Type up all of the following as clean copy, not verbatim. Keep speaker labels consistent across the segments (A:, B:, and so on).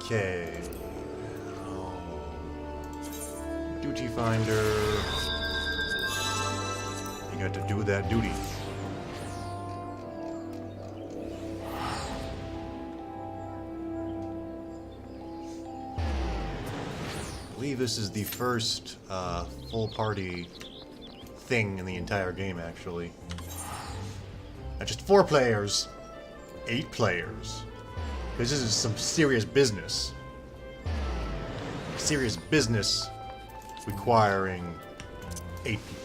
A: Okay. Duty finder. You got to do that duty. I believe this is the first full party thing in the entire game, actually. Not just 4 players, 8 players. Because this is some serious business. Serious business requiring 8 people.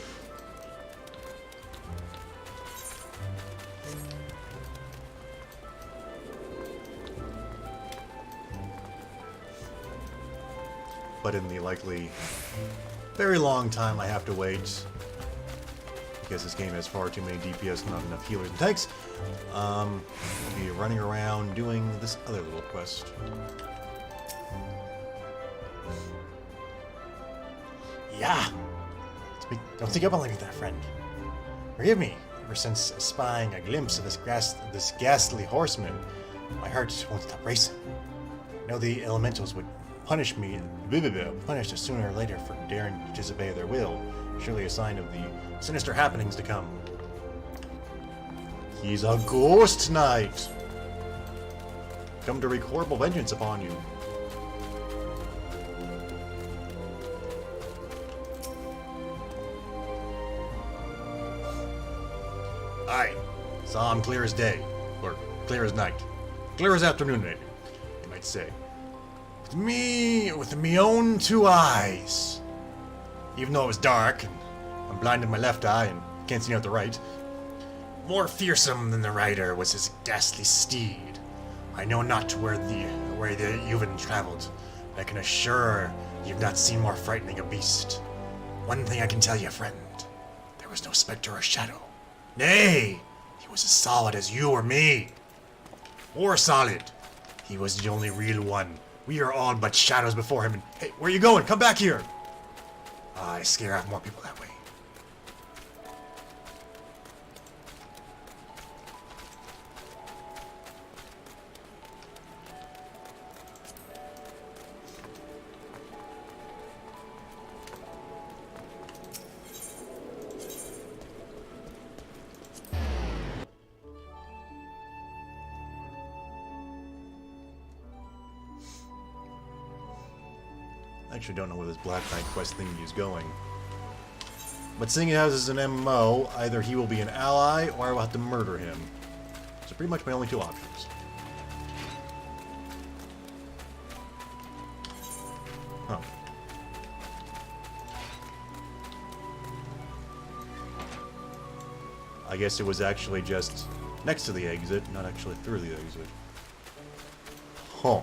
A: But in the likely very long time I have to wait, because this game has far too many DPS, not enough healers and tanks, I'll be running around doing this other little quest. Yeah! Don't think up on like that, friend. Forgive me. Ever since spying a glimpse of this ghastly horseman, my heart won't stop racing. I know the elementals would punish us sooner or later for daring to disobey their will. Surely a sign of the sinister happenings to come. He's a ghost knight! Come to wreak horrible vengeance upon you. Aye. Saw him clear as day. Or clear as night. Clear as afternoon, maybe, you might say. With me own 2 eyes. Even though it was dark, and I'm blind in my left eye and can't see out the right. More fearsome than the rider was his ghastly steed. I know not where you've traveled, but I can assure you've not seen more frightening a beast. One thing I can tell you, friend, there was no specter or shadow. Nay, he was as solid as you or me. More solid. He was the only real one. We are all but shadows before him, and hey, where are you going? Come back here! I scare off more people that way. I actually don't know where this Black Knight quest thingy is going. But seeing as it's an MMO, either he will be an ally or I will have to murder him. So pretty much my only 2 options. Huh. I guess it was actually just next to the exit, not actually through the exit. Huh.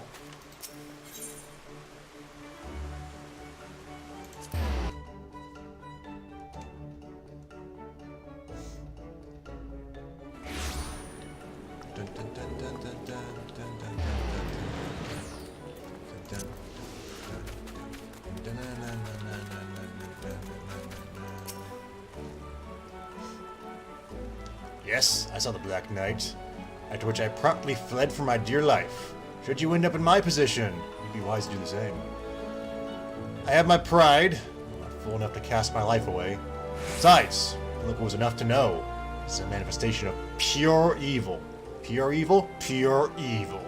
A: Yes, I saw the Black Knight, after which I promptly fled for my dear life. Should you end up in my position, you'd be wise to do the same. I have my pride, I'm not fool enough to cast my life away. Besides, look was enough to know. It's a manifestation of pure evil. Pure evil? Pure evil.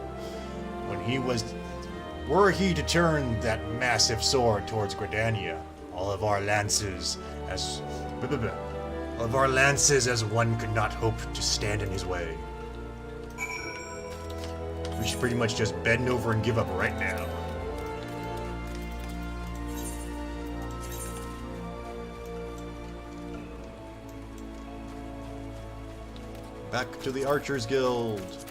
A: Were he to turn that massive sword towards Gridania, all of our lances as one could not hope to stand in his way. We should pretty much just bend over and give up right now. Back to the Archers Guild.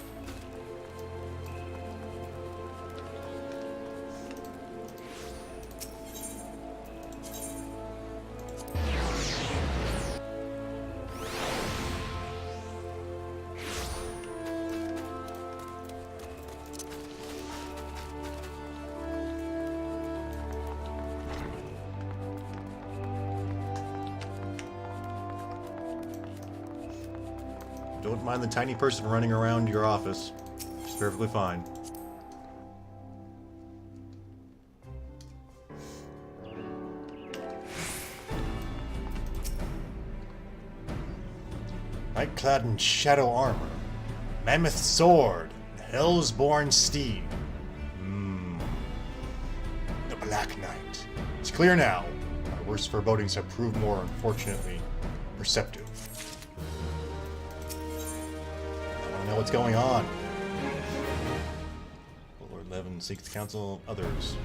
A: Don't mind the tiny person running around your office. It's perfectly fine. Knight clad in shadow armor, mammoth sword, hell's born steed. The Black Knight. It's clear now. My worst forebodings have proved more, unfortunately, perceptive. I want to know what's going on. Lord Levin seeks the counsel of others.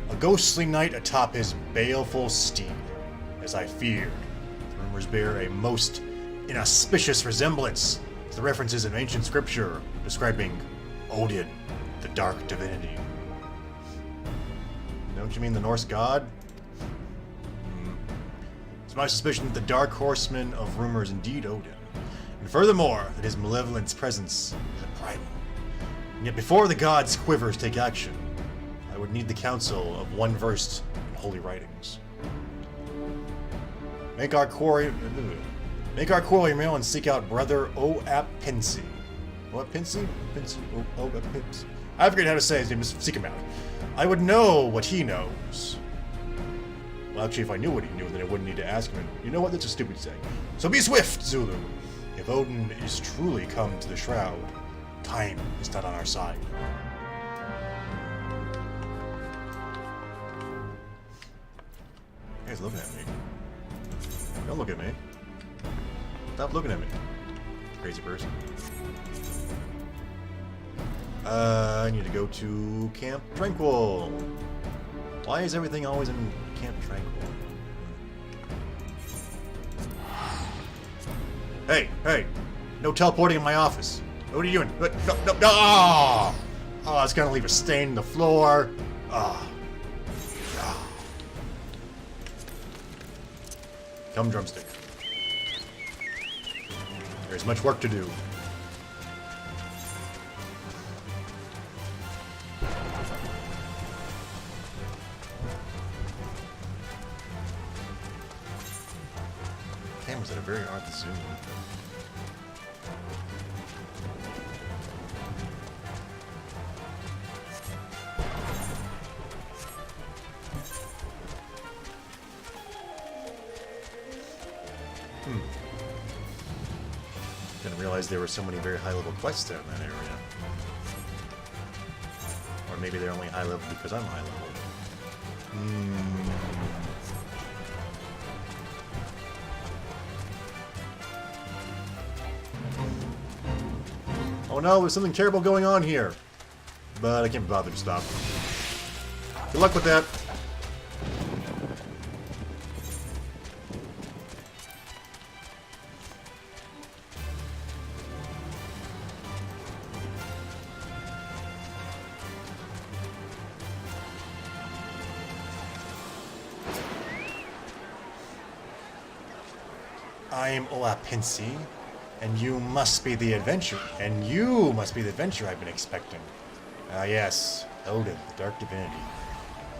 A: A ghostly knight atop his baleful steed, as I feared. The rumors bear a most inauspicious resemblance to the references in ancient scripture describing Odin, the dark divinity. Don't you mean the Norse god? It's my suspicion that the dark horseman of rumor is indeed Odin, and furthermore, that his malevolent presence is a primal. And yet before the gods' quivers take action, I would need the counsel of one versed in holy writings. Make our quarry meal and seek out Brother Oap Pinsey. What, Pinsey? Oap Pinsey. I forget how to say his name, just seek him out. I would know what he knows. Well, actually, if I knew what he knew, then I wouldn't need to ask him. And you know what? That's a stupid saying. So be swift, Zulu. If Odin is truly come to the Shroud, time is not on our side. You guys looking at me. Don't look at me. Stop looking at me. Crazy person. I need to go to Camp Tranquil. Why is everything always in Camp Tranquil? Hey! No teleporting in my office. What are you doing? No! Oh, it's gonna leave a stain in the floor. Come, drumstick. There's much work to do. Cameras at a very hard to zoom. Didn't realize there were so many very high-level quests there in that area. Or maybe they're only high-level because I'm high-level. Oh no, there's something terrible going on here. But I can't be bothered to stop. Good luck with that. I am Oapinsi, and you must be the adventurer. I've been expecting. Ah yes, Odin, the dark divinity.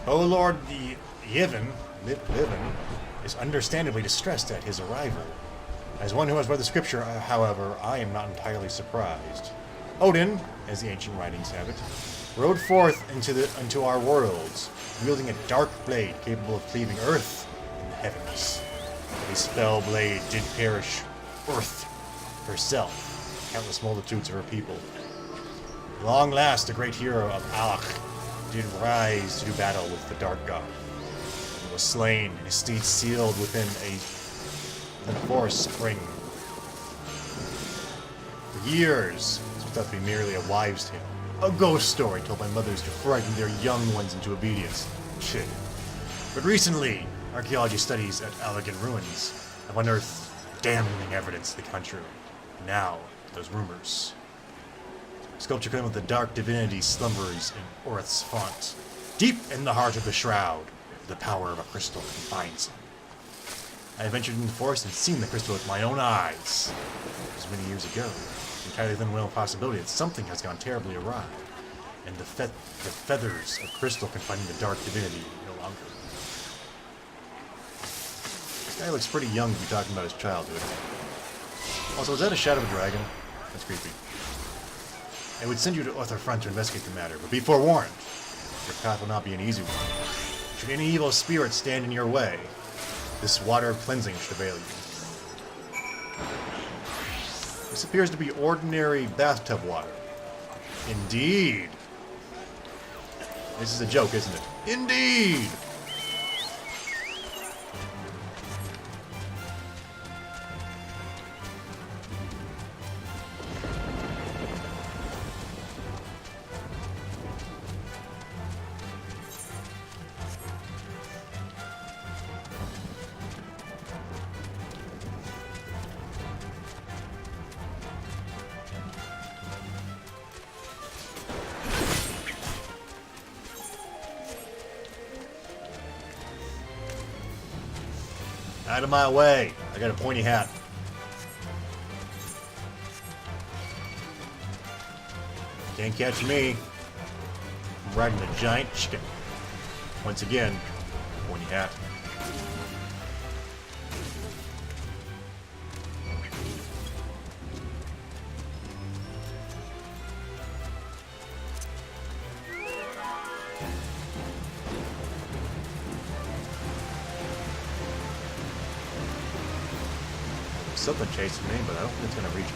A: Oh Lord, the Livin is understandably distressed at his arrival. As one who has read the scripture, however, I am not entirely surprised. Odin, as the ancient writings have it, rode forth into our worlds, wielding a dark blade capable of cleaving earth and the heavens. His fell blade did perish Earth herself, countless multitudes of her people. Long last, the great hero of Alach did rise to do battle with the Dark God. He was slain, and his steed sealed within a forest spring. For years, this was thought to be merely a wives' tale, a ghost story told by mothers to frighten their young ones into obedience. Shit. But recently, archaeology studies at Allegan ruins have unearthed damning evidence to the contrary. Now, those rumors. Sculpture claims that the dark divinity slumbers in Orith's font. Deep in the heart of the Shroud, the power of a crystal confines him. I have ventured into the forest and seen the crystal with my own eyes. It was many years ago. Entirely within the realm of possibility that something has gone terribly awry, and the feathers of crystal confining the dark divinity no longer. This guy looks pretty young to be talking about his childhood. Also, is that a shadow of a dragon? That's creepy. I would send you to Otherfront to investigate the matter, but be forewarned. Your path will not be an easy one. Should any evil spirit stand in your way, this water of cleansing should avail you. This appears to be ordinary bathtub water. Indeed. This is a joke, isn't it? Indeed! Out of my way. I got a pointy hat. Can't catch me. I'm riding a giant chicken. Once again, pointy hat. Something chasing me, but I don't think it's gonna reach me.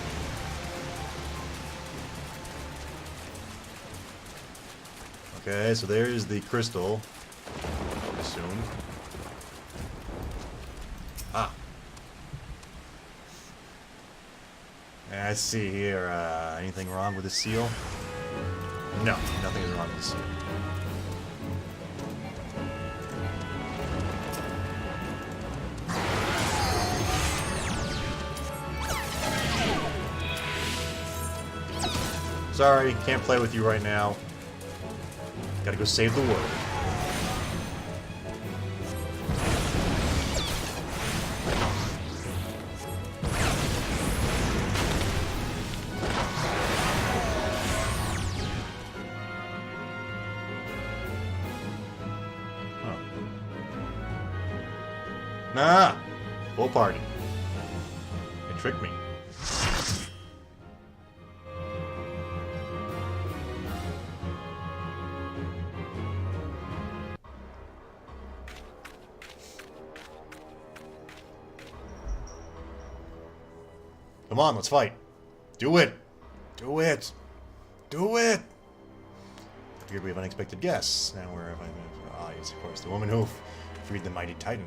A: Okay, so there's the crystal. I would assume. Ah. Let's see here. Anything wrong with the seal? No, nothing is wrong with the seal. Sorry, can't play with you right now. Gotta go save the world. Huh. Nah! Full party. They tricked me. Come on, let's fight. Do it. Do it. Do it. Here we have unexpected guests. Now where have I been? Ah, yes, of course. The woman who freed the mighty Titan.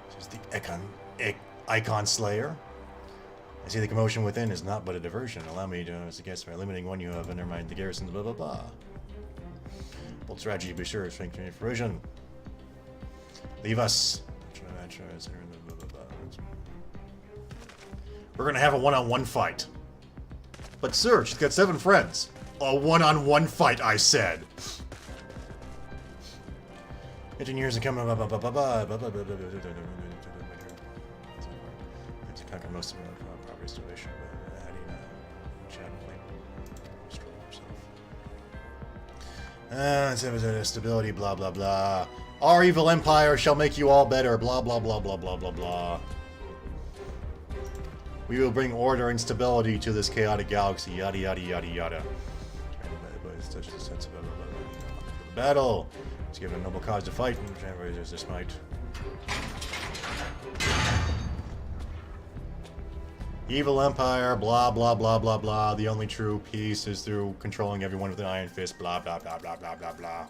A: This is the Icon Slayer. I see the commotion within is not but a diversion. Allow me to, as a guest, by eliminating one, you have undermined the garrison, blah, blah, blah. Bold strategy, be sure, strength and fruition. Leave us. We're gonna have a one-on-one fight. But sir, she's got 7 friends. A one-on-one fight, I said. Engineers are coming. To conquer most of our property restoration. Stability, blah blah blah. Our evil empire shall make you all better. Blah blah blah blah blah blah blah. We will bring order and stability to this chaotic galaxy. Yada yada yada yada. Battle. It's given a noble cause to fight, and there's this might. Evil empire. Blah blah blah blah blah. The only true peace is through controlling everyone with an iron fist. Blah blah blah blah blah blah blah.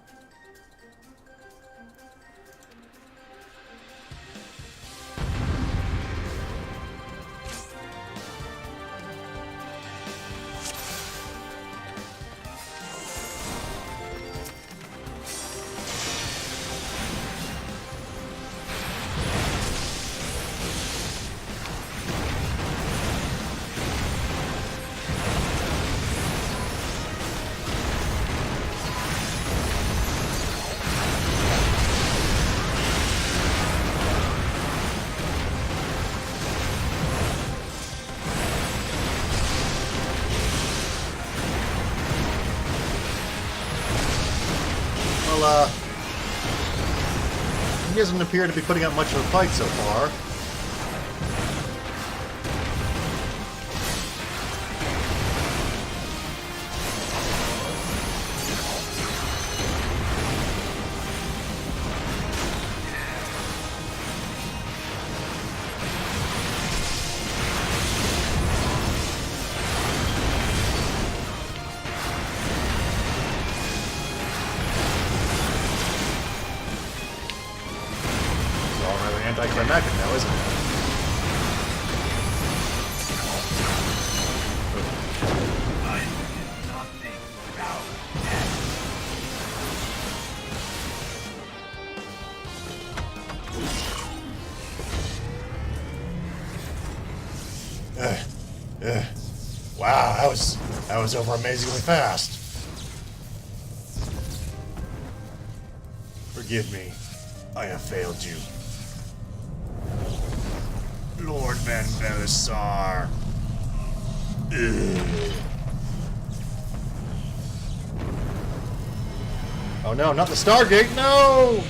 A: He doesn't appear to be putting up much of a fight so far. anticlimactic now, isn't it? Wow, that was over amazingly fast. Forgive me, I have failed you. Lord Van Belisar. Oh no, not the Stargate, no!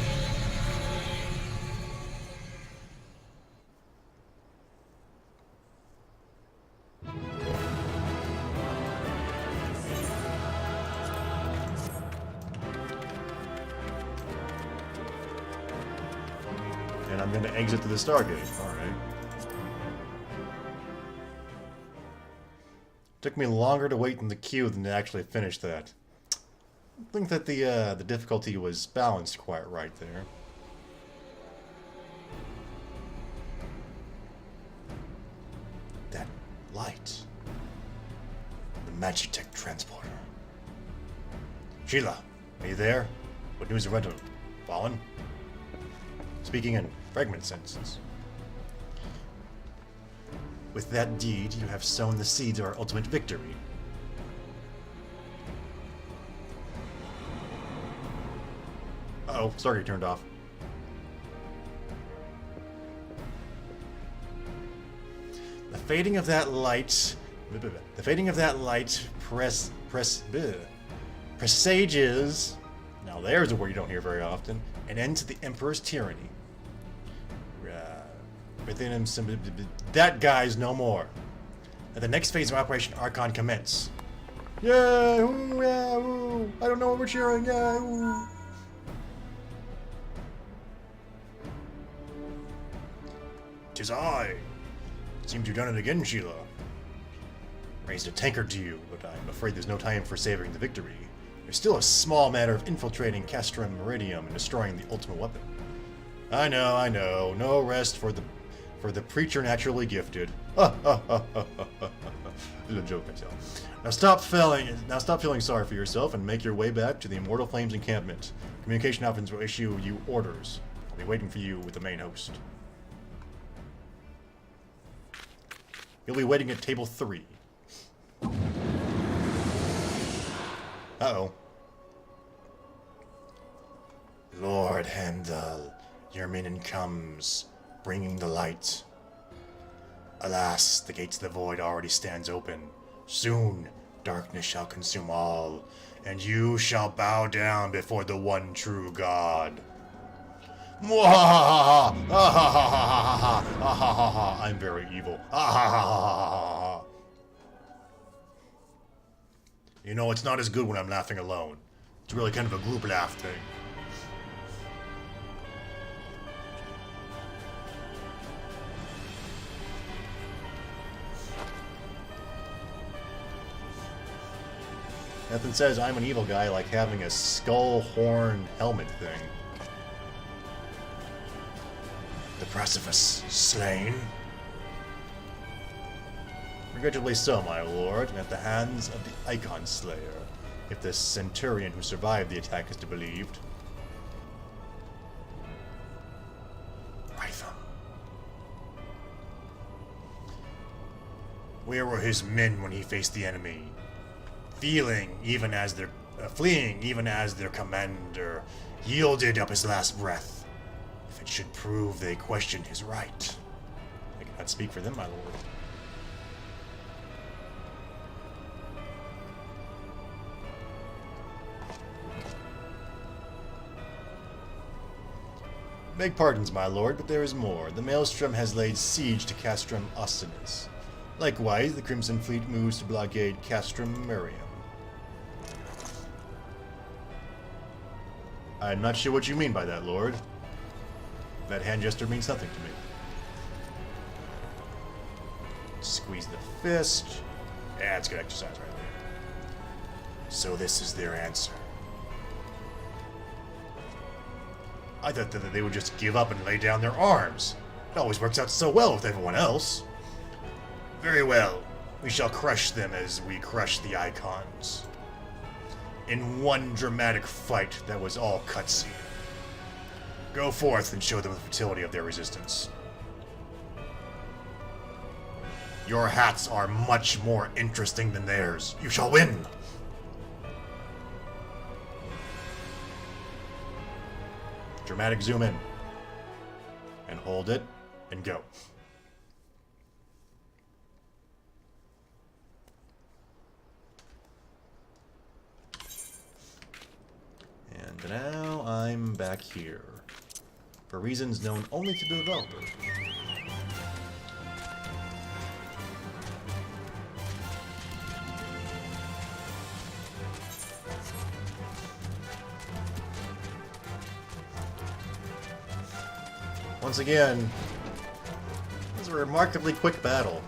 A: And I'm going to exit to the Stargate. Alright. Took me longer to wait in the queue than to actually finish that. I think that the difficulty was balanced quite right there. That light. The Magitech transporter. Sheila, are you there? What news of Red Fallen? Speaking in fragment sentences. With that deed, you have sown the seeds of our ultimate victory. Uh-oh, Stargate turned off. The fading of that light... The fading of that light presages... Now there's a word you don't hear very often. An end to the Emperor's tyranny. Within him, that guy's no more. Let the next phase of Operation Archon commence. Yeah, ooh, yeah, ooh. I don't know what we're cheering. Yeah, ooh. Tis I. Seem to have done it again, Sheila. Raised a tankard to you, but I'm afraid there's no time for savoring the victory. There's still a small matter of infiltrating Castrum Meridium and destroying the ultimate weapon. I know. No rest for the preacher naturally gifted. It's a joke, I tell. Now stop feeling sorry for yourself and make your way back to the Immortal Flames encampment. Communication options will issue you orders. I'll be waiting for you with the main host. You'll be waiting at table 3. Uh-oh. Lord Heimdall, your minion comes, bringing the light. Alas, the gates of the void already stands open. Soon, darkness shall consume all, and you shall bow down before the one true God. I'm very evil. You know, it's not as good when I'm laughing alone. It's really kind of a group laugh thing. Nothing says I'm an evil guy like having a skull horn helmet thing. The Precipice slain? Regrettably so, my lord, and at the hands of the Icon Slayer, if the Centurion who survived the attack is to be believed. Rhytham. Where were his men when he faced the enemy? Fleeing even as their commander yielded up his last breath. If it should prove they questioned his right. I cannot speak for them, my lord. Beg pardons, my lord, but there is more. The Maelstrom has laid siege to Castrum Ossinis. Likewise, the Crimson Fleet moves to blockade Castrum Meridium. I'm not sure what you mean by that, Lord. That hand gesture means nothing to me. Squeeze the fist. Yeah, it's good exercise right there. So this is their answer. I thought that they would just give up and lay down their arms. It always works out so well with everyone else. Very well. We shall crush them as we crush the icons. In one dramatic fight that was all cutscene. Go forth and show them the futility of their resistance. Your hats are much more interesting than theirs. You shall win! Dramatic zoom in. And hold it, and go. And now I'm back here. For reasons known only to the developer. Once again, this is a remarkably quick battle.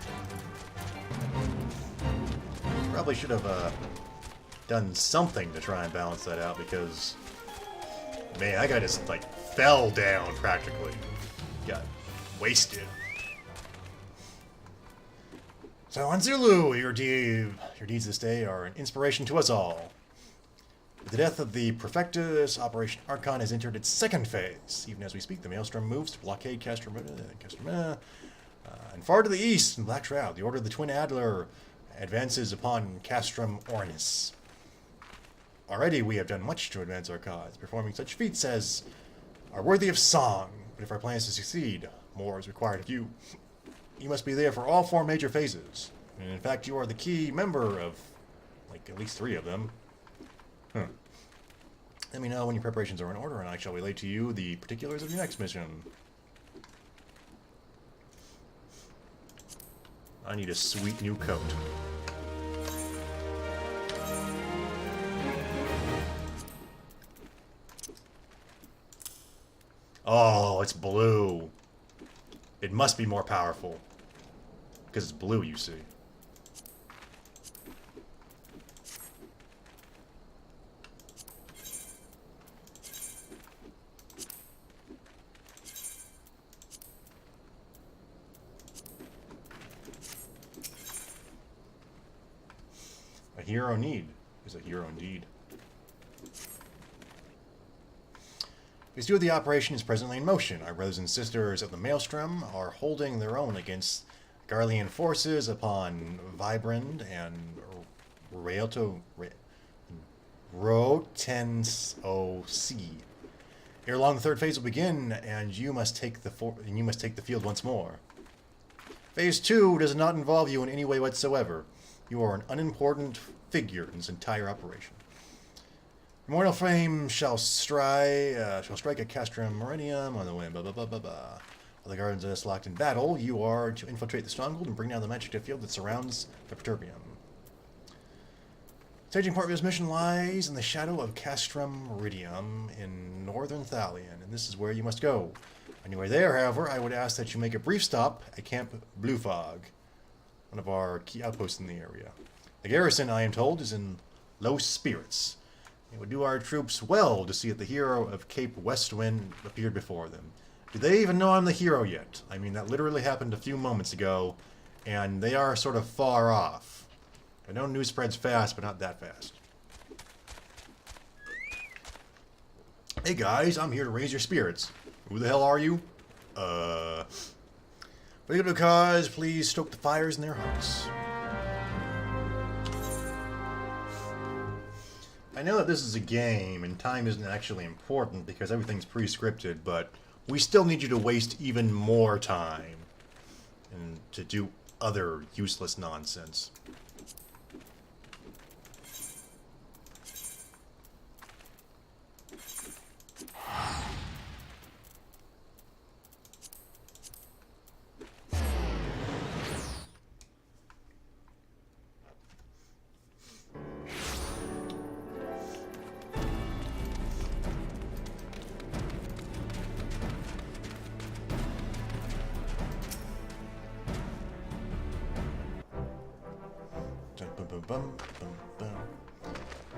A: Probably should have done something to try and balance that out because, man, that guy just like fell down practically. Got wasted. So on Zulu, your deeds this day are an inspiration to us all. With the death of the Perfectus, Operation Archon has entered its second phase. Even as we speak, the Maelstrom moves to blockade Castrum, and far to the east, in Black Shroud, the Order of the Twin Adler advances upon Castrum Ornis. Already we have done much to advance our cause, performing such feats as are worthy of song, but if our plans to succeed, more is required of you. You must be there for all 4 major phases, and in fact you are the key member of, like, at least 3 of them. Let me know when your preparations are in order, and I shall relay to you the particulars of your next mission. I need a sweet new coat. Oh, it's blue. It must be more powerful. Because it's blue, you see. A hero need is a hero indeed. Phase 2 of the operation is presently in motion. Our brothers and sisters of the Maelstrom are holding their own against Garlean forces upon Vibrand and Rotenso-C. Ere long, the third phase will begin, and you must take the field once more. Phase 2 does not involve you in any way whatsoever. You are an unimportant figure in this entire operation. Immortal Flame shall strike at Castrum Meridium on the wind. While the guardians are thus locked in battle, you are to infiltrate the stronghold and bring down the magic field that surrounds the Perturbium. Staging part of this mission lies in the shadow of Castrum Meridium in northern Thalion, and this is where you must go. When you are there, however, I would ask that you make a brief stop at Camp Bluefog, one of our key outposts in the area. The garrison, I am told, is in low spirits. It would do our troops well to see that the hero of Cape Westwind appeared before them. Do they even know I'm the hero yet? I mean, that literally happened a few moments ago, and they are sort of far off. I know news spreads fast, but not that fast. Hey guys, I'm here to raise your spirits. Who the hell are you? Because please stoke the fires in their hearts. I know that this is a game and time isn't actually important because everything's pre-scripted, but we still need you to waste even more time and to do other useless nonsense.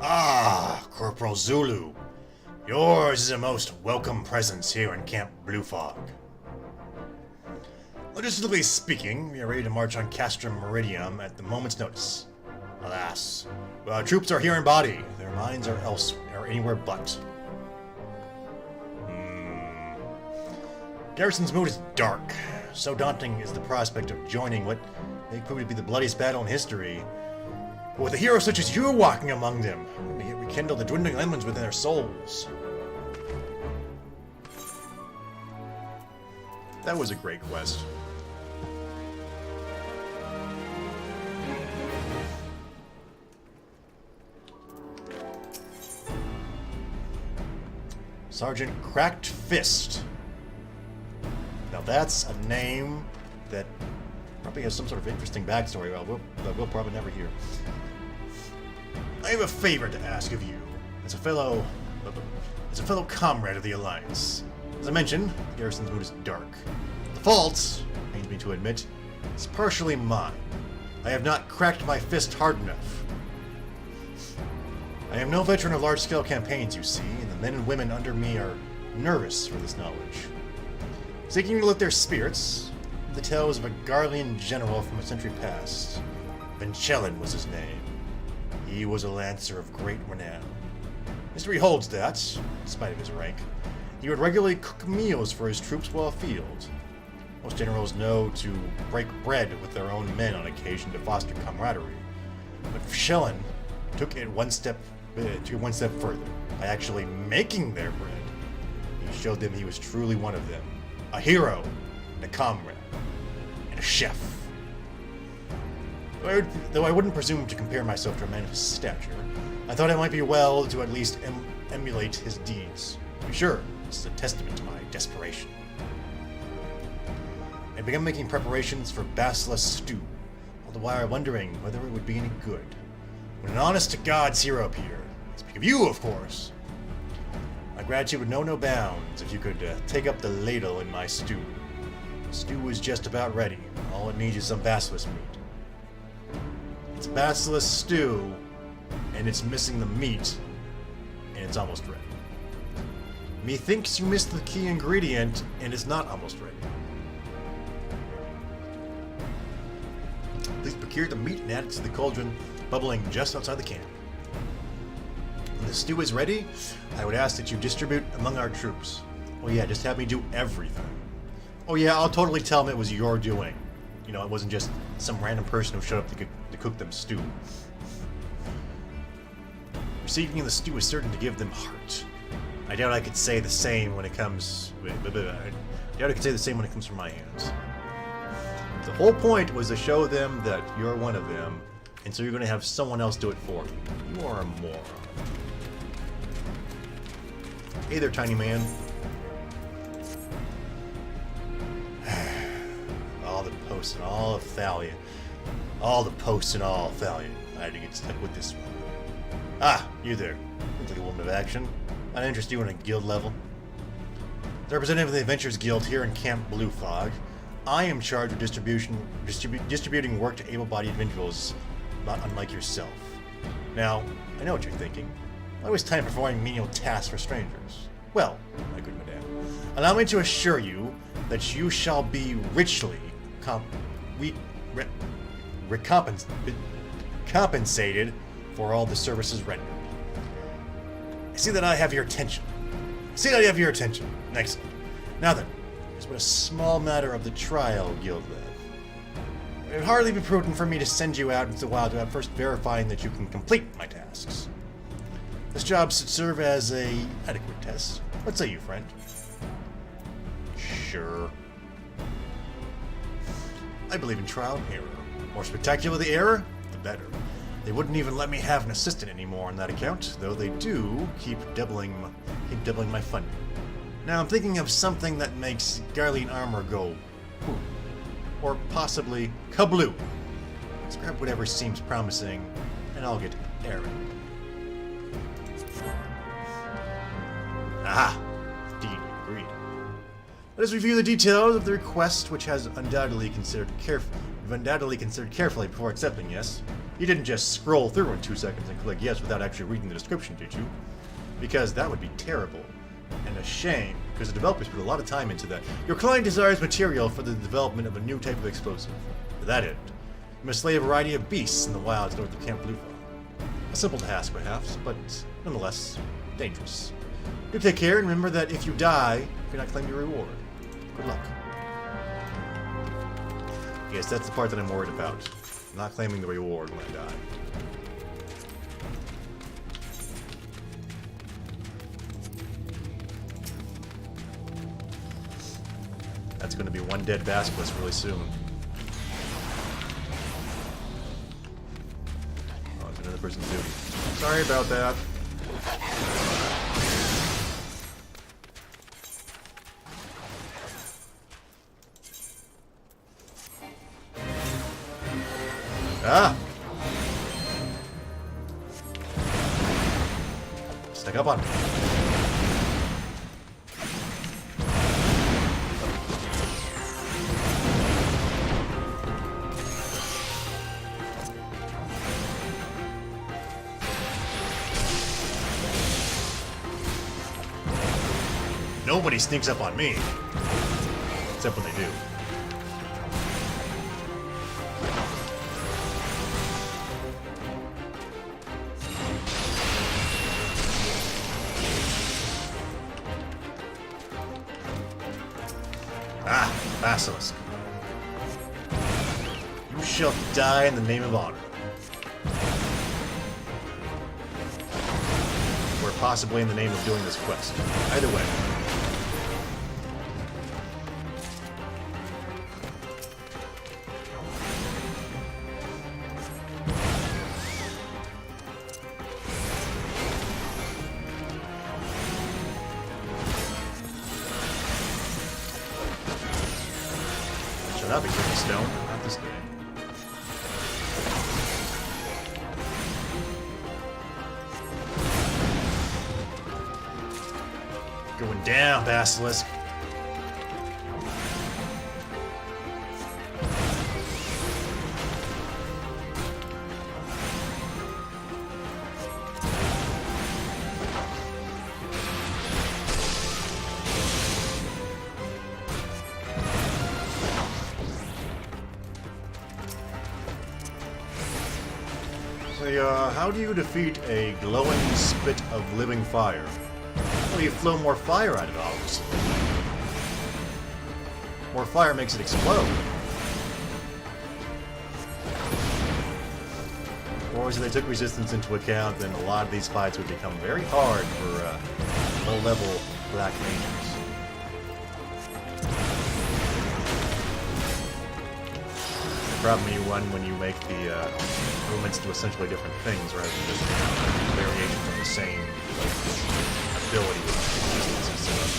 A: Ah, Corporal Zulu. Yours is a most welcome presence here in Camp Blue Fog. Logistically speaking, we are ready to march on Castrum Meridium at the moment's notice. Alas, our troops are here in body. Their minds are elsewhere, anywhere but. Garrison's mood is dark. So daunting is the prospect of joining what may prove to be the bloodiest battle in history. But with a hero such as you walking among them, we may rekindle the dwindling lemons within their souls. That was a great quest. Sergeant Cracked Fist. Now that's a name that probably has some sort of interesting backstory that we'll probably never hear. I have a favor to ask of you, as a fellow comrade of the Alliance. As I mentioned, Garrison's mood is dark. The fault, pains me to admit, is partially mine. I have not cracked my fist hard enough. I am no veteran of large-scale campaigns, you see, and the men and women under me are nervous for this knowledge. Seeking to lift their spirits, the tales of a Garlean general from a century past. Vincellin was his name. He was a lancer of great renown. History holds that, in spite of his rank, he would regularly cook meals for his troops while afield. Most generals know to break bread with their own men on occasion to foster camaraderie, but Vincellin took it one step further by actually making their bread. He showed them he was truly one of them. A hero, and a comrade, and a chef. Though I wouldn't presume to compare myself to a man of his stature, I thought it might be well to at least emulate his deeds. To be sure, this is a testament to my desperation. I began making preparations for basilisk stew, all the while wondering whether it would be any good. When an honest-to-God's hero appeared, speak of you, of course. My gratitude would know no bounds if you could take up the ladle in my stew. The stew is just about ready. All it needs is some basilisk meat. It's basilisk stew, and it's missing the meat, and it's almost ready. Methinks you missed the key ingredient, and it's not almost ready. Please procure the meat and add it to the cauldron bubbling just outside the camp. When the stew is ready, I would ask that you distribute among our troops. Oh yeah, just have me do everything. Oh yeah, I'll totally tell them it was your doing. You know, it wasn't just some random person who showed up to cook them stew. Receiving the stew is certain to give them heart. I doubt I could say the same when it comes... I doubt I could say the same when it comes from my hands. The whole point was to show them that you're one of them, and so you're going to have someone else do it for you. You are a moron. Hey there, tiny man. All the posts and all of Thalia. All the posts and all of Thalia. I had to get stuck with this one. Ah, you there. Looks like a woman of action. I'd interest you on a guild level. As representative of the Adventurers Guild here in Camp Blue Fog, I am charged with distributing work to able-bodied individuals, not unlike yourself. Now, I know what you're thinking. Why waste time performing menial tasks for strangers? Well, my good madame, allow me to assure you that you shall be richly compensated for all the services rendered. I see that I have your attention. Excellent. Now then, it's but a small matter of the trial, Guild Lad. It would hardly be prudent for me to send you out into the wild without first verifying that you can complete my tasks. This job should serve as an adequate test. What say you, friend? Sure. I believe in trial and error. The more spectacular the error, the better. They wouldn't even let me have an assistant anymore on that account, though they do keep doubling my funding. Now I'm thinking of something that makes Garlean armor go boom, or possibly kabloo. Let's grab whatever seems promising, and I'll get errand. Aha! Indeed, agreed. Let us review the details of the request, which has undoubtedly considered carefully before accepting yes. You didn't just scroll through in 2 seconds and click yes without actually reading the description, did you? because that would be terrible. And a shame, because the developers put a lot of time into that. Your client desires material for the development of a new type of explosive. To that end, you must slay a variety of beasts in the wilds north of Camp Lufa. A simple task, perhaps, but nonetheless dangerous. Do take care, and remember that if you die, you cannot claim your reward. Good luck. Yes, that's the part that I'm worried about. Not claiming the reward when I die. That's going to be one dead basilisk really soon. Oh, it's another person's duty. Sorry about that. Ah! Stick up on me. Nobody sneaks up on me. Except when they do. Ah, basilisk. You shall die in the name of honor. Or possibly in the name of doing this quest. Either way. Shut up, Extreme Stone. Not this game. Going down, Basilisk. How do you defeat a glowing spit of living fire? Well, you flow more fire at it, obviously. More fire makes it explode. Or if they took resistance into account, then a lot of these fights would become very hard for low-level black mages. The problem you run when you make the movements to essentially different things rather than just variations of the same ability with resistance and stuff.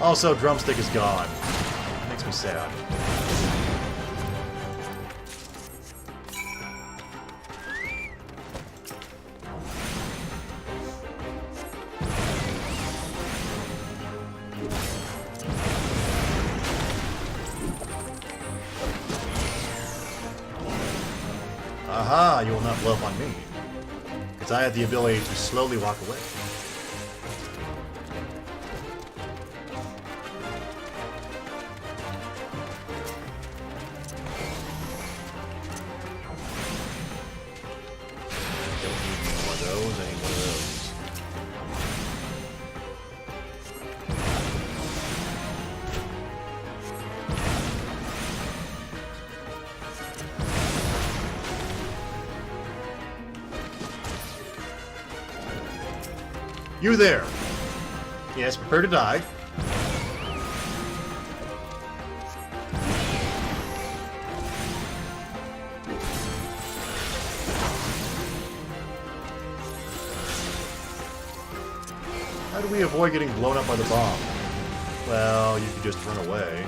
A: Also, drumstick is gone. It makes me sad. Aha, you will not blow up on me. Because I have the ability to slowly walk away. Don't need any more of those, any more of those. You there! Yes, prepare to die. How do we avoid getting blown up by the bomb? Well, you could just run away.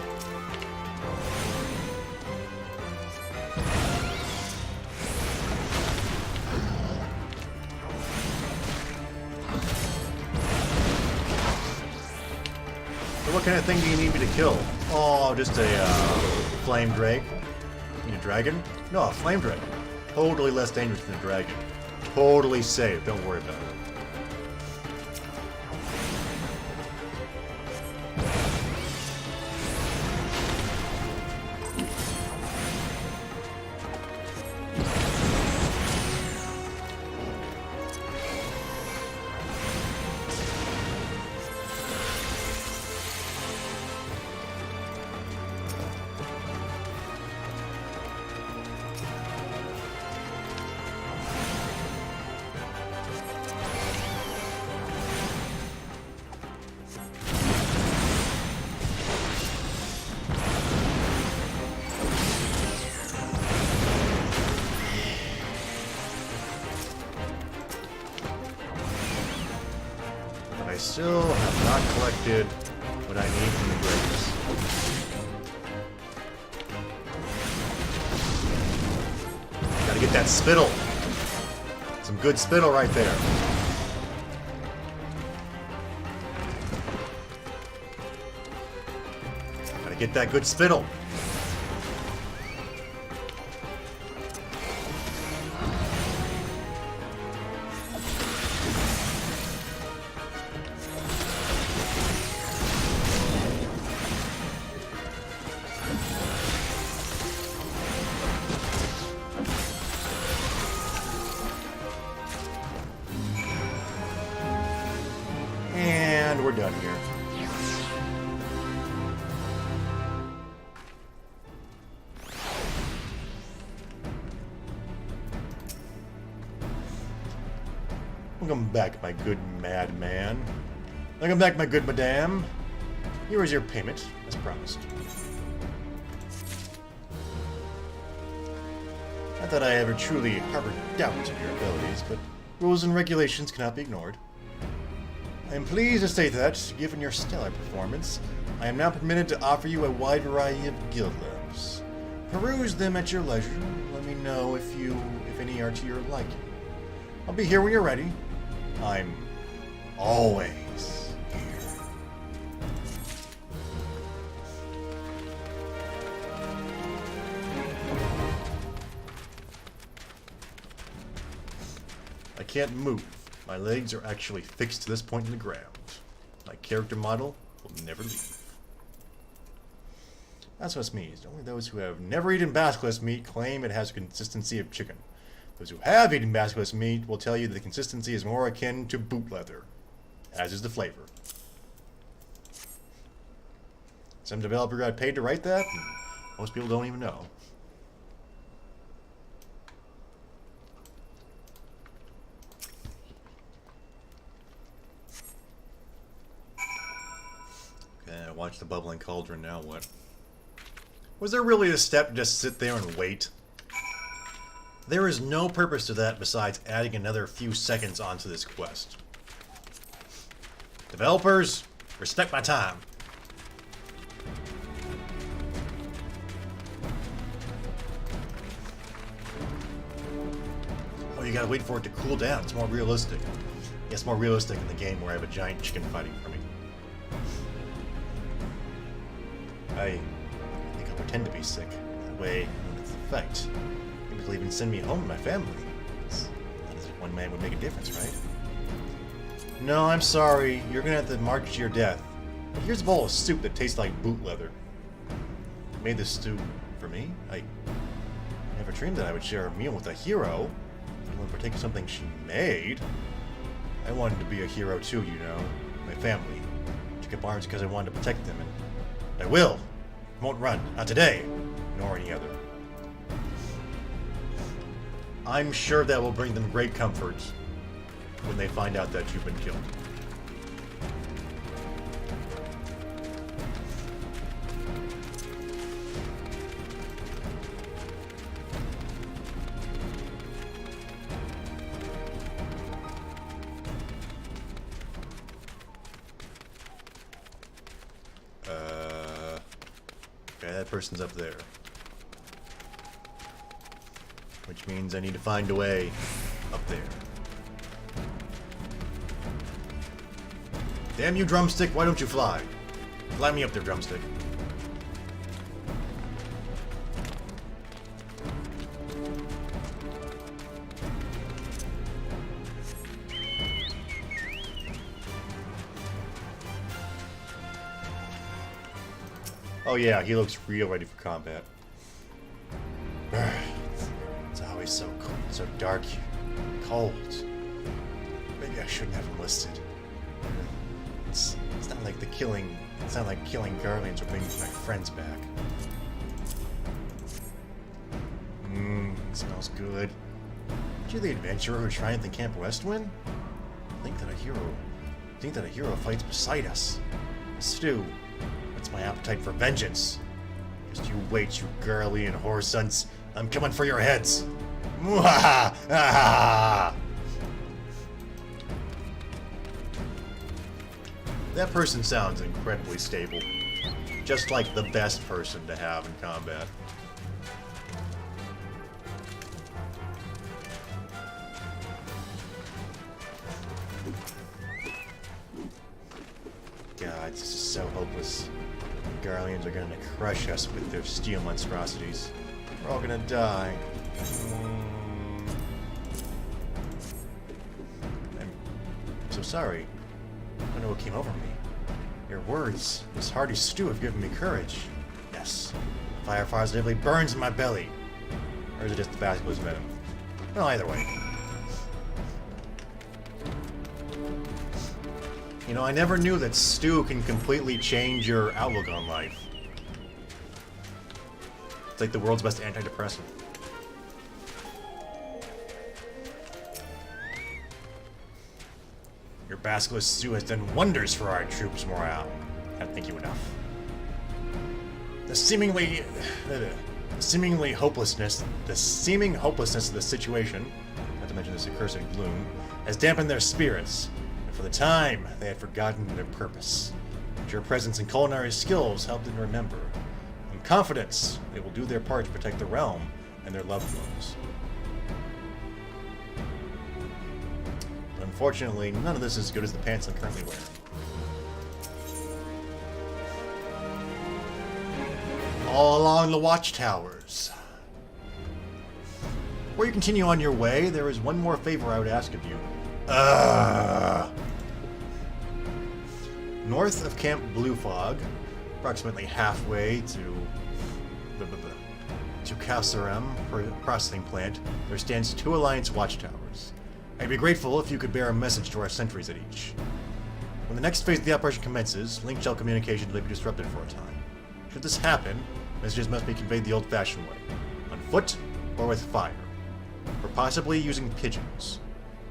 A: What kind of thing do you need me to kill? Oh, just a flame drake. You need a dragon? No, a flame dragon. Totally less dangerous than a dragon. Totally safe. Don't worry about it. I still have not collected what I need from the grapes. Gotta get that spittle. Some good spittle right there. Gotta get that good spittle. And we're done here. Welcome back, my good madman. Welcome back, my good madame. Here is your payment, as promised. Not that I ever truly harbored doubts of your abilities, but rules and regulations cannot be ignored. I am pleased to state that, given your stellar performance, I am now permitted to offer you a wide variety of guild limbs. Peruse them at your leisure. Let me know if any are to your liking. I'll be here when you're ready. I'm always here. I can't move. My legs are actually fixed to this point in the ground. My character model will never leave. That's what it means. Only those who have never eaten basilisk meat claim it has a consistency of chicken. Those who have eaten basilisk meat will tell you that the consistency is more akin to boot leather, as is the flavor. Some developer got paid to write that, and most people don't even know. Okay, watch the bubbling cauldron, now what? Was there really a step to just sit there and wait? There is no purpose to that besides adding another few seconds onto this quest. Developers, respect my time. Oh, you gotta wait for it to cool down. It's more realistic. Yeah, it's more realistic in the game where I have a giant chicken fighting for me. I think I'll pretend to be sick. That way, when it's the effect, maybe they'll even send me home to my family. That is if one man would make a difference, right? No, I'm sorry. You're gonna have to march to your death. But here's a bowl of soup that tastes like boot leather. You made this stew for me? I never dreamed that I would share a meal with a hero. I wouldn't partake of something she made. I wanted to be a hero too, you know. My family. Took up arms because I wanted to protect them, and I will. I won't run. Not today. Nor any other. I'm sure that will bring them great comfort when they find out that you've been killed. Okay, that person's up there. Which means I need to find a way up there. Damn you, drumstick, why don't you fly? Fly me up there, drumstick. Oh yeah, he looks real ready for combat. It's always so cold, so dark, cold. Maybe I shouldn't have enlisted. It's not like it's not like killing Guardians or bringing my friends back. It smells good. Aren't you the adventurer who triumphed in Camp Westwind? Think that a hero fights beside us. Stew, that's my appetite for vengeance. Just you wait, you girly and whore sons. I'm coming for your heads. That person sounds incredibly stable. Just like the best person to have in combat. God, this is so hopeless. The Garleans are gonna crush us with their steel monstrosities. We're all gonna die. I'm so sorry. I don't know what came over me. Your words, this hearty stew, have given me courage. Yes, the fire positively burns in my belly. Or is it just the basilisk venom? Well, either way. You know, I never knew that stew can completely change your outlook on life. It's like the world's best antidepressant. Your basilisk stew has done wonders for our troops' morale. Can't thank you enough. The seeming hopelessness of the situation, not to mention this accursed gloom, has dampened their spirits. For the time, they had forgotten their purpose. But your presence and culinary skills helped them remember. I'm confident they will do their part to protect the realm and their loved ones. But unfortunately, none of this is as good as the pants I'm currently wearing. All along the watchtowers. Before you continue on your way, there is one more favor I would ask of you. North of Camp Blue Fog, approximately halfway to Kasserem processing plant, there stands 2 Alliance watchtowers. I'd be grateful if you could bear a message to our sentries at each. When the next phase of the operation commences, link shell communication may be disrupted for a time. Should this happen, messages must be conveyed the old-fashioned way, on foot or with fire, or possibly using pigeons.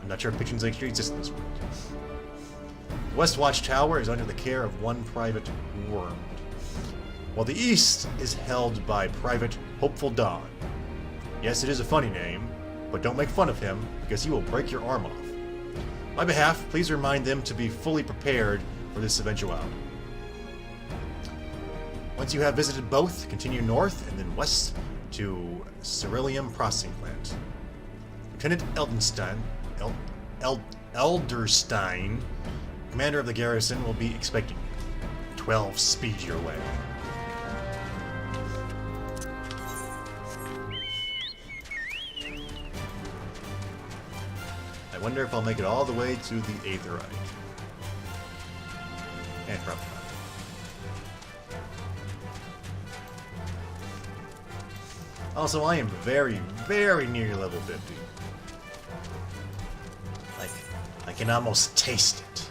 A: I'm not sure if pigeons actually exist in this world. The West Watchtower is under the care of one Private Worm, while the East is held by Private Hopeful Dawn. Yes, it is a funny name, but don't make fun of him, because he will break your arm off. On my behalf, please remind them to be fully prepared for this eventuality. Once you have visited both, continue north and then west to Ceruleum Processing Plant. Lieutenant Elderstein, commander of the garrison, will be expecting you. 12 speed your way. I wonder if I'll make it all the way to the Aetherite. And probably not. Also, I am very, very near level 50. I can almost taste it.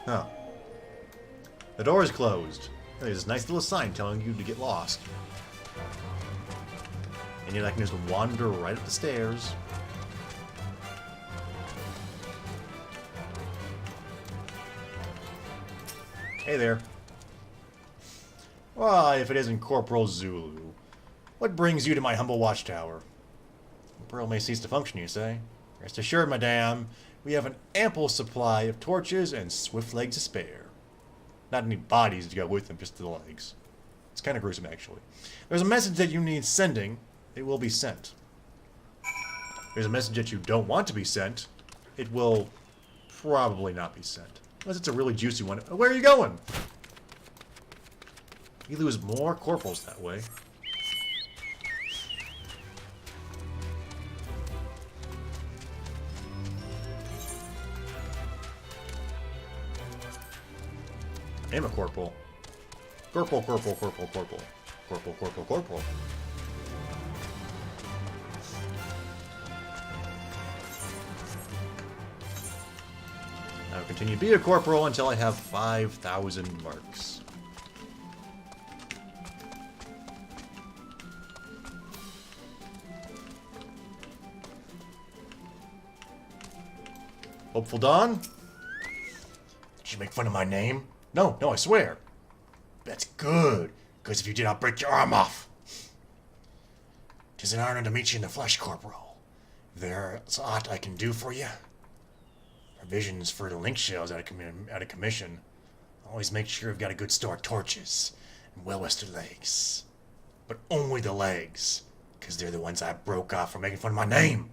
A: Huh. The door is closed. There's this nice little sign telling you to get lost. And yet I can just wander right up the stairs. Hey there. Well, if it isn't Corporal Zulu. What brings you to my humble watchtower? The pearl may cease to function, you say? Rest assured, madame, we have an ample supply of torches and swift legs to spare. Not any bodies to go with them, just the legs. It's kind of gruesome, actually. There's a message that you need sending. It will be sent. There's a message that you don't want to be sent. It will probably not be sent. Unless it's a really juicy one. Where are you going? You lose more corporals that way. I'm a corporal. Corporal, corporal, corporal, corporal. Corporal, corporal, corporal. I'll continue to be a corporal until I have 5,000 marks. Hopeful Dawn? Did you make fun of my name? No, I swear. That's good, because if you did, I'll break your arm off. 'Tis an honor to meet you in the flesh, Corporal. If there's aught I can do for you, provisions for the link shells out of commission. Always make sure you've got a good store of torches and well-rested legs. But only the legs, because they're the ones I broke off for making fun of my name.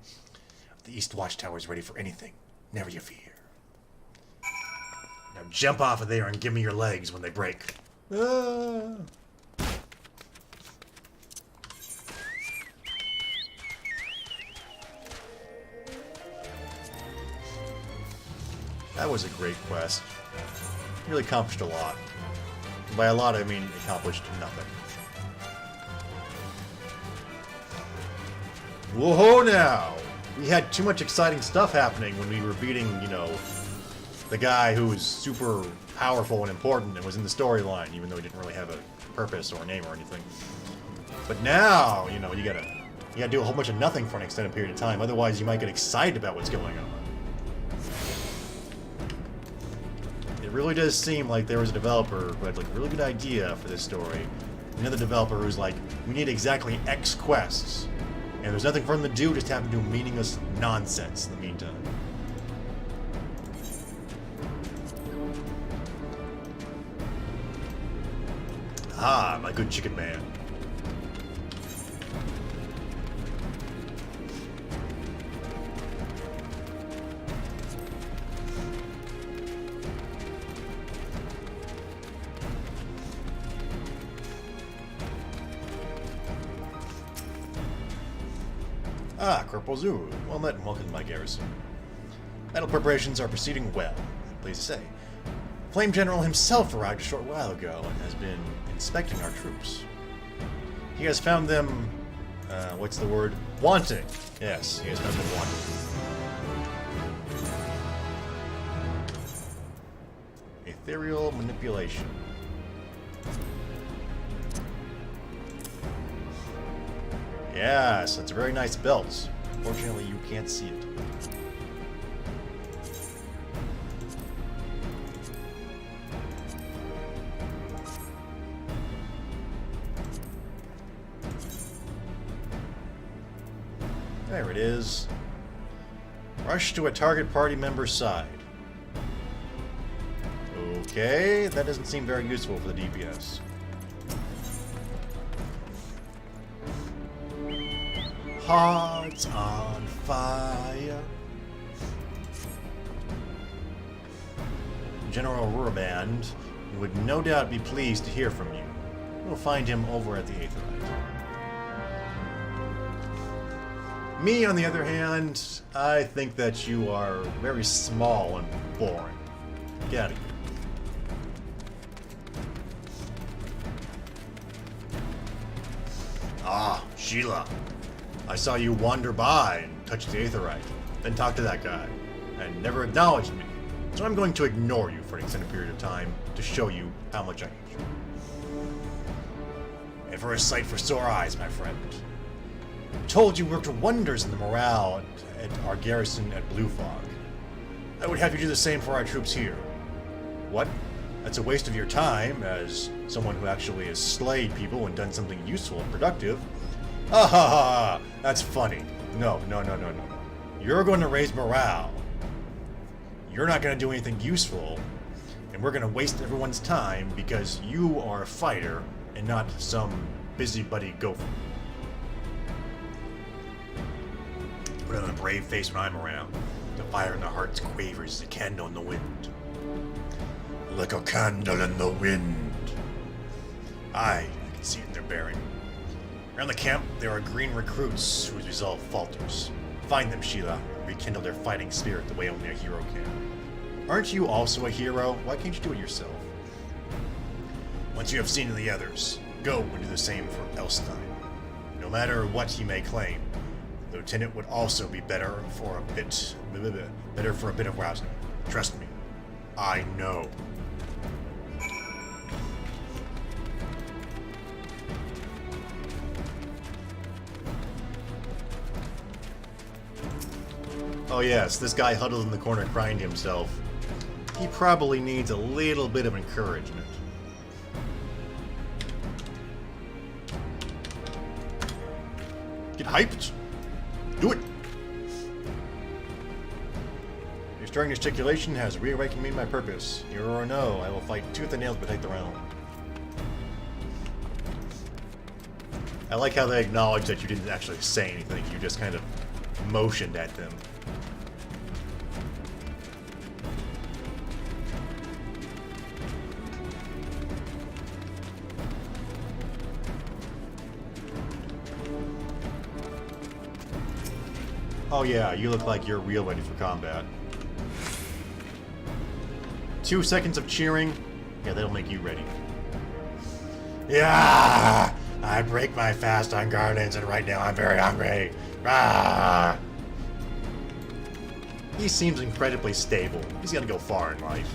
A: The East Watchtower is ready for anything. Never you fear. Now jump off of there and give me your legs when they break. Ah. That was a great quest. Really accomplished a lot. By a lot, I mean accomplished nothing. Whoa now! We had too much exciting stuff happening when we were beating, you know, the guy who was super powerful and important and was in the storyline, even though he didn't really have a purpose or a name or anything. But now, you know, you gotta do a whole bunch of nothing for an extended period of time, otherwise you might get excited about what's going on. It really does seem like there was a developer who had like a really good idea for this story. Another developer who's like, we need exactly X quests. And there's nothing for them to do, just have to do meaningless nonsense in the meantime. Ah, my good chicken man. Ah, Corporal Zuru. Well met and welcome to my garrison. Battle preparations are proceeding well, I'm pleased to say. Flame General himself arrived a short while ago and has been inspecting our troops. He has found them, what's the word? Wanting. Yes, he has found them wanting. Ethereal manipulation. Yes, it's a very nice belt. Unfortunately, you can't see it. There it is. Rush to a target party member's side. Okay, that doesn't seem very useful for the DPS. Hearts on fire. General Ruraband would no doubt be pleased to hear from you. We'll find him over at the Aetherite. Me, on the other hand, I think that you are very small and boring. Get out of here. Ah, Sheila. I saw you wander by and touch the Aetherite, then talk to that guy, and never acknowledged me. So I'm going to ignore you for an extended period of time to show you how much I hate you. And for a sight for sore eyes, my friend. I'm told you worked wonders in the morale at our garrison at Blue Fog. I would have you do the same for our troops here. What? That's a waste of your time, as someone who actually has slayed people and done something useful and productive. Ah ha ha! That's funny. No. You're going to raise morale. You're not going to do anything useful, and we're going to waste everyone's time because you are a fighter and not some busybody gopher. Put on a brave face when I'm around. The fire in the hearts quavers as a candle in the wind. Like a candle in the wind. I can see it in their bearing. Around the camp, there are green recruits whose resolve falters. Find them, Sheila, and rekindle their fighting spirit the way only a hero can. Aren't you also a hero? Why can't you do it yourself? Once you have seen the others, go and do the same for Elstein. No matter what he may claim, the lieutenant would also be better for a bit of rousing. Trust me, I know. Oh yes, this guy huddled in the corner crying to himself. He probably needs a little bit of encouragement. Get hyped! Do it! Your strong gesticulation has reawakened me to my purpose. Hero or no, I will fight tooth and nail to protect the realm. I like how they acknowledge that you didn't actually say anything, you just kind of motioned at them. Oh yeah, you look like you're real ready for combat. 2 seconds of cheering, yeah, that'll make you ready. Yeah! I break my fast on gardens, and right now I'm very hungry. Ah! He seems incredibly stable. He's gonna go far in life.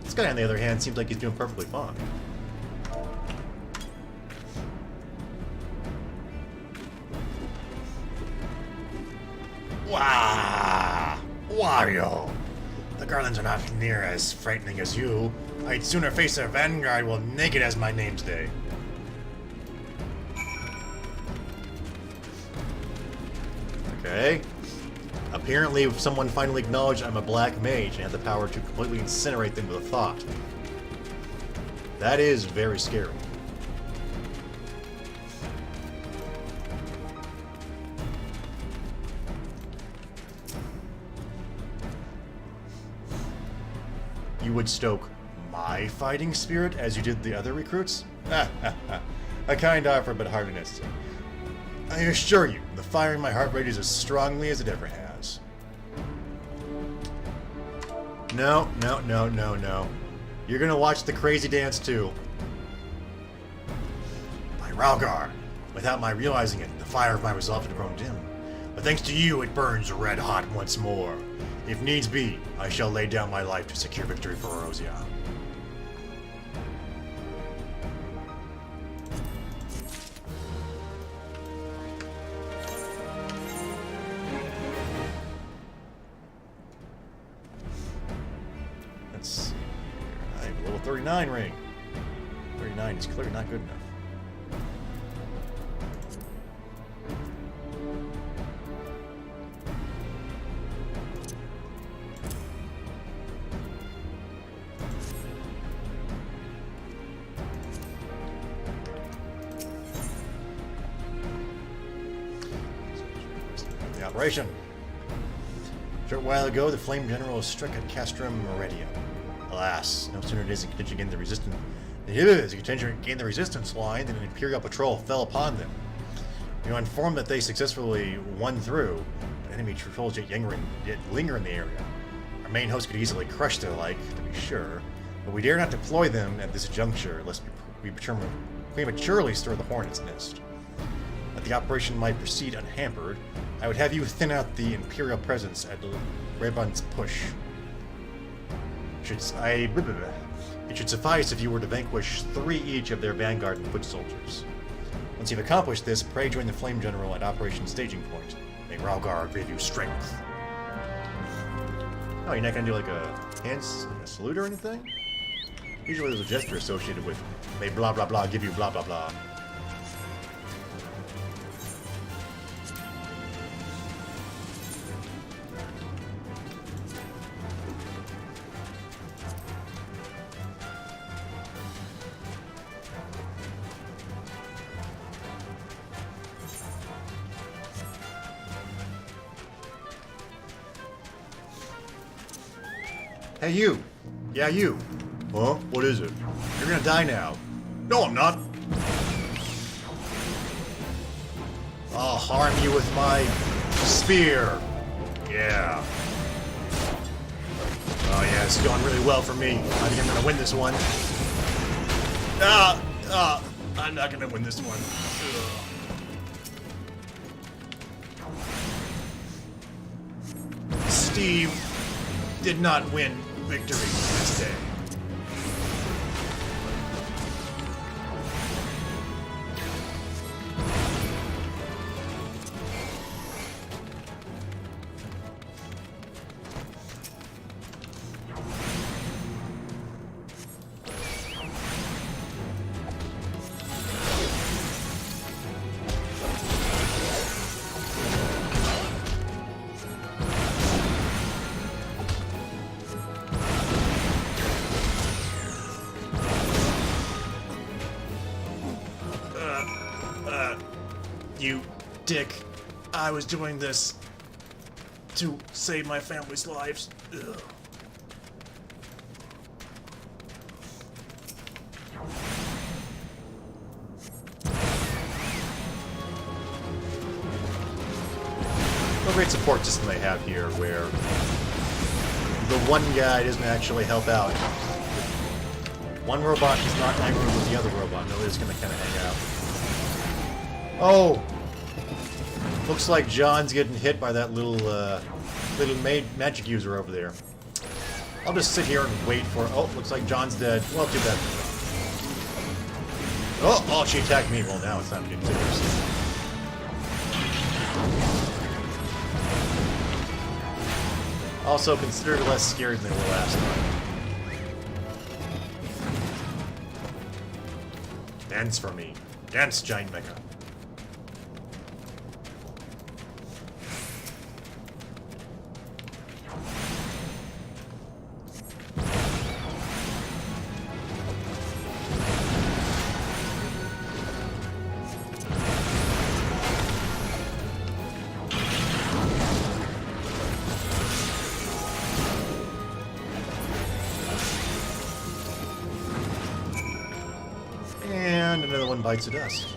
A: This guy, on the other hand, seems like he's doing perfectly fine. Wah! Wario! The Garlands are not near as frightening as you. I'd sooner face a vanguard well naked as my name today. Okay. Apparently someone finally acknowledged I'm a black mage and had the power to completely incinerate them with a thought. That is very scary. You would stoke my fighting spirit as you did the other recruits? A kind offer, but hardly necessary. I assure you, the fire in my heart rages as strongly as it ever has. No. You're gonna watch the crazy dance too. By Ralgar, without my realizing it, the fire of my resolve had grown dim. But thanks to you, it burns red hot once more. If needs be, I shall lay down my life to secure victory for Erosia. Let's see here. I have a level 39 ring. 39 is clearly not good enough. Operation. A short while ago, the Flame General struck at Castrum Meridian. Alas, no sooner did his contingent gain the resistance line than an Imperial patrol fell upon them. We were informed that they successfully won through, but enemy patrols yet linger in the area. Our main host could easily crush their like, to be sure, but we dare not deploy them at this juncture, lest we prematurely stir the hornet's nest. That the operation might proceed unhampered, I would have you thin out the Imperial presence at Rebun's push. It should suffice if you were to vanquish 3 each of their vanguard and foot soldiers. Once you've accomplished this, pray join the Flame General at Operation Staging Point. May Ralgar give you strength. Oh, you're not gonna do like a salute or anything? Usually there's a gesture associated with may blah blah blah give you blah blah blah. Hey, you! Yeah, you! Huh? What is it? You're gonna die now. No, I'm not! I'll harm you with my spear! Yeah. Oh yeah, it's going really well for me. I think I'm gonna win this one. I'm not gonna win this one. Ugh. Steve did not win victory this day. You dick. I was doing this to save my family's lives. Ugh. A great support system they have here where the one guy doesn't actually help out. One robot is not angry with the other robot. No, they're just gonna kind of hang out. Oh! Looks like John's getting hit by that little magic user over there. I'll just sit here and wait for... Oh, looks like John's dead. Well, too bad. Oh, she attacked me. Well, now it's time to get serious. Also, considered less scared than they were last time. Dance for me. Dance, Giant Mecha. And another one bites the dust.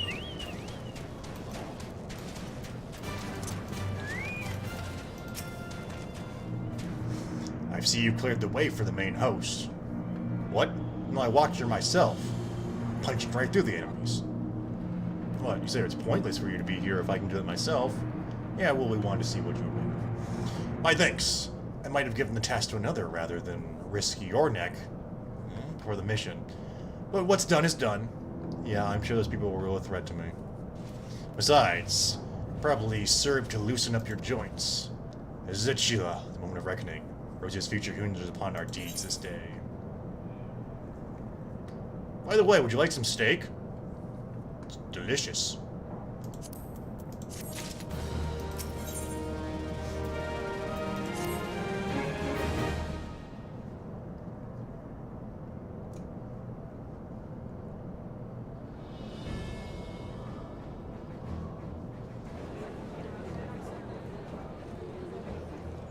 A: I see you cleared the way for the main host. What? No, I walked here myself. Punched right through the enemies. What, you say it's pointless for you to be here if I can do it myself? Yeah, well, we wanted to see what you were made of. My thanks. I might have given the task to another rather than risk your neck for the mission. But what's done is done. Yeah, I'm sure those people were a real threat to me. Besides, probably served to loosen up your joints. Zechila, the moment of reckoning. Rosia's future hinges upon our deeds this day. By the way, would you like some steak? It's delicious.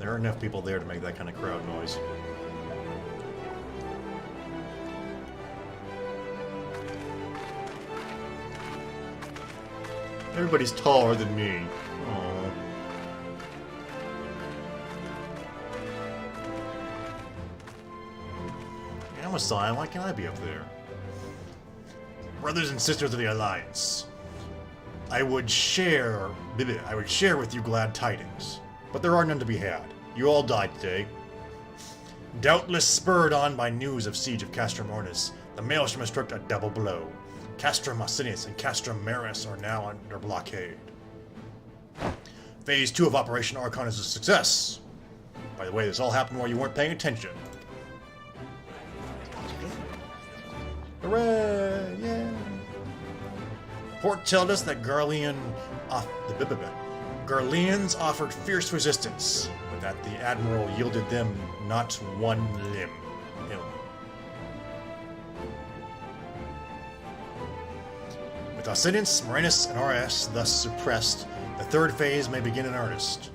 A: There are enough people there to make that kind of crowd noise. Everybody's taller than me. Aww. Yeah, I'm a Scion. Why can't I be up there? Brothers and sisters of the Alliance, I would share with you glad tidings, but there are none to be had. You all died today. Doubtless spurred on by news of siege of Castrum Ornis, the Maelstrom has struck a double blow. Castrum Asinius and Castrum Maris are now under blockade. Phase 2 of Operation Archon is a success. By the way, this all happened while you weren't paying attention. Hooray! Yeah! Port told us that Garleans offered fierce resistance, but that the Admiral yielded them not one limb. With Ascendance, Marinus, and RS thus suppressed, the third phase may begin in earnest.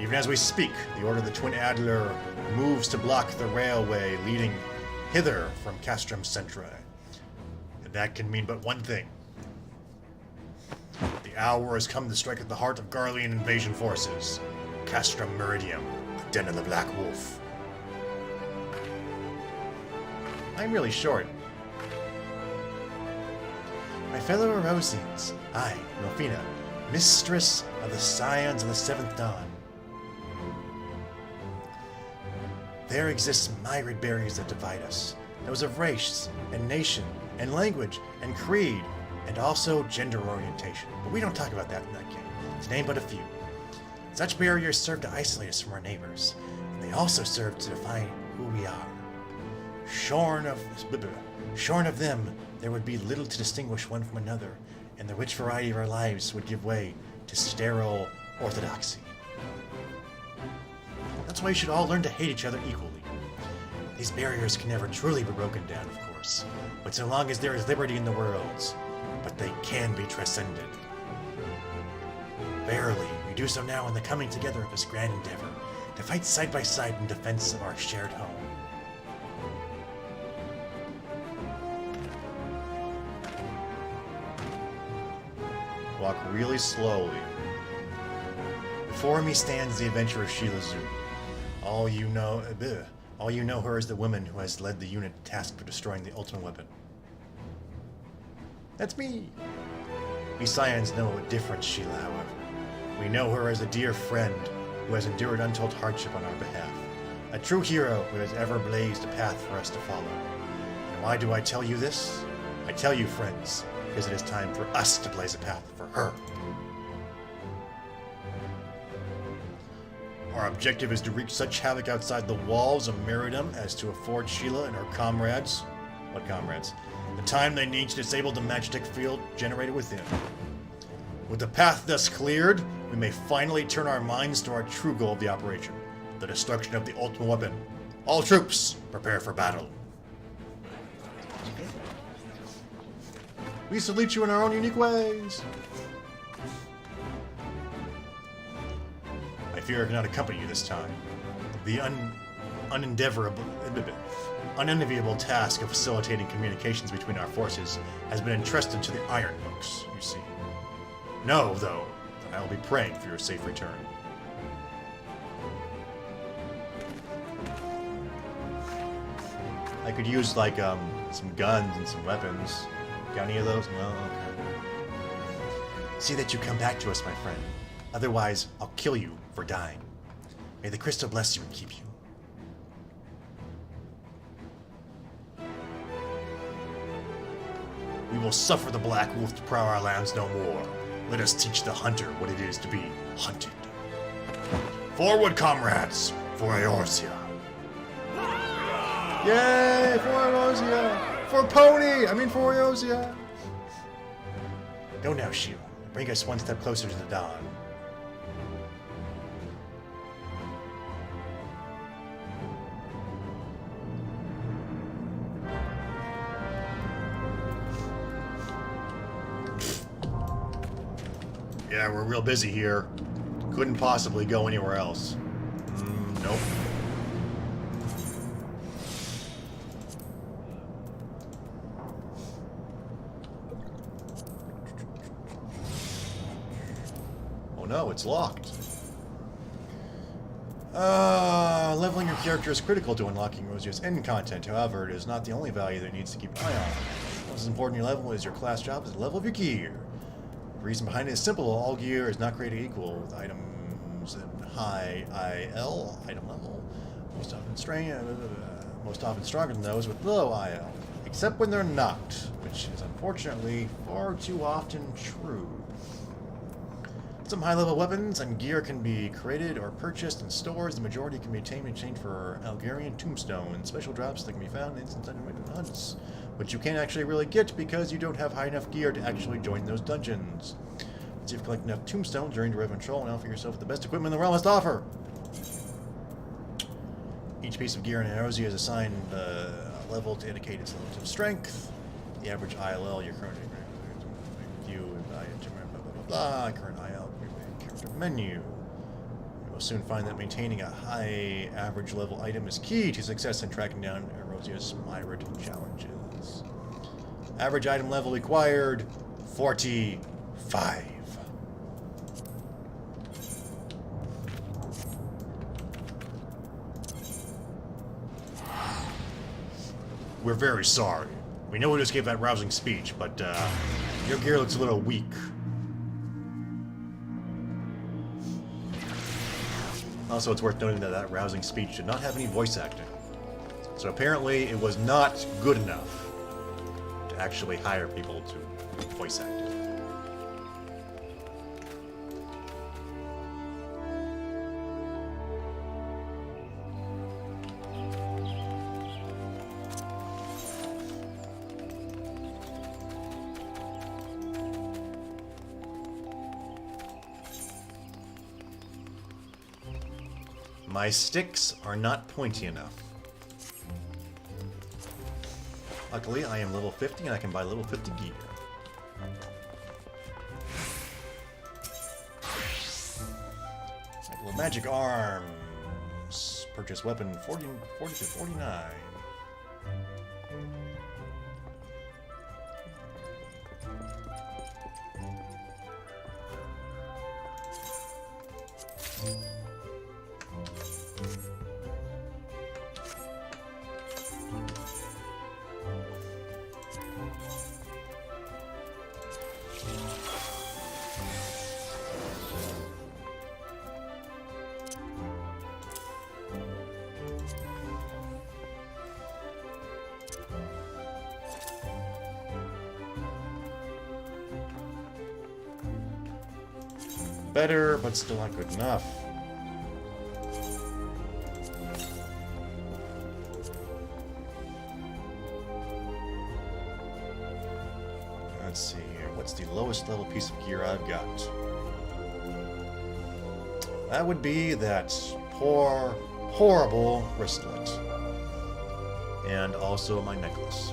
A: Even as we speak, the Order of the Twin Adler moves to block the railway leading hither from Castrum Centra. And that can mean but one thing. The hour has come to strike at the heart of Garlean invasion forces. Castrum Meridium, the den of the Black Wolf. I'm really short. My fellow Erosians, I, Rofina, mistress of the Scions of the Seventh Dawn. There exists myriad barriers that divide us. Those of race, and nation, and language, and creed, and also gender orientation. But we don't talk about that in that game, to name but a few. Such barriers serve to isolate us from our neighbors, and they also serve to define who we are. Shorn of them, there would be little to distinguish one from another, and the rich variety of our lives would give way to sterile orthodoxy. That's why you should all learn to hate each other equally. These barriers can never truly be broken down, of course, but so long as there is liberty in the worlds, but they can be transcended. Verily, we do so now in the coming together of this grand endeavor, to fight side by side in defense of our shared home. Walk really slowly. Before me stands the adventurer Sheila Zhu. All you know her as the woman who has led the unit tasked for destroying the ultimate weapon. That's me. We Scions know a different Sheila, however. We know her as a dear friend who has endured untold hardship on our behalf. A true hero who has ever blazed a path for us to follow. And why do I tell you this? I tell you, friends, because it is time for us to blaze a path for her. Our objective is to wreak such havoc outside the walls of Meridum as to afford Sheila and her comrades, what comrades, the time they need to disable the magic field generated within. With the path thus cleared, we may finally turn our minds to our true goal of the operation, the destruction of the ultimate weapon. All troops, prepare for battle. We salute you in our own unique ways. I fear I cannot accompany you this time. The unenviable task of facilitating communications between our forces has been entrusted to the Iron Mooks, you see. Know, though, that I will be praying for your safe return. I could use, like, some guns and some weapons. Got any of those? No? Okay. See that you come back to us, my friend. Otherwise, I'll kill you for dying. May the crystal bless you and keep you. We will suffer the Black Wolf to prowl our lands no more. Let us teach the hunter what it is to be hunted. Forward, comrades, for Eorzea. Yay, for Eorzea! For Eorzea! Go now, Sheila. Bring us one step closer to the dawn. Yeah, we're real busy here. Couldn't possibly go anywhere else. Nope. Oh no, it's locked. Leveling your character is critical to unlocking Eorzea's end content. However, it is not the only value that needs to keep an eye on. What's as important your level is your class job is the level of your gear. The reason behind it is simple. All gear is not created equal, with items in high IL, item level, most often stronger than those with low IL, except when they're not, which is unfortunately far too often true. Some high-level weapons and gear can be created or purchased in stores. The majority can be obtained in exchange for Algarian tombstones, special drops that can be found in instant hunts, which you can't actually really get because you don't have high enough gear to actually join those dungeons. Once you've collected enough tombstones during the Revenant Control and offer yourself the best equipment the realm has to offer. Each piece of gear in Eorzea is assigned a level to indicate its relative strength. The average ILL your current view, current IL character menu. You will soon find that maintaining a high average level item is key to success in tracking down Eorzea's myriad challenges. Average item level required 45. We're very sorry. We know we just gave that rousing speech, but your gear looks a little weak. Also, it's worth noting that that rousing speech did not have any voice acting. So apparently it was not good enough to actually hire people to voice act it. My sticks are not pointy enough. Luckily, I am level 50 and I can buy level 50 gear. Well, magic arms. Purchase weapon 40 to 49. Better, but still not good enough. Let's see here. What's the lowest level piece of gear I've got? That would be that poor, horrible wristlet. And also my necklace.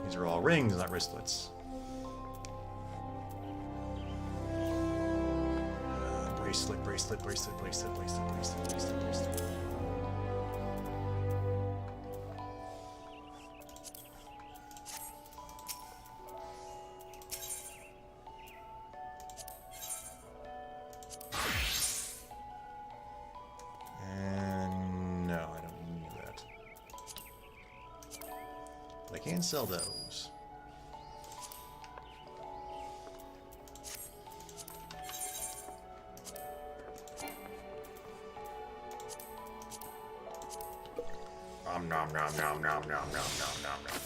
A: These are all rings, not wristlets. Bracelet, bracelet, bracelet, bracelet, bracelet, bracelet, bracelet, bracelet. And no, I don't need that. But I can sell those. Nom nom nom nom nom nom nom nom nom nom.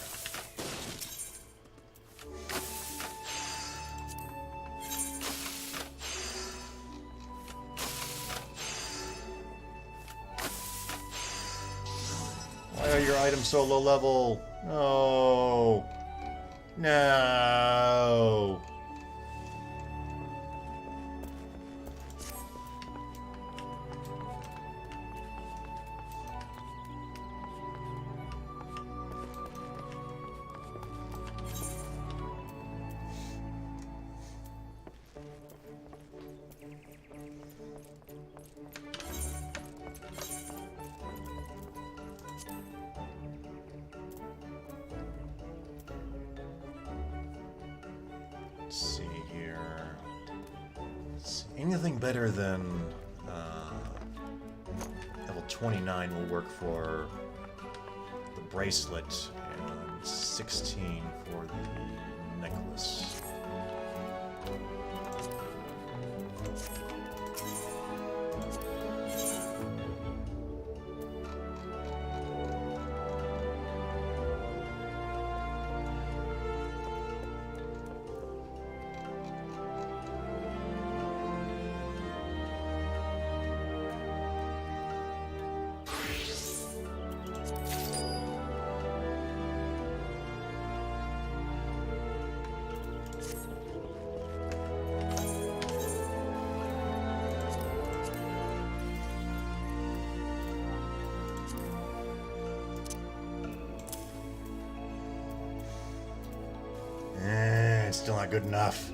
A: Why are your items so low level? No. No. Let's see here. Anything better than level 29 will work for the bracelet and 16 for the necklace. It's still not good enough.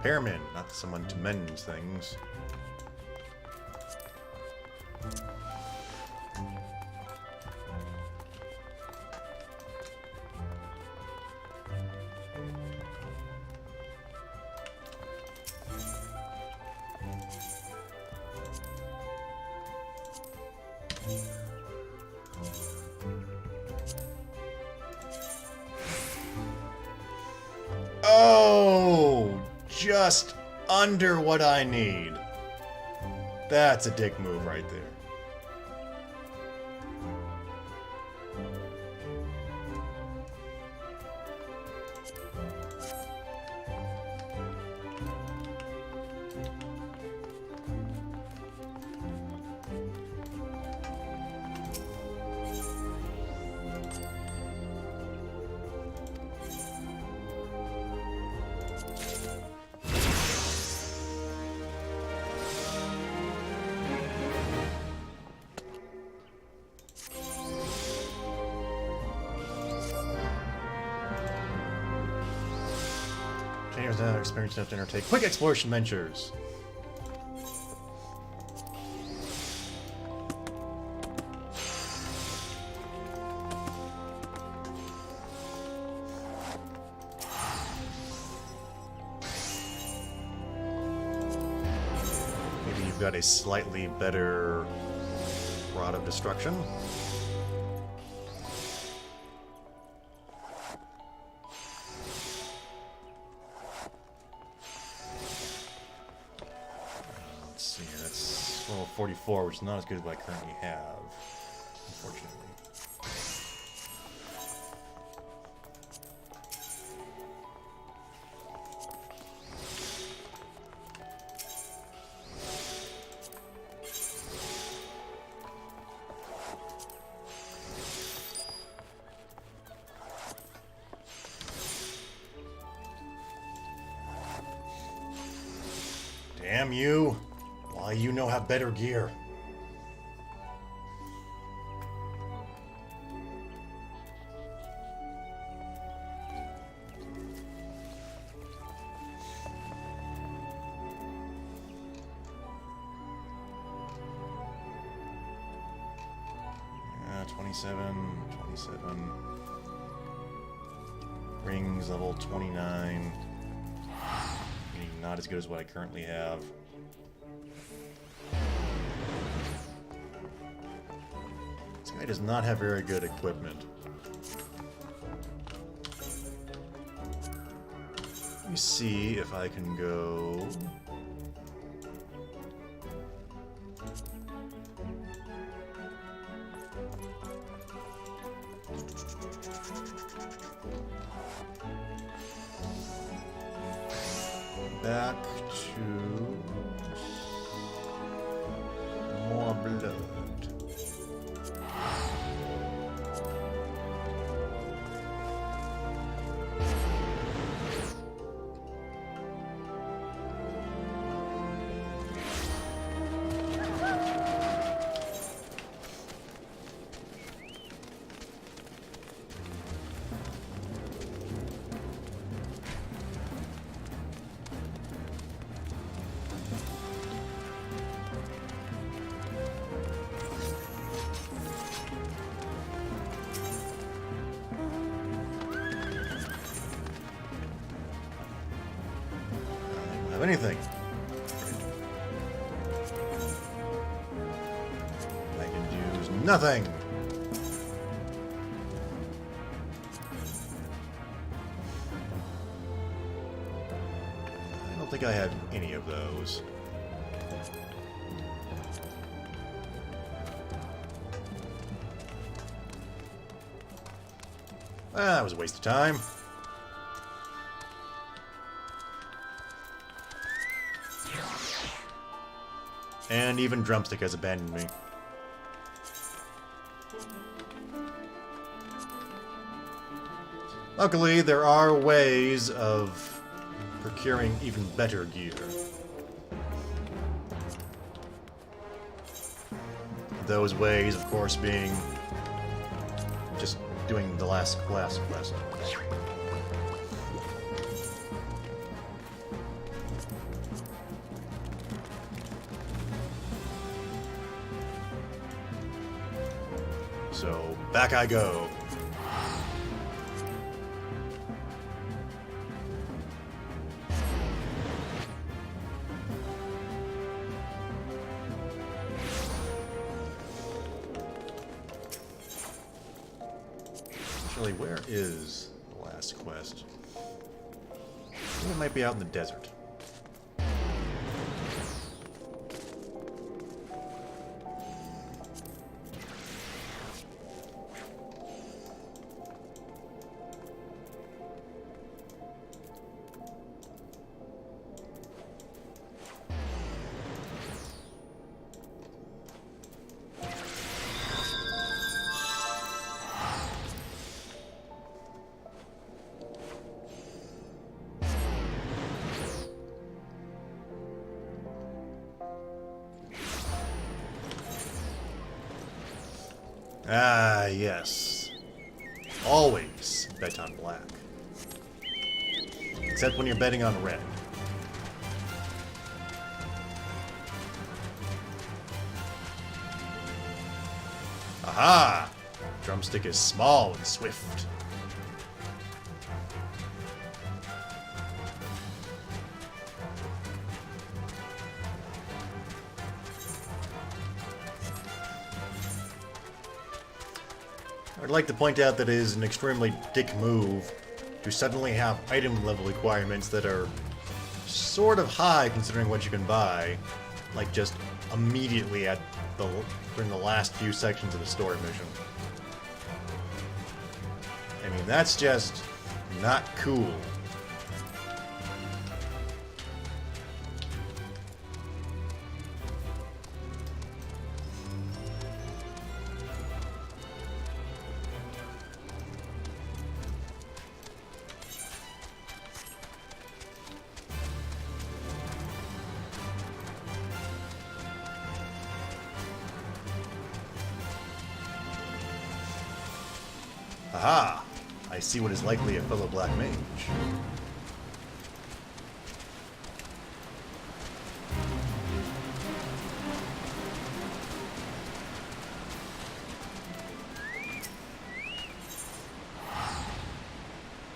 A: repairman, not someone to mend things. Oh, just under what I need. That's a dick move right there. Players now experienced enough to undertake quick exploration ventures. Maybe you've got a slightly better Rod of Destruction. Let's see, that's level 44, which is not as good as what I currently have, unfortunately. Damn you! Why you know have better gear? Yeah, 27. Rings level 29. Not as good as what I currently have. This guy does not have very good equipment. Let me see if I can go... back to more blood. Anything. I can use nothing. I don't think I have any of those. That was a waste of time. And even Drumstick has abandoned me. Luckily, there are ways of procuring even better gear. Those ways, of course, being just doing the last quest. So, back I go. Actually, where is the last quest? I think it might be out in the desert. Ah, yes. Always bet on black. Except when you're betting on red. Aha! Drumstick is small and swift. I'd like to point out that it is an extremely dick move to suddenly have item level requirements that are sort of high considering what you can buy, like just immediately during the last few sections of the story mission. I mean, that's just not cool. Aha! I see what is likely a fellow black mage.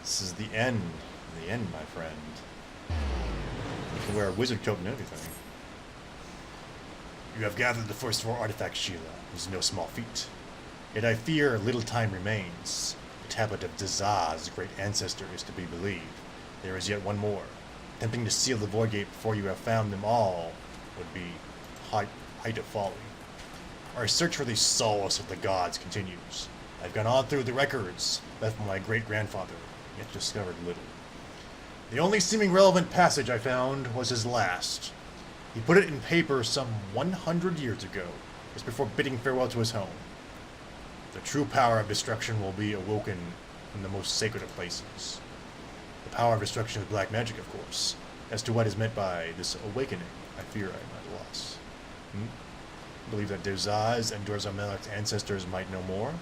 A: This is the end. The end, my friend. You can wear a wizard coat and everything. You have gathered the first 4 artifacts, Sheila. It is no small feat. Yet I fear little time remains. The tablet of Dazaz's great ancestor is to be believed. There is yet one more. Attempting to seal the void gate before you have found them all would be height of folly. Our search for the solace of the gods continues. I've gone on through the records left by my great-grandfather, yet discovered little. The only seeming relevant passage I found was his last. He put it in paper some 100 years ago, just before bidding farewell to his home. The true power of destruction will be awoken in the most sacred of places. The power of destruction is black magic, of course. As to what is meant by this awakening, I fear I am at a loss. Believe that Dozaz and Dorzamelek's ancestors might know more?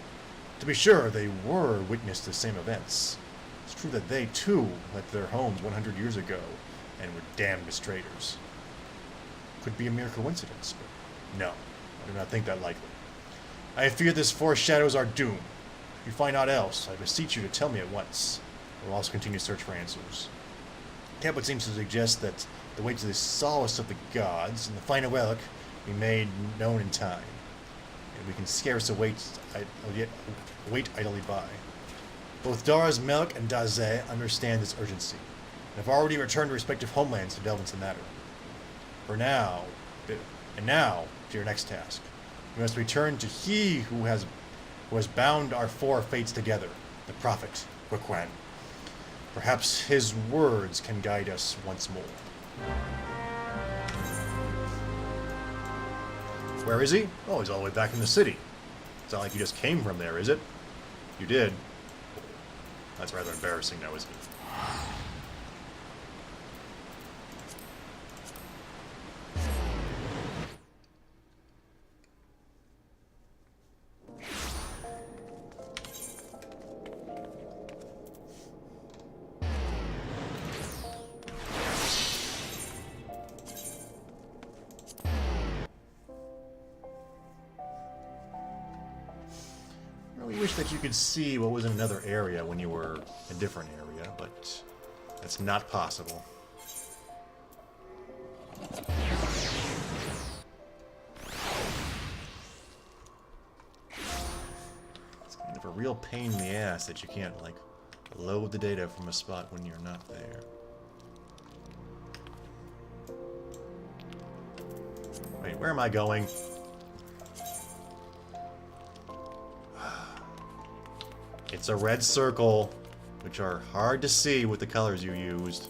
A: To be sure, they were witness to the same events. It's true that they, too, left their homes 100 years ago and were damned as traitors. Could be a mere coincidence, but no, I do not think that likely. I fear this foreshadows our doom. If you find aught else, I beseech you to tell me at once. I will also continue to search for answers. Tablet seems to suggest that the way to the solace of the gods and the final relic be made known in time, and we can scarce wait idly by. Both Dara's Melek and Daze understand this urgency, and have already returned to respective homelands to delve into the matter. Now, to your next task. We must return to he who has bound our 4 fates together, the prophet, Quekwan. Perhaps his words can guide us once more. Where is he? Oh, he's all the way back in the city. It's not like you just came from there, is it? You did. That's rather embarrassing now, isn't it? really wish that you could see what was in another area when you were in a different area, but that's not possible. It's kind of a real pain in the ass that you can't, like, load the data from a spot when you're not there. Wait, where am I going? It's a red circle, which are hard to see with the colors you used.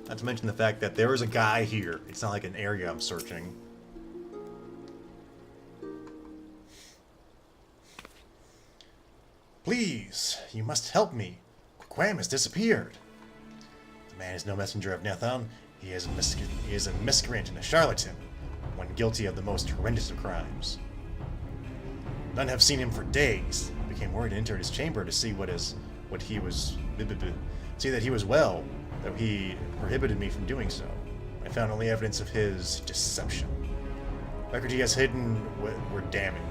A: Not to mention the fact that there is a guy here. It's not like an area I'm searching. Please, you must help me. Quam has disappeared. The man is no messenger of Nathan. He is a miscreant and a charlatan, one guilty of the most horrendous of crimes. None have seen him for days. I became worried and entered his chamber to see that he was well, though he prohibited me from doing so. I found only evidence of his deception. Records he has hidden were damning.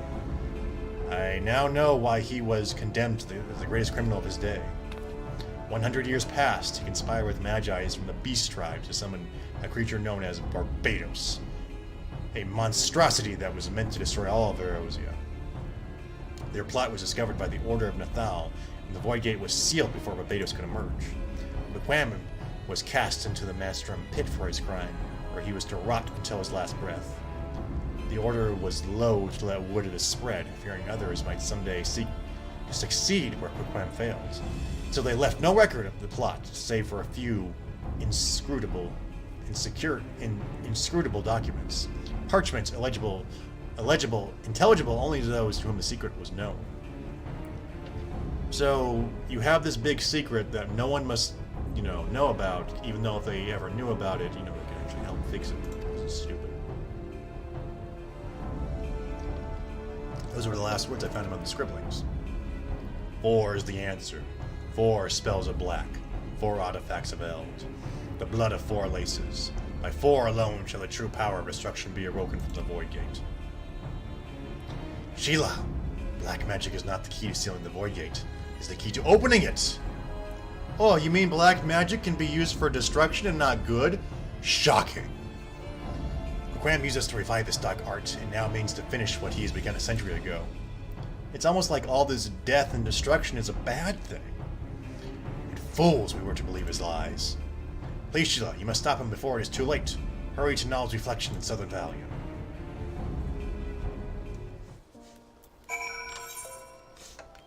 A: I now know why he was condemned as the greatest criminal of his day. 100 years past, he conspired with Magi's from the Beast Tribe to summon a creature known as Barbados, a monstrosity that was meant to destroy all of Erosia. Their plot was discovered by the order of Nathal, and the Void Gate was sealed before Barbados could emerge. Bequam was cast into the Maelstrom pit for his crime, where he was to rot until his last breath. The order was loath to let word of this spread, fearing others might someday seek to succeed where Bequam failed. So they left no record of the plot, save for a few inscrutable documents. Parchments intelligible only to those to whom the secret was known. So you have this big secret that no one must, know about, even though if they ever knew about it, they can actually help fix it. This is stupid. Those were the last words I found about the scribblings. 4 is the answer. 4 spells of black. 4 artifacts of eld. The blood of 4 laces. By 4 alone shall the true power of destruction be awoken from the Void Gate. Sheila, black magic is not the key to sealing the Void Gate. It's the key to opening it. Oh, you mean black magic can be used for destruction and not good? Shocking. Bequam used us to revive this dark art, and now means to finish what he has begun a century ago. It's almost like all this death and destruction is a bad thing. And fools we were to believe his lies. Please, Sheila, you must stop him before it is too late. Hurry to Null's reflection in Southern Valiant.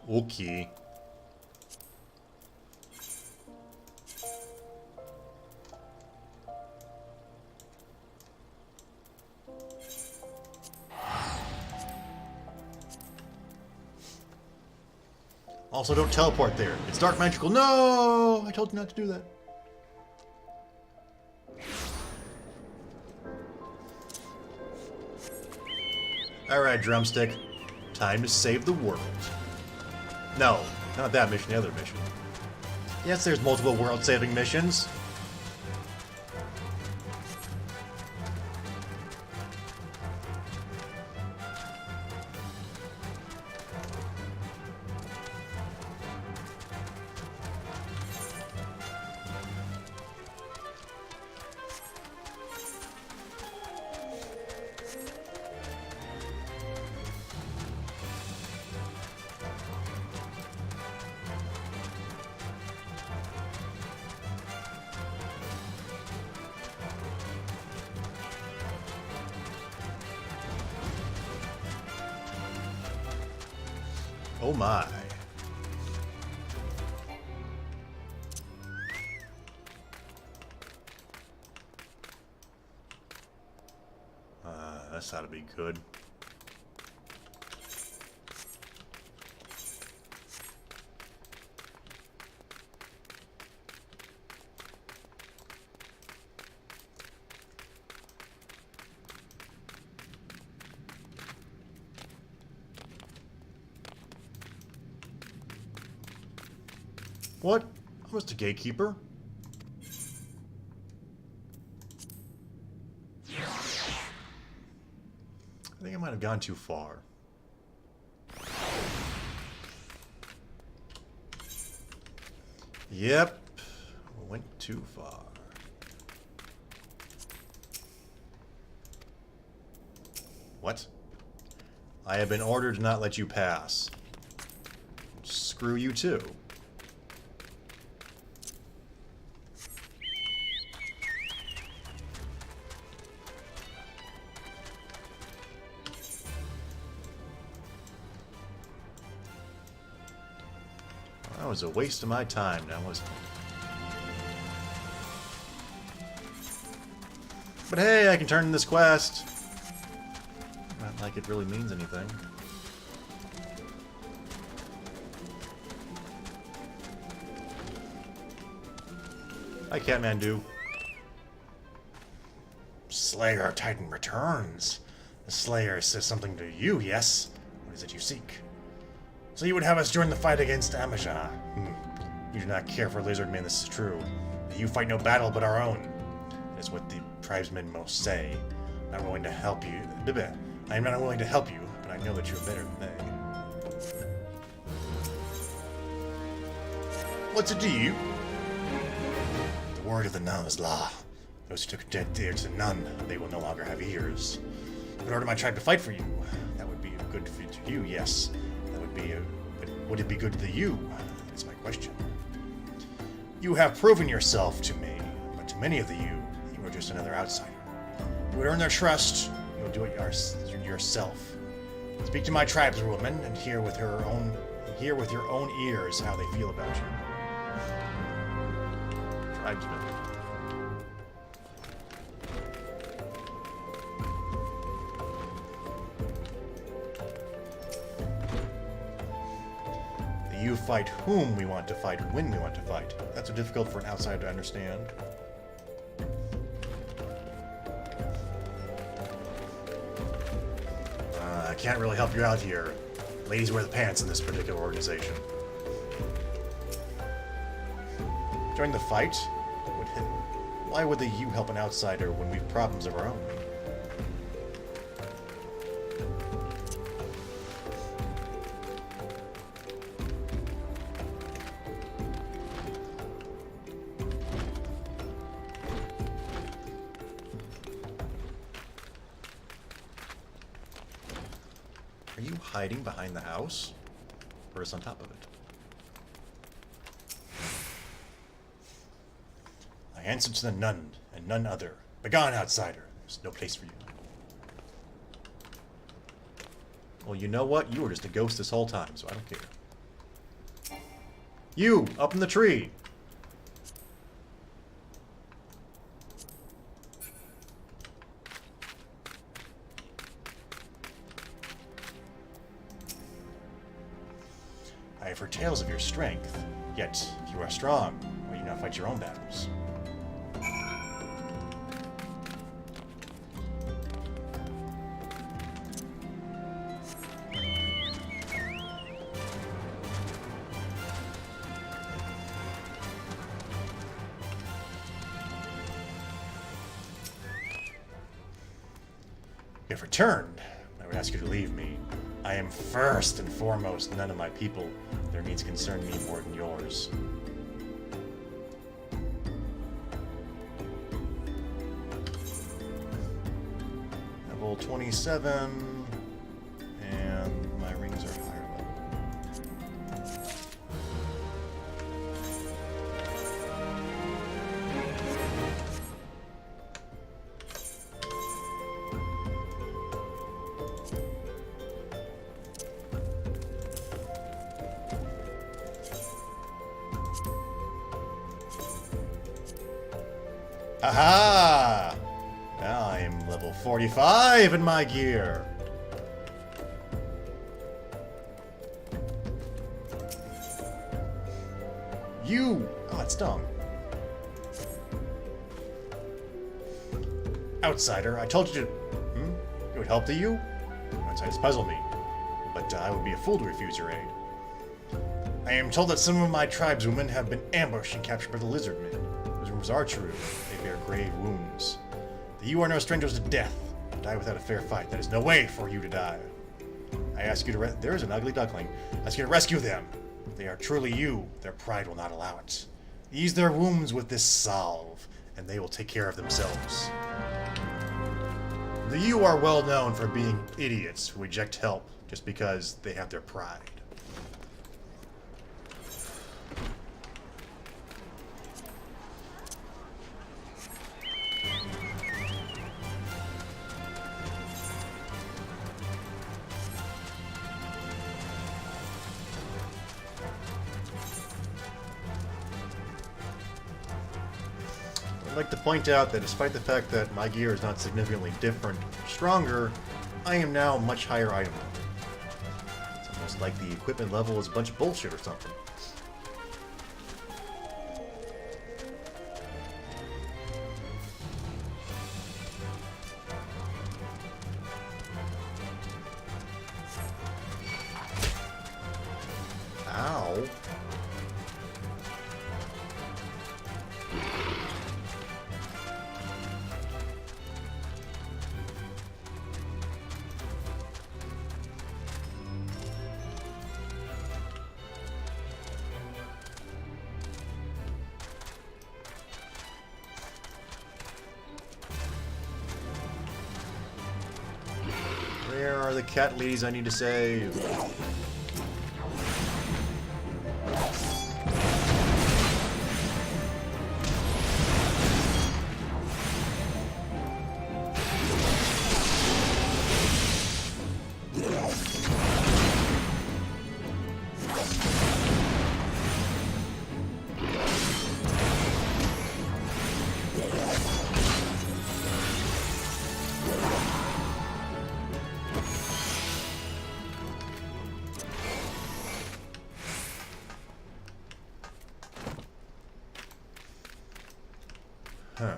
A: Okay. Also, don't teleport there. It's dark magical. No! I told you not to do that. Alright, Drumstick. Time to save the world. No, not that mission, the other mission. Yes, there's multiple world-saving missions. Oh my. That's ought to be good. What? I was the gatekeeper. I think I might have gone too far. Yep. Went too far. What? I have been ordered to not let you pass. Screw you too. That was a waste of my time now, wasn't it? But hey, I can turn in this quest. Not like it really means anything. Hi, Catmandu. Slayer Titan returns. The Slayer says something to you, yes? What is it you seek? So you would have us join the fight against Amazah. You do not care for Lizardmen, this is true. You fight no battle but our own. That is what the tribesmen most say. I'm not willing to help you. I am not willing to help you, but I know that you are better than they. What's it to you? The word of the nun is law. Those who took dead ear to the nun, they will no longer have ears. In order my tribe to fight for you, that would be a good fit to you, yes. That would be but would it be good to you? That's my question. You have proven yourself to me, but to many of the you are just another outsider. You would earn their trust, you will do it yourself. Speak to my tribeswoman and hear with your own ears how they feel about you. Tribesman. You fight whom we want to fight, when we want to fight. That's so difficult for an outsider to understand. I can't really help you out here. Ladies wear the pants in this particular organization. Join the fight? Why would the you help an outsider when we've problems of our own? Are you hiding behind the house? Or is on top of it? I answer to the nun, and none other. Begone, outsider. There's no place for you. Well, you know what? You were just a ghost this whole time, so I don't care. You! Up in the tree! I have heard tales of your strength, yet if you are strong, why do you not fight your own battles? You have returned. I would ask you to leave me. I am first and foremost none of my people. Their needs concern me more than yours. Level 27, and my rings are higher level. Aha! Now I am level 45 in my gear. You! Oh, it stung. Outsider, I told you to... It would help to you? Outsiders puzzle me. But I would be a fool to refuse your aid. I am told that some of my tribeswomen have been ambushed and captured by the Lizardmen. Those rumors are true. They bear grave wounds. That you are no strangers to death. Die without a fair fight. That is no way for you to die. I ask you to there is an ugly duckling. I ask you to rescue them. If they are truly you, their pride will not allow it. Ease their wounds with this salve, and they will take care of themselves. The you are well known for being idiots who reject help just because they have their pride. I'd like to point out that despite the fact that my gear is not significantly different or stronger, I am now much higher item level. It's almost like the equipment level is a bunch of bullshit or something. Ow. Where are the cat ladies I need to save? Huh.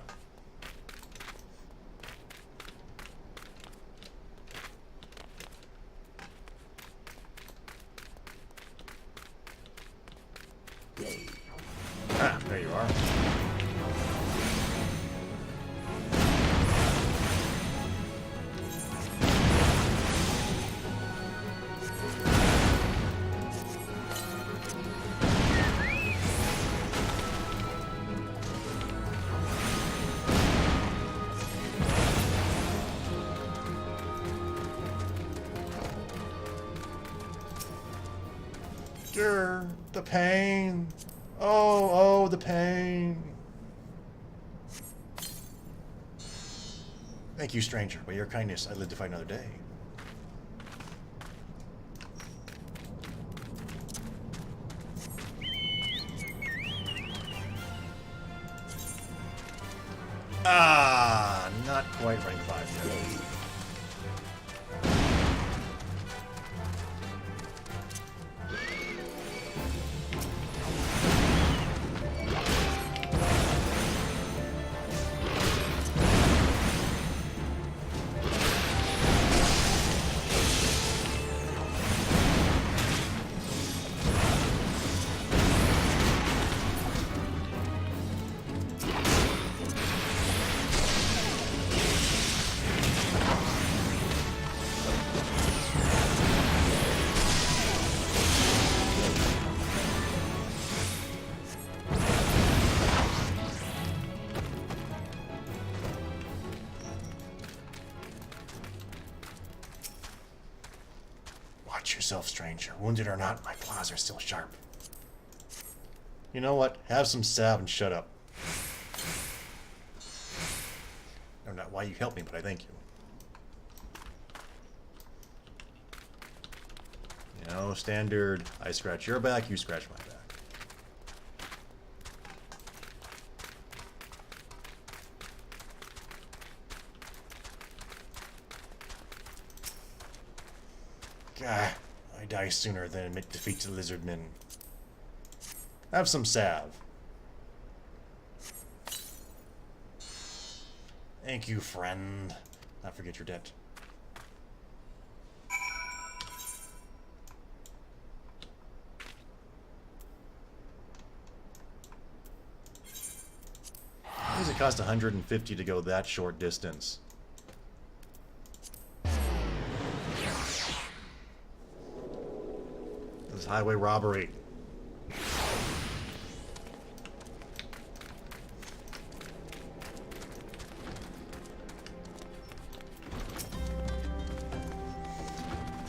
A: Ah, there you are. The pain. Oh, the pain. Thank you, stranger. By your kindness, I live to fight another day. Ah, not quite rank 5 yet. Watch yourself, stranger. Wounded or not, my claws are still sharp. You know what? Have some salve and shut up. I don't know why you helped me, but I thank you. You know, standard, I scratch your back, you scratch my back. Gah, I die sooner than admit defeat to the lizardmen. Have some salve. Thank you, friend. Not forget your debt. Why does it cost 150 to go that short distance? This is highway robbery.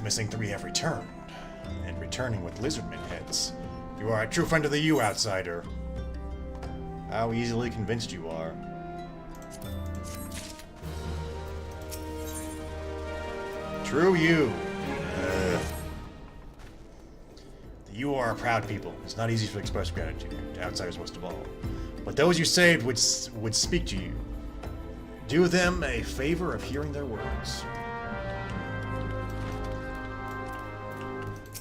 A: Missing 3 have returned, and returning with lizardmen heads. You are a true friend of the U, outsider. How easily convinced you are. True you. The U are a proud people. It's not easy to express gratitude, to outsiders most of all. But those you saved would speak to you. Do them a favor of hearing their words.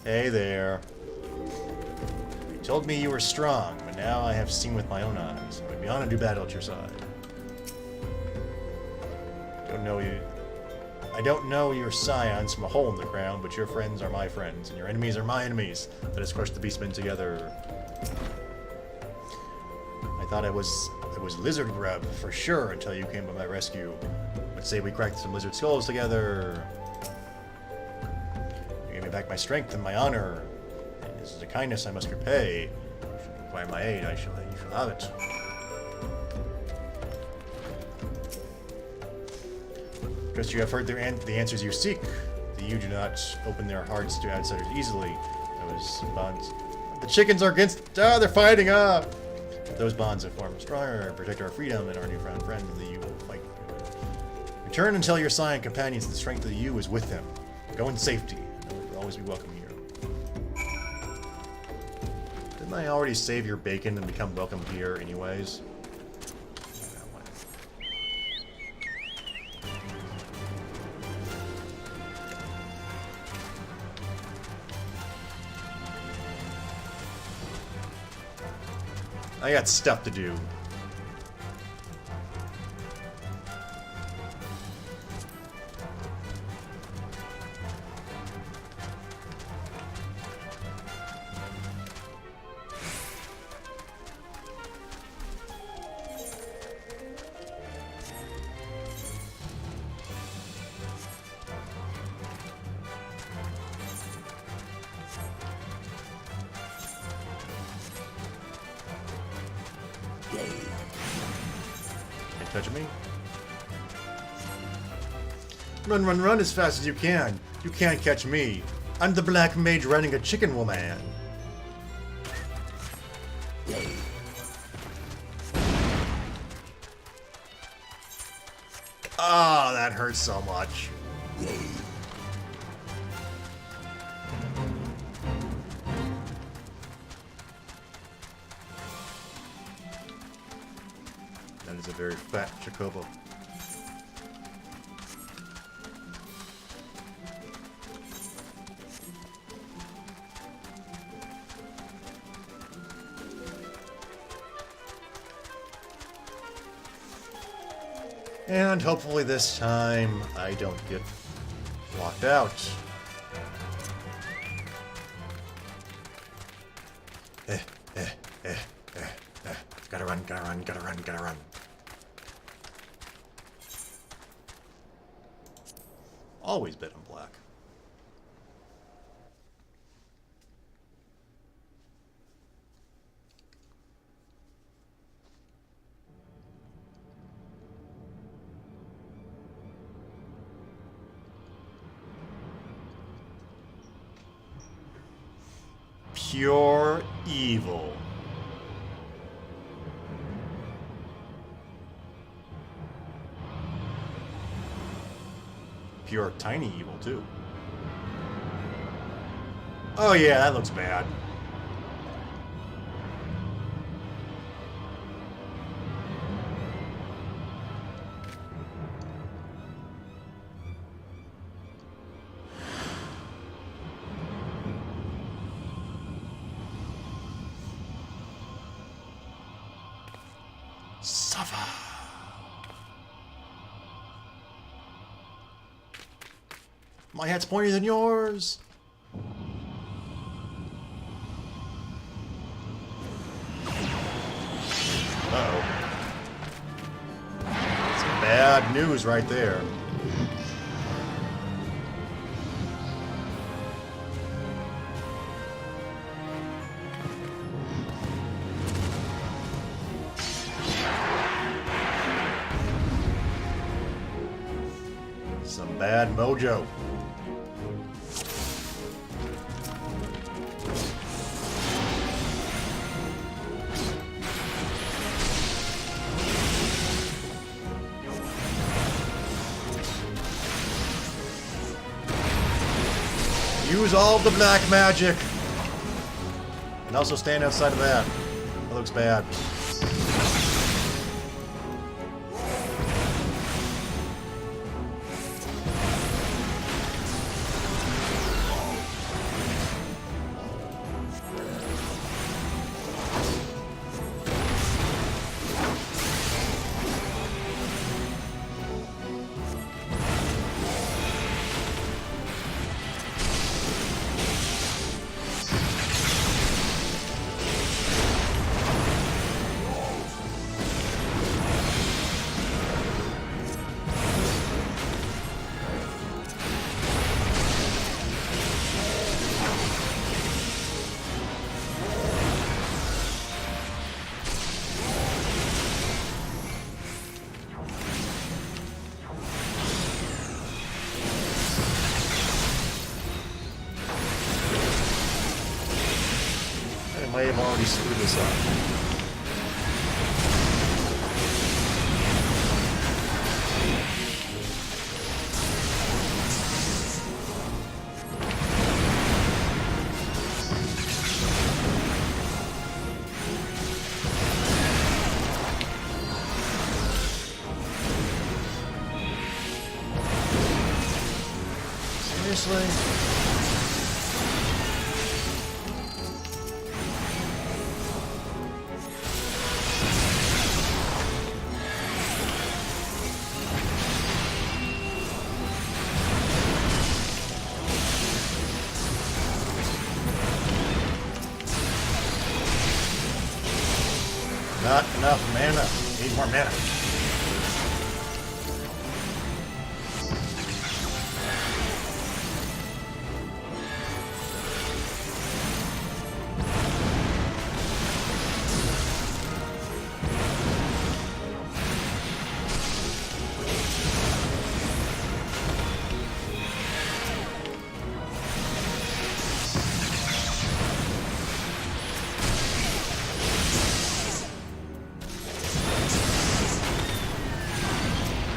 A: Hey there. You told me you were strong, but now I have seen with my own eyes. I would be honored to do battle at your side. I don't know your scions from a hole in the ground, but your friends are my friends, and your enemies are my enemies. Let us crush the beastmen together. I thought it was lizard grub for sure until you came to my rescue. Let's say we cracked some lizard skulls together. Back my strength and my honor. And this is a kindness I must repay. If you require my aid, you shall have it. Just you have heard the answers you seek. The U do not open their hearts to outsiders easily. Those bonds. The chickens are against. They're fighting. Those bonds have formed stronger. Protect our freedom and our newfound friend. The U will fight. Return and tell your scion companions the strength of the U is with them. Go in safety. Always be welcome here. Didn't I already save your bacon and become welcome here anyways? I got stuff to do. Can't touch me. Run, run, run as fast as you can. You can't catch me. I'm the black mage running a chicken woman. Oh, that hurts so much. That is a very fat Chocobo. And hopefully this time I don't get locked out. Gotta run, gotta run, gotta run, gotta run. Always bet on black. Pure evil. Pure tiny evil, too. Oh yeah, that looks bad. Suffer. My hat's pointier than yours. Uh-oh. Some bad news right there. Some bad mojo. Use all of the black magic. And also stand outside of that. That looks bad. I may have already screwed this up. Seriously? Not enough mana. Need more mana.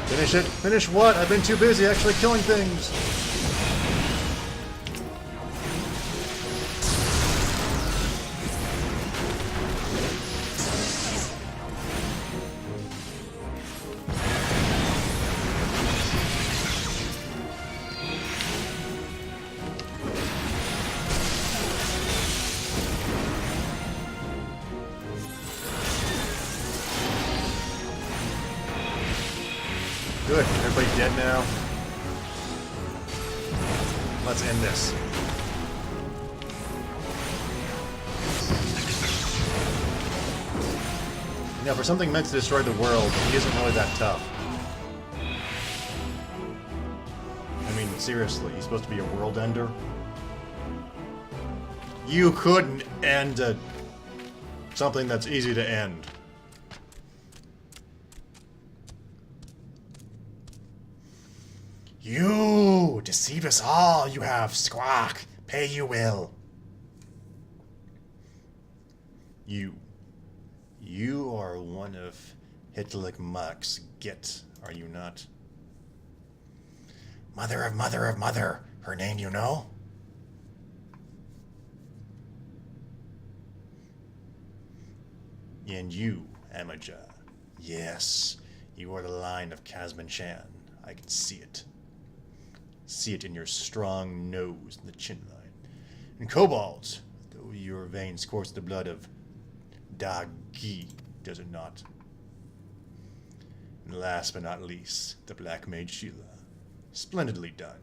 A: Finish it. Finish what? I've been too busy actually killing things. Good. Everybody dead now? Let's end this. Now, for something meant to destroy the world, he isn't really that tough. I mean, seriously, he's supposed to be a world ender? You couldn't end something that's easy to end. You deceive us all, you have squawk. Pay you will. You are one of Hitler's Muck's Git, are you not? Mother of mother of mother, her name you know? And you, Amaja. Yes, you are the line of Casman Chan. I can see it. See it in your strong nose and the chin line. And Cobalt, though your veins course the blood of Dagi, does it not? And last but not least, the Black Mage Sheila. Splendidly done.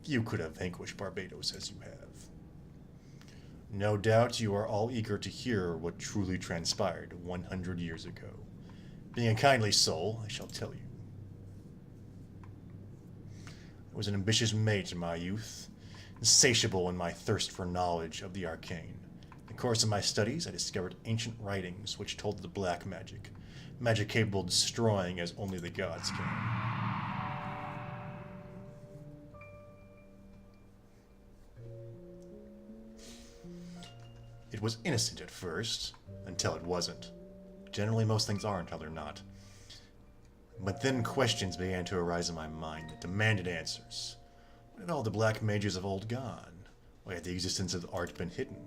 A: You could have vanquished Barbados as you have. No doubt you are all eager to hear what truly transpired 100 years ago. Being a kindly soul, I shall tell you. I was an ambitious mate in my youth, insatiable in my thirst for knowledge of the arcane. In the course of my studies, I discovered ancient writings which told of the black magic, magic capable of destroying as only the gods can. It was innocent at first, until it wasn't. Generally, most things are until they're not. But then questions began to arise in my mind that demanded answers. What had all the black mages of old gone? Why had the existence of art been hidden?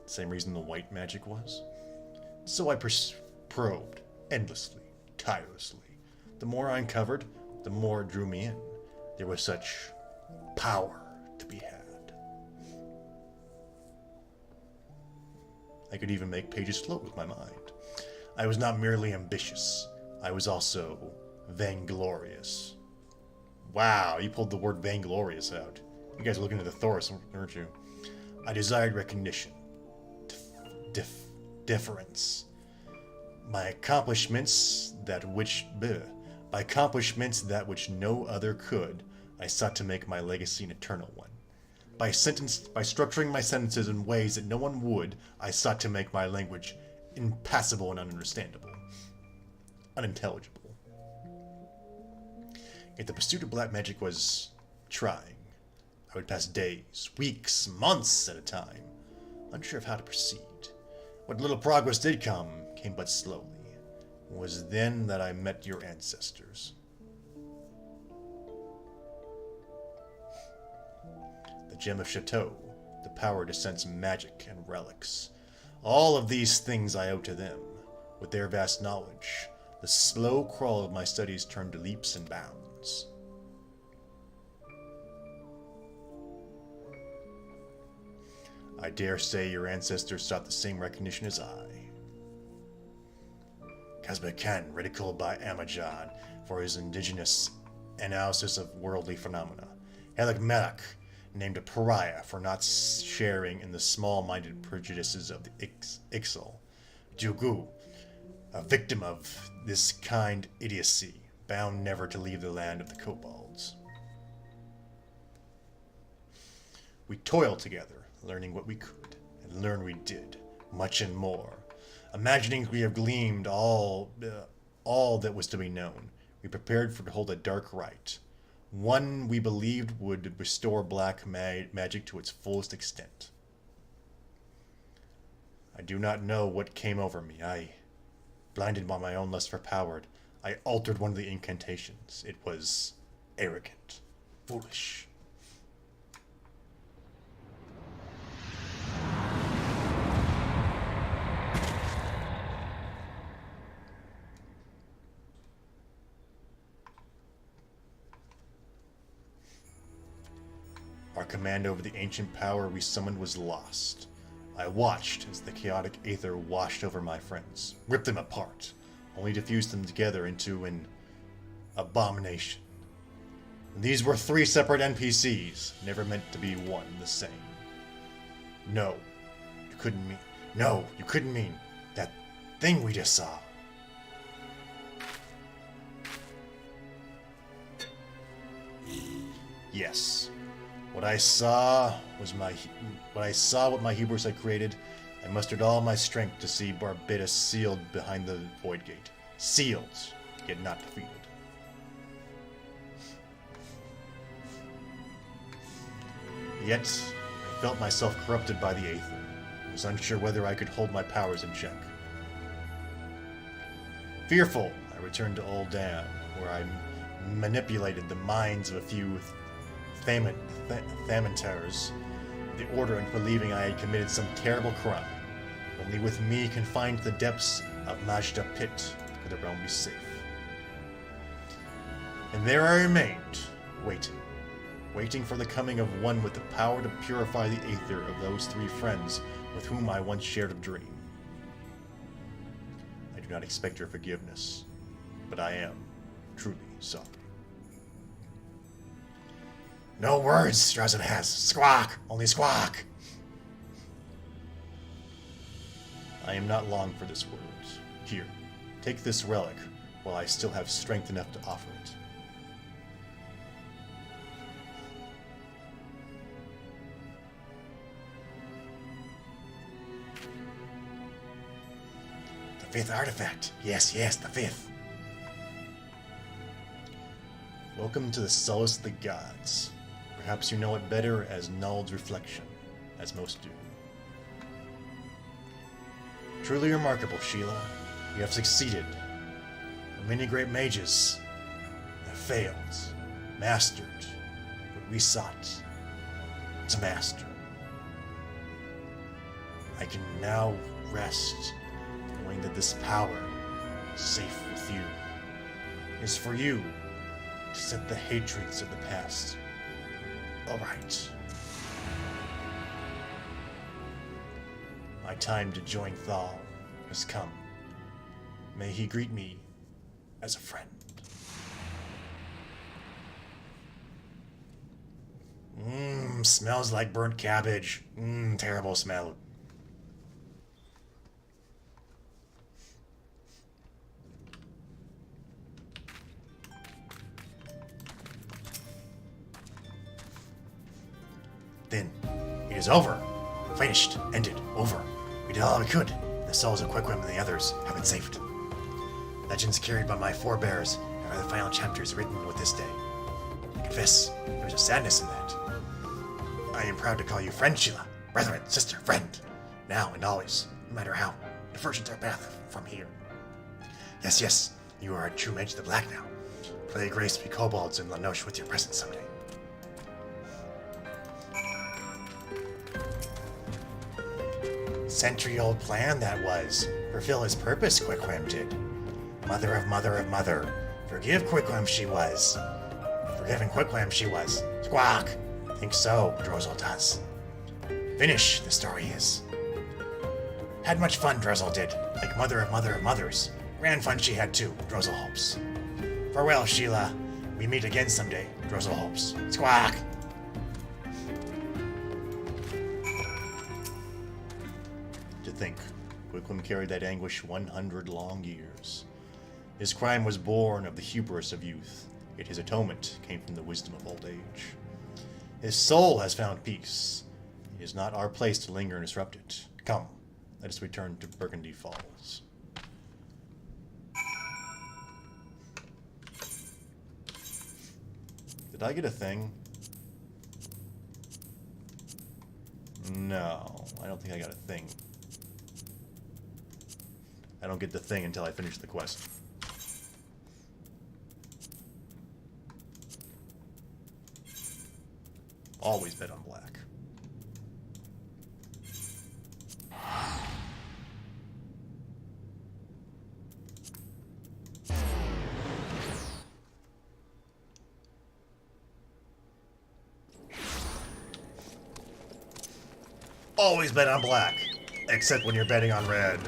A: Same reason the white magic was? So I probed, endlessly, tirelessly. The more I uncovered, the more it drew me in. There was such power to be had. I could even make pages float with my mind. I was not merely ambitious. I was also vainglorious. Wow, you pulled the word vainglorious out. You guys are looking at the thesaurus, aren't you? I desired recognition. Deference. By accomplishments that which no other could, I sought to make my legacy an eternal one. By structuring my sentences in ways that no one would, I sought to make my language impassable and unintelligible. If the pursuit of black magic was trying, I would pass days, weeks, months at a time, unsure of how to proceed. What little progress did come came but slowly. It was then that I met your ancestors. The gem of Chateau, the power to sense magic and relics. All of these things I owe to them. With their vast knowledge, the slow crawl of my studies turned to leaps and bounds. I dare say your ancestors sought the same recognition as I. Kazbekan, ridiculed by Amajan for his indigenous analysis of worldly phenomena. Helik Melek, named a pariah for not sharing in the small-minded prejudices of the Ixal. Jugu, a victim of this kind idiocy, bound never to leave the land of the kobolds. We toiled together, learning what we could, and learn we did, much and more. Imagining we have gleaned all that was to be known, we prepared to hold a dark rite, one we believed would restore black magic to its fullest extent. I do not know what came over me. Blinded by my own lust for power, I altered one of the incantations. It was arrogant, foolish. Our command over the ancient power we summoned was lost. I watched as the chaotic aether washed over my friends, ripped them apart, only to fuse them together into an abomination. These were 3 separate NPCs, never meant to be one and the same. No, you couldn't mean that thing we just saw. Yes. What I saw what my Hebrews had created. I mustered all my strength to see Barbatus sealed behind the Void Gate. Sealed, yet not defeated. Yet, I felt myself corrupted by the Aether. I was unsure whether I could hold my powers in check. Fearful, I returned to Old Dan, where I manipulated the minds of a few Thamenters, the Order, into believing I had committed some terrible crime. Only with me confined to the depths of Majda Pit could the realm be safe. And there I remained, waiting for the coming of one with the power to purify the aether of those 3 friends with whom I once shared a dream. I do not expect your forgiveness, but I am truly sorry. No words, Strazen has. Squawk! Only squawk! I am not long for this world. Here, take this relic while I still have strength enough to offer it. The 5th artifact. Yes, the 5th. Welcome to the solace of the gods. Perhaps you know it better as Null's reflection, as most do. Truly remarkable, Sheila. You have succeeded. Many great mages have failed, mastered what we sought to master. I can now rest knowing that this power, safe with you, is for you to set the hatreds of the past aright. My time to join Thal has come. May he greet me as a friend. Smells like burnt cabbage. Terrible smell. Then, it is over. Finished. Ended. Over. We did all we could. The souls of Quickwim and the others have been saved. Legends carried by my forebears are the final chapters written with this day. I confess, there was a sadness in that. I am proud to call you friend, Sheila. Brethren, sister, friend. Now and always, no matter how divergent our path from here. Yes, yes, you are a true mage of the black now. Pray grace be kobolds in Lanoche with your presence someday. Century-old plan that was. Fulfill his purpose, Quickwim did. Mother of mother of mother. Forgive Quickwim she was. Forgiven Quickwim she was. Squawk! Think so, Drozel does. Finish, the story is. Had much fun, Drozel did. Like mother of mother of mothers. Grand fun she had too, Drozel hopes. Farewell, Sheila. We meet again someday, Drozel hopes. Squawk! To think, Quickwim carried that anguish 100 long years. His crime was born of the hubris of youth, yet his atonement came from the wisdom of old age. His soul has found peace. It is not our place to linger and disrupt it. Come, let us return to Burgundy Falls. Did I get a thing? No, I don't think I got a thing. I don't get the thing until I finish the quest. Always bet on black. Always bet on black, except when you're betting on red.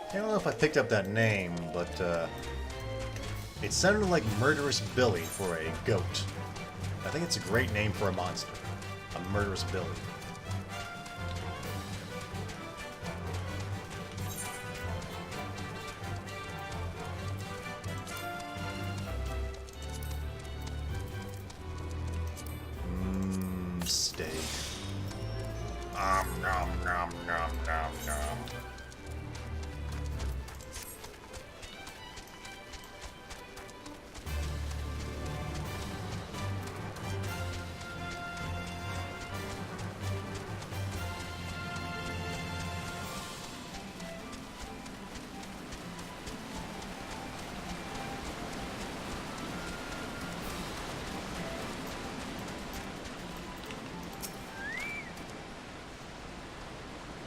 A: I don't know if I picked up that name, but it sounded like Murderous Billy for a goat. I think it's a great name for a monster. A Murderous Billy. Steak. Nom nom nom nom nom.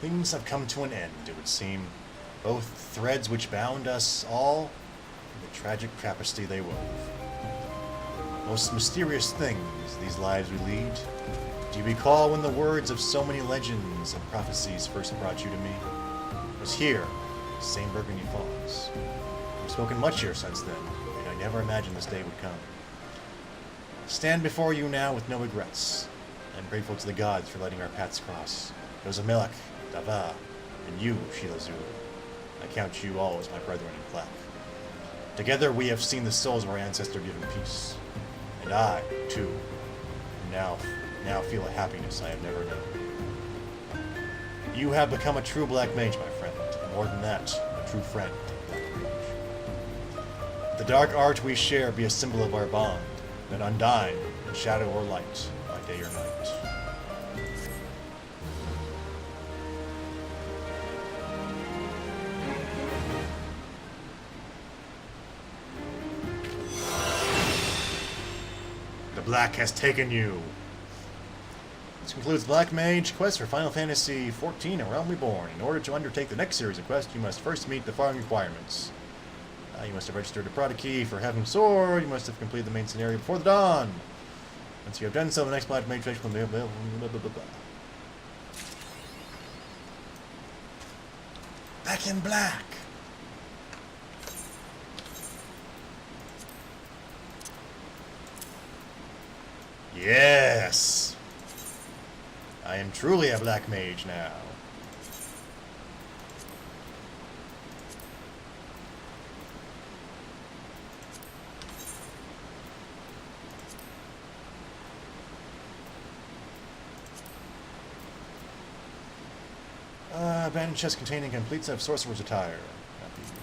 A: Things have come to an end, it would seem. Both threads which bound us all, and the tragic tapestry they wove. Most mysterious things, these lives we lead. Do you recall when the words of so many legends and prophecies first brought you to me? It was here, same Burgundy Falls. We've spoken much here since then, and I never imagined this day would come. I stand before you now with no regrets. I'm grateful to the gods for letting our paths cross. Yozamelech, Dava, and you, Sheila Zulu. I count you all as my brethren in black. Together we have seen the souls of our ancestors given peace. And I, too, now feel a happiness I have never known. You have become a true Black Mage, my friend. More than that, a true friend of Black Mage. The dark art we share be a symbol of our bond, that undying, in shadow or light, by day or night. The Black has taken you. This concludes Black Mage Quest for Final Fantasy XIV: A Realm Reborn. In order to undertake the next series of quests, you must first meet the following requirements. You must have registered a product key for Heaven's Sword. You must have completed the main scenario before the dawn. Once you have done so, the next Black Mage Quest will be available. Back in black. Yes! I am truly a Black Mage now. Abandoned chest containing complete set of sorcerer's attire. Not be used.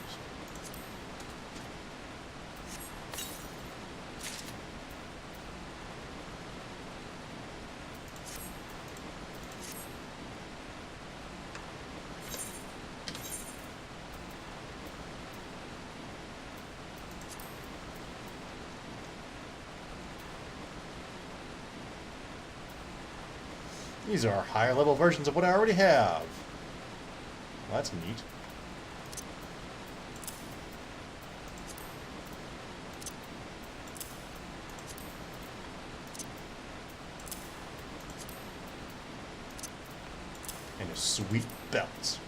A: These are higher level versions of what I already have. Well, that's neat. And a sweet belt.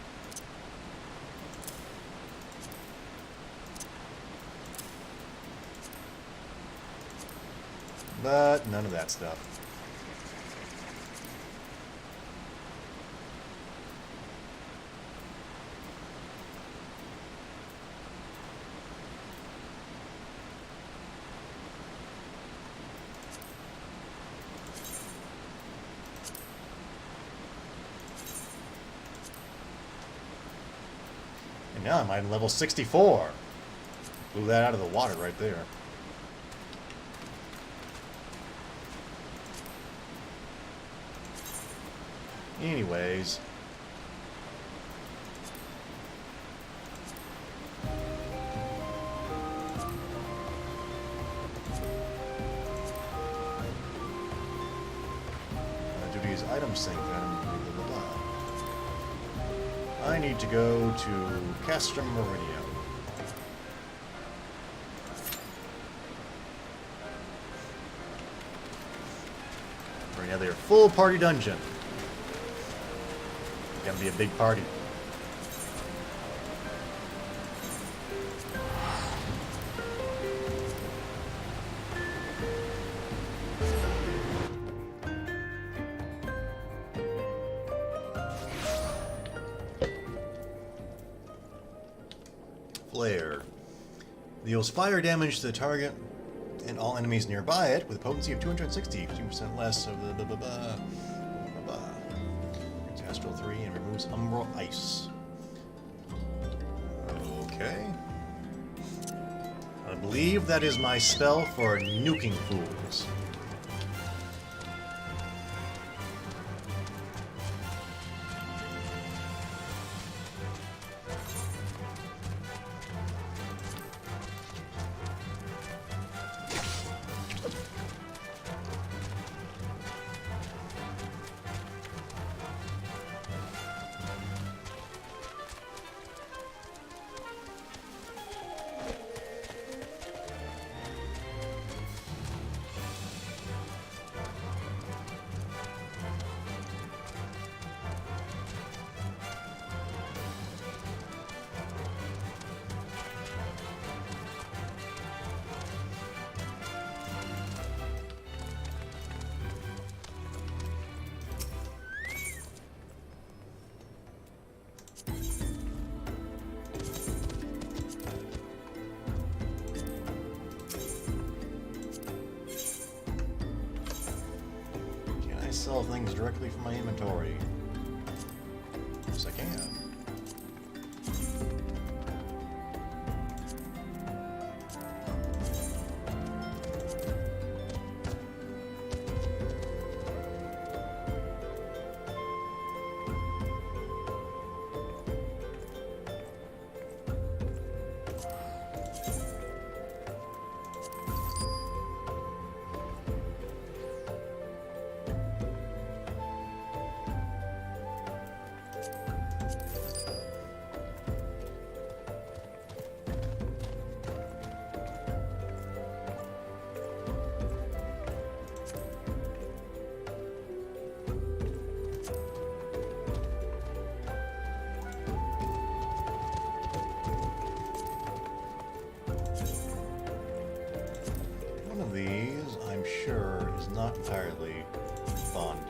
A: But none of that stuff. And now I'm at level 64. Blew that out of the water right there. Anyways. Duties item sync. I need to go to Castrum Meridian. For another full party dungeon. Gonna be a big party. Flare. Deals fire damage to the target and all enemies nearby it with a potency of 260, 15% less of the It's Astral 3 and removes Umbral Ice. Okay. I believe that is my spell for nuking fools. things directly from my inventory. Yes, I can. One of these, I'm sure, is not entirely bonded.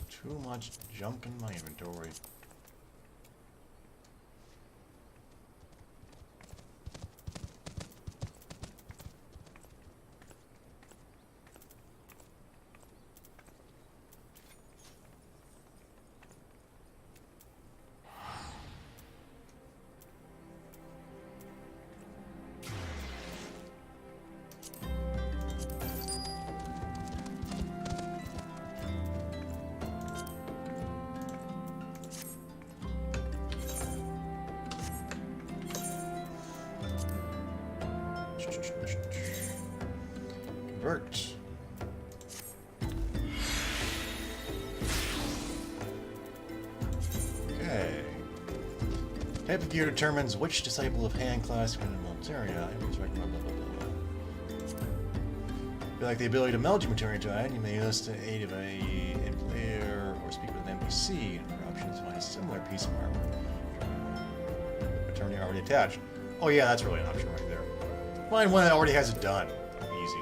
A: Too much junk in my inventory. Convert. Okay. Type of gear determines which disciple of hand class can Melteria. Be like the ability to meld your materia to item, you may use to aid of a player or speak with an NPC. And for options, find a similar piece of armor. Materia already attached. Oh yeah, that's really an option right there. Find one that already has it done. Easy.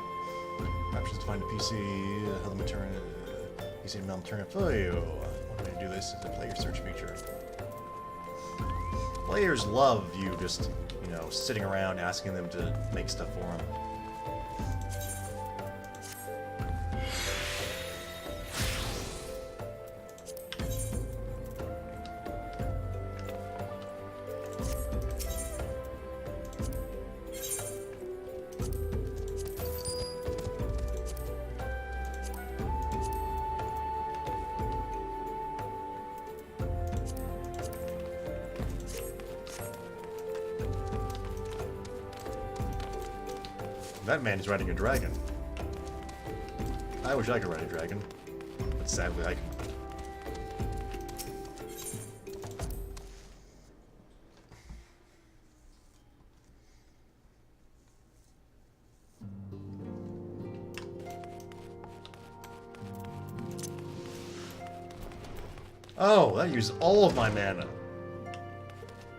A: Options to find a PC, the material, PC meld turn portfolio. One way to do this is the player search feature. Players love you just, you know, sitting around asking them to make stuff for them. That man is riding a dragon. I wish I could ride a dragon, but sadly I can't. Oh, that used all of my mana.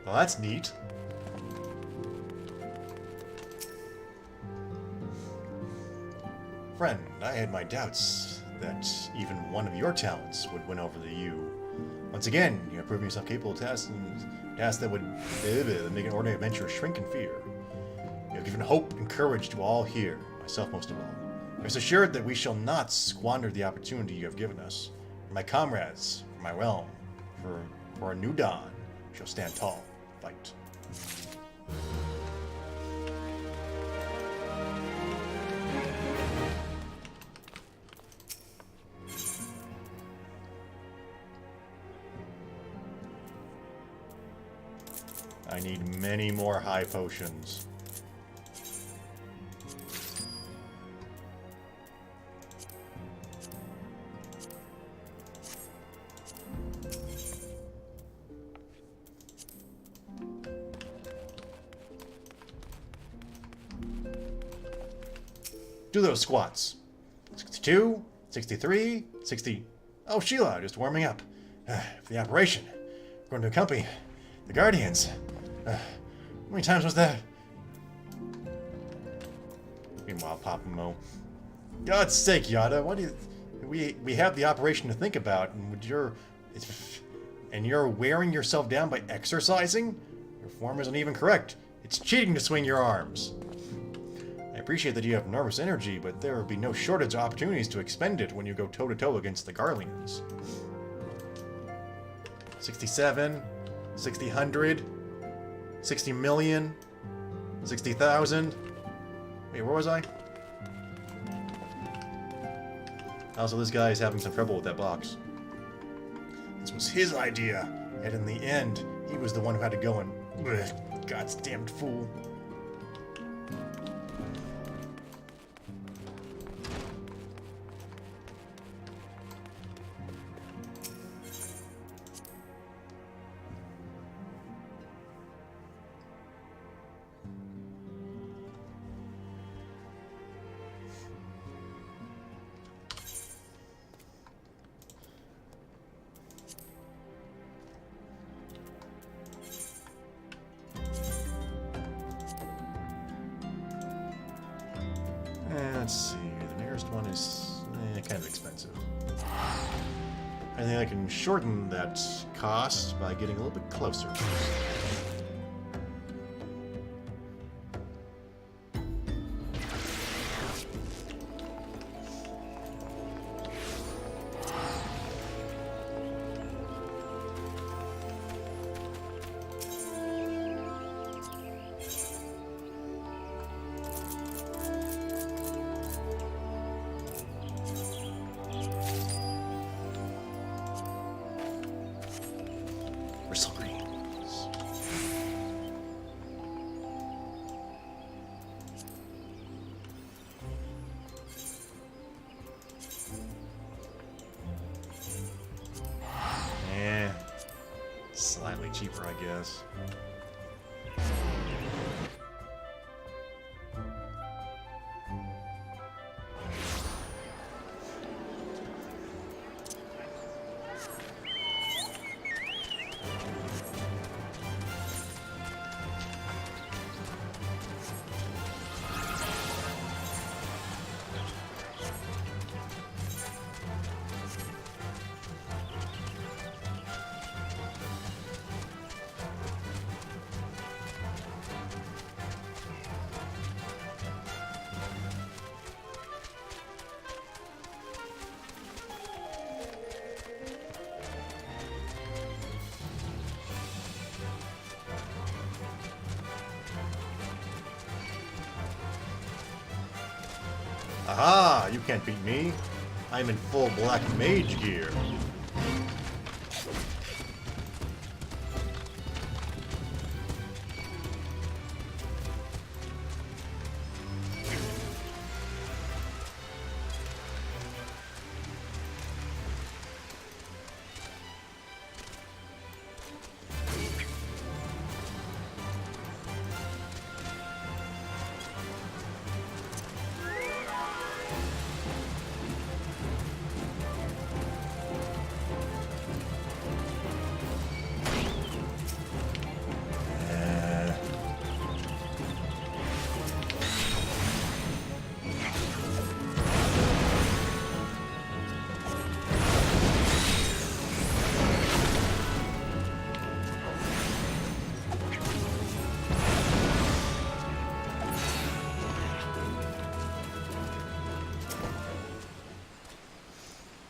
A: Well, that's neat. Friend, I had my doubts that even one of your talents would win over the you. Once again, you have proven yourself capable of tasks that would make an ordinary adventurer shrink in fear. You have given hope and courage to all here, myself most of all. Rest assured that we shall not squander the opportunity you have given us. For my comrades, for my realm, for a new dawn, we shall stand tall, fight. I need many more high potions. Do those squats. 62, 63, 60... Oh, Sheila, just warming up. For the operation. We're going to accompany the Guardians. How many times was that? Meanwhile, Papa Mo. God's sake, Yada, what do you... We have the operation to think about, and you're wearing yourself down by exercising? Your form isn't even correct. It's cheating to swing your arms. I appreciate that you have nervous energy, but there will be no shortage of opportunities to expend it when you go toe-to-toe against the Garleans. 67, 60, 100, 60 million, 60,000. Wait, where was I? Also, this guy is having some trouble with that box. This was his idea, and in the end, he was the one who had to go and... Ugh, God's damned fool. Let's see, the nearest one is kind of expensive. I think I can shorten that cost by getting a little bit closer. Slightly cheaper, I guess. Aha! You can't beat me. I'm in full black mage gear.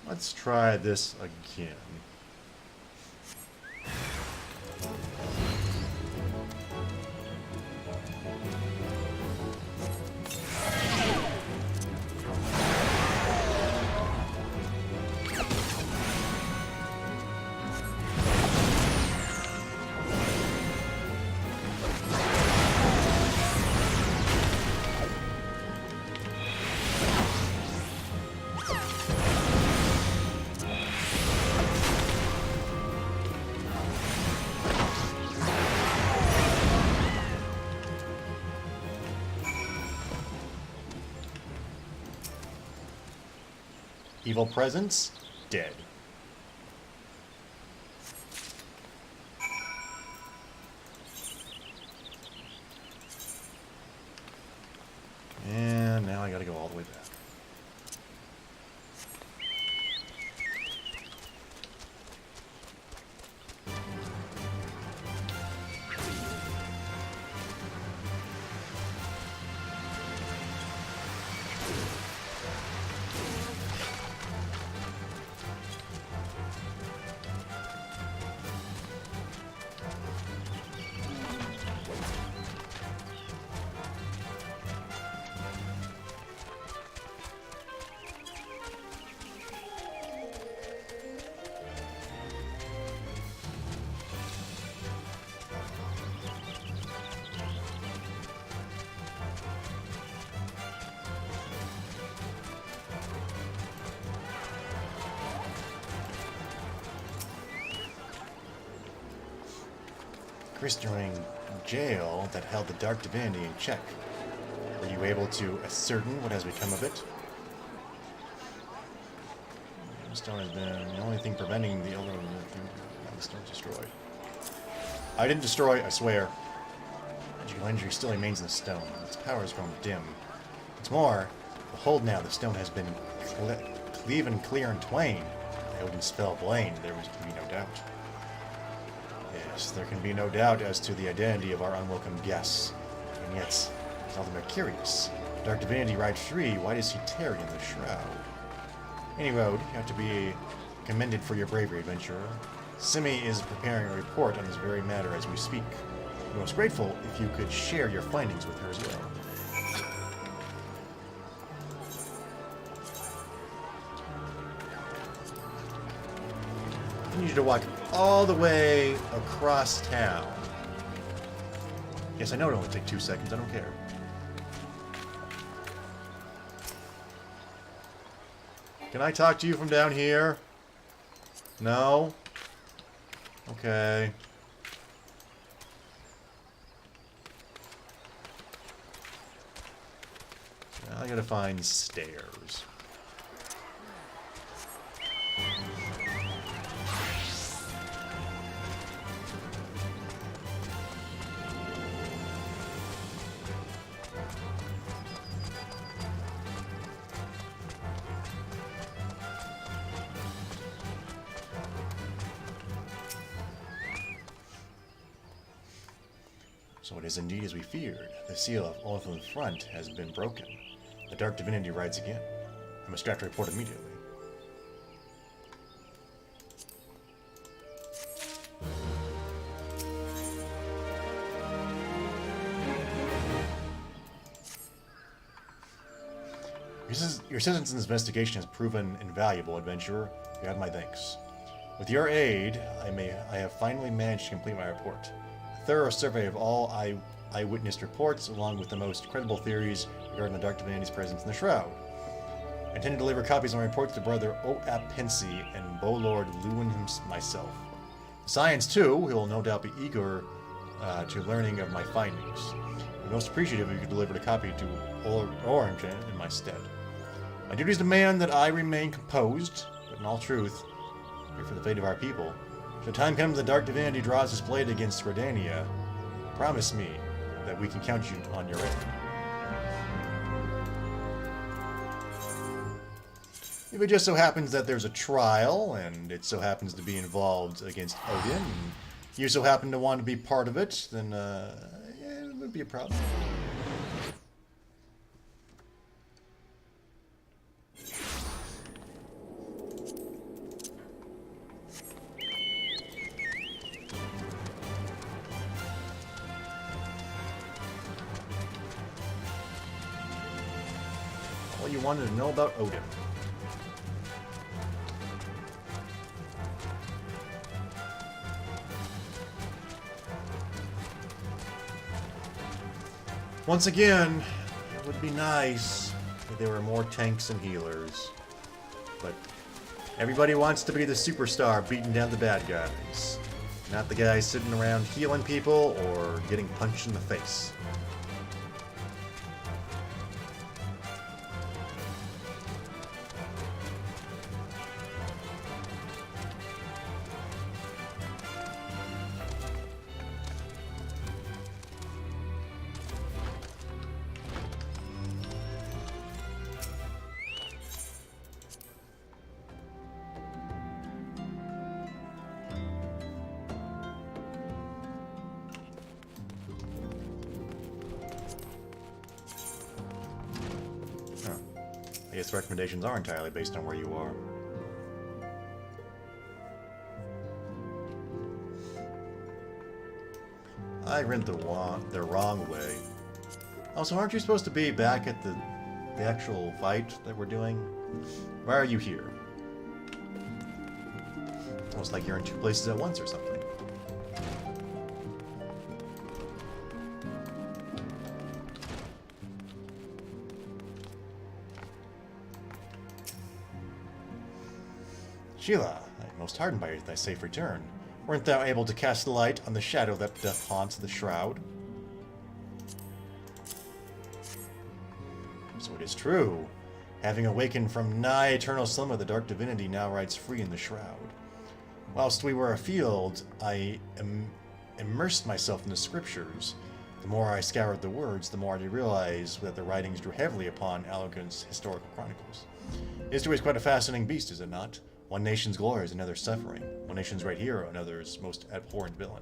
A: Let's try this again. Evil presence, dead. And During jail that held the Dark Divinity in check. Were you able to ascertain what has become of it? The stone has been the only thing preventing the other the stone destroyed. I didn't destroy, I swear. Magical injury still remains in the stone. Its power has grown dim. What's more, behold now, the stone has been cleaven clear in twain. By Odin's spell blade, there was to be no doubt. Yes, there can be no doubt as to the identity of our unwelcome guests. And yet, it's all the more curious. Dark Divinity rides free, why does he tarry in the shroud? Any road, you have to be commended for your bravery, adventurer. Simi is preparing a report on this very matter as we speak. I'm most grateful if you could share your findings with her as well. I need you to walk all the way across town. Yes, I know it'll only take 2 seconds. I don't care. Can I talk to you from down here? No? Okay. Now I gotta find stairs. So it is indeed as we feared. The seal of Olaf's front has been broken. The Dark Divinity rides again. I must draft a report immediately. Your assistance in this investigation has proven invaluable, adventurer. You have my thanks. With your aid, I have finally managed to complete my report. A thorough survey of all eyewitness reports, along with the most credible theories regarding the Dark Divinity's presence in the Shroud. I intend to deliver copies of my report to Brother Oapinsi and Bowlord Lewin myself. Science, too, will no doubt be eager to learning of my findings. I'd be most appreciative if you could deliver a copy to Orange in my stead. My duties demand that I remain composed, but in all truth, fear for the fate of our people. If the time comes the Dark Divinity draws his blade against Redania, promise me that we can count you on your aid. If it just so happens that there's a trial, and it so happens to be involved against Odin, and you so happen to want to be part of it, then yeah, it would be a problem. All you wanted to know about Odin. Once again, it would be nice if there were more tanks and healers. But everybody wants to be the superstar beating down the bad guys. Not the guys sitting around healing people or getting punched in the face. I guess recommendations are entirely based on where you are. I went the wrong way. Also, aren't you supposed to be back at the actual fight that we're doing? Why are you here? Almost like you're in two places at once or something. Sheila, I am most heartened by thy safe return. Weren't thou able to cast light on the shadow that doth haunt the shroud? So it is true. Having awakened from nigh eternal slumber, the dark divinity now rides free in the shroud. Whilst we were afield, I immersed myself in the scriptures. The more I scoured the words, the more I realized that the writings drew heavily upon Allegan's historical chronicles. History is quite a fascinating beast, is it not? One nation's glory is another's suffering. One nation's great hero, another's most abhorrent villain.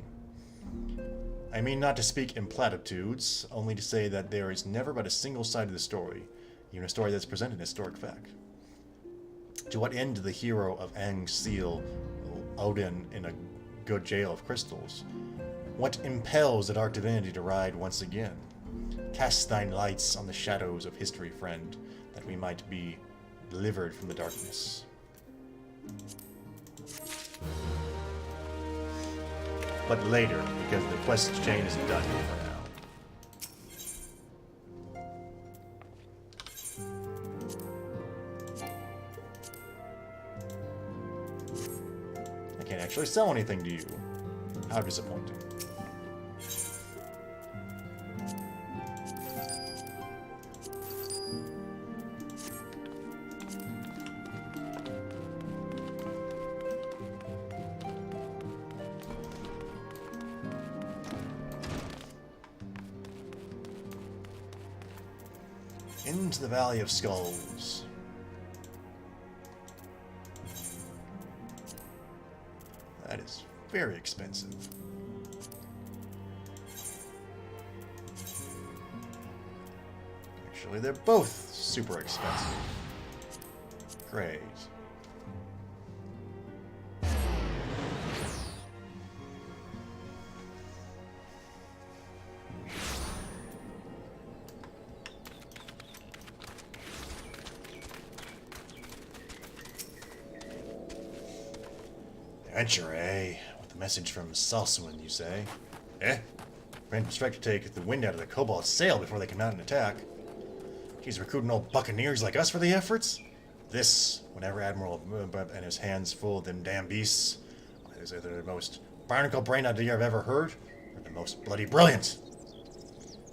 A: I mean not to speak in platitudes, only to say that there is never but a single side of the story, even a story that's presented in historic fact. To what end did the hero of Aang seal Odin in a good jail of crystals? What impels the dark divinity to ride once again? Cast thine lights on the shadows of history, friend, that we might be delivered from the darkness. But later, because the quest chain is done for now. I can't actually sell anything to you. How disappointing. Into the Valley of Skulls. That is very expensive. Actually, they're both super expensive. Great. Adventure, eh? With a message from Salsuin, you say? Eh? Friend strike to take the wind out of the kobold's sail before they come out and attack. He's recruiting old buccaneers like us for the efforts? This, whenever Admiral and his hands full of them damn beasts, is either the most barnacle-brained idea I've ever heard, or the most bloody brilliant.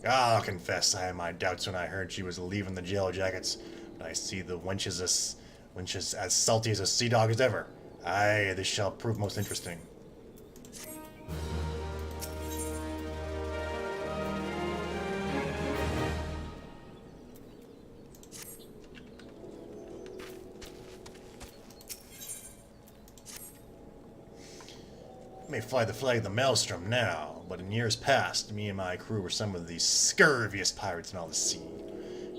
A: I'll confess I had my doubts when I heard she was leaving the jail jackets, but I see the wenches as salty as a sea dog as ever. Aye, this shall prove most interesting. I may fly the flag of the Maelstrom now, but in years past, me and my crew were some of the scurviest pirates in all the sea,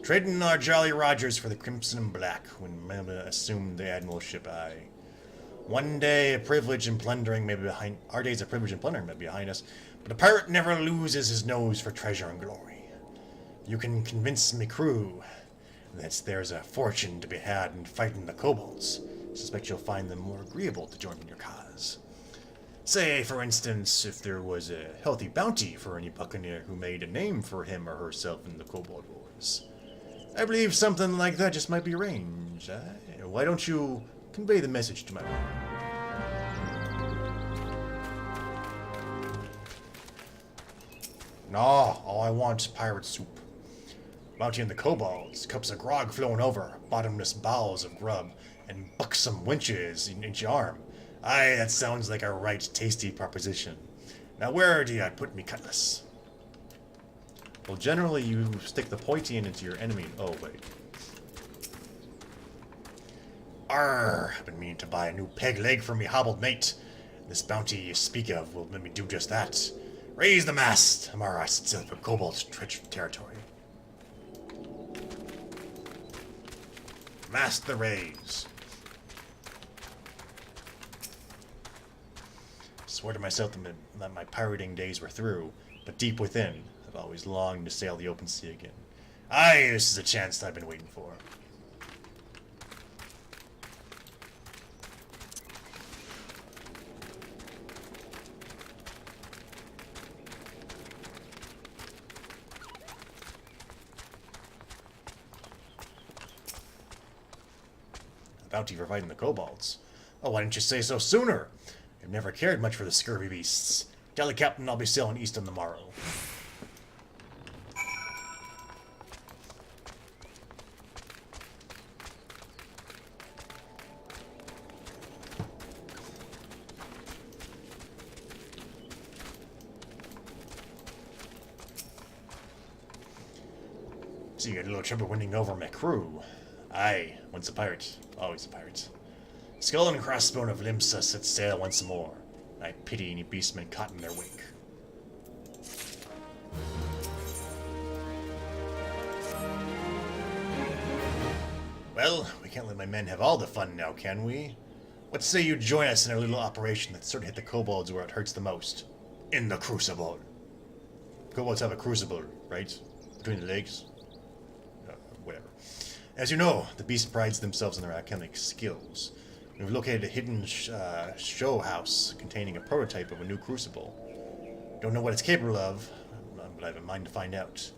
A: trading our Jolly Rogers for the Crimson and Black when Melba assumed the admiralship. Aye. One day, a privilege and plundering may be behind. Our days of privilege and plundering may be behind us, but a pirate never loses his nose for treasure and glory. You can convince me crew that there's a fortune to be had in fighting the kobolds. Suspect you'll find them more agreeable to join in your cause. Say, for instance, if there was a healthy bounty for any buccaneer who made a name for him or herself in the kobold wars. I believe something like that just might be arranged. Why don't you convey the message to my man? Nah, all I want is pirate soup. Bounty in the kobolds, cups of grog flowing over, bottomless bowls of grub, and buxom wenches in each arm. Aye, that sounds like a right tasty proposition. Now where do you put me cutlass? Well, generally you stick the pointy end into your enemy. Oh, wait. Arr, I've been meaning to buy a new peg leg for me hobbled mate. This bounty you speak of will let me do just that. Raise the mast, Amara sits up for kobold's treacherous territory. Mask the rays. Swore to myself that my pirating days were through, but deep within, I've always longed to sail the open sea again. Aye, this is a chance that I've been waiting for. A bounty for fighting the kobolds. Oh, why didn't you say so sooner? I've never cared much for the scurvy beasts. Tell the captain I'll be sailing east on the morrow. So you had a little trouble winning over my crew. Aye, once a pirate, always a pirate. Skull and crossbone of Limsa set sail once more. I pity any beastmen caught in their wake. Well, we can't let my men have all the fun now, can we? What say you join us in our little operation that sort of hit the kobolds where it hurts the most? In the crucible. Kobolds have a crucible, right? Between the legs? Whatever. As you know, the beast prides themselves on their alchemic skills. We've located a hidden show house containing a prototype of a new crucible. Don't know what it's capable of, but I have a mind to find out.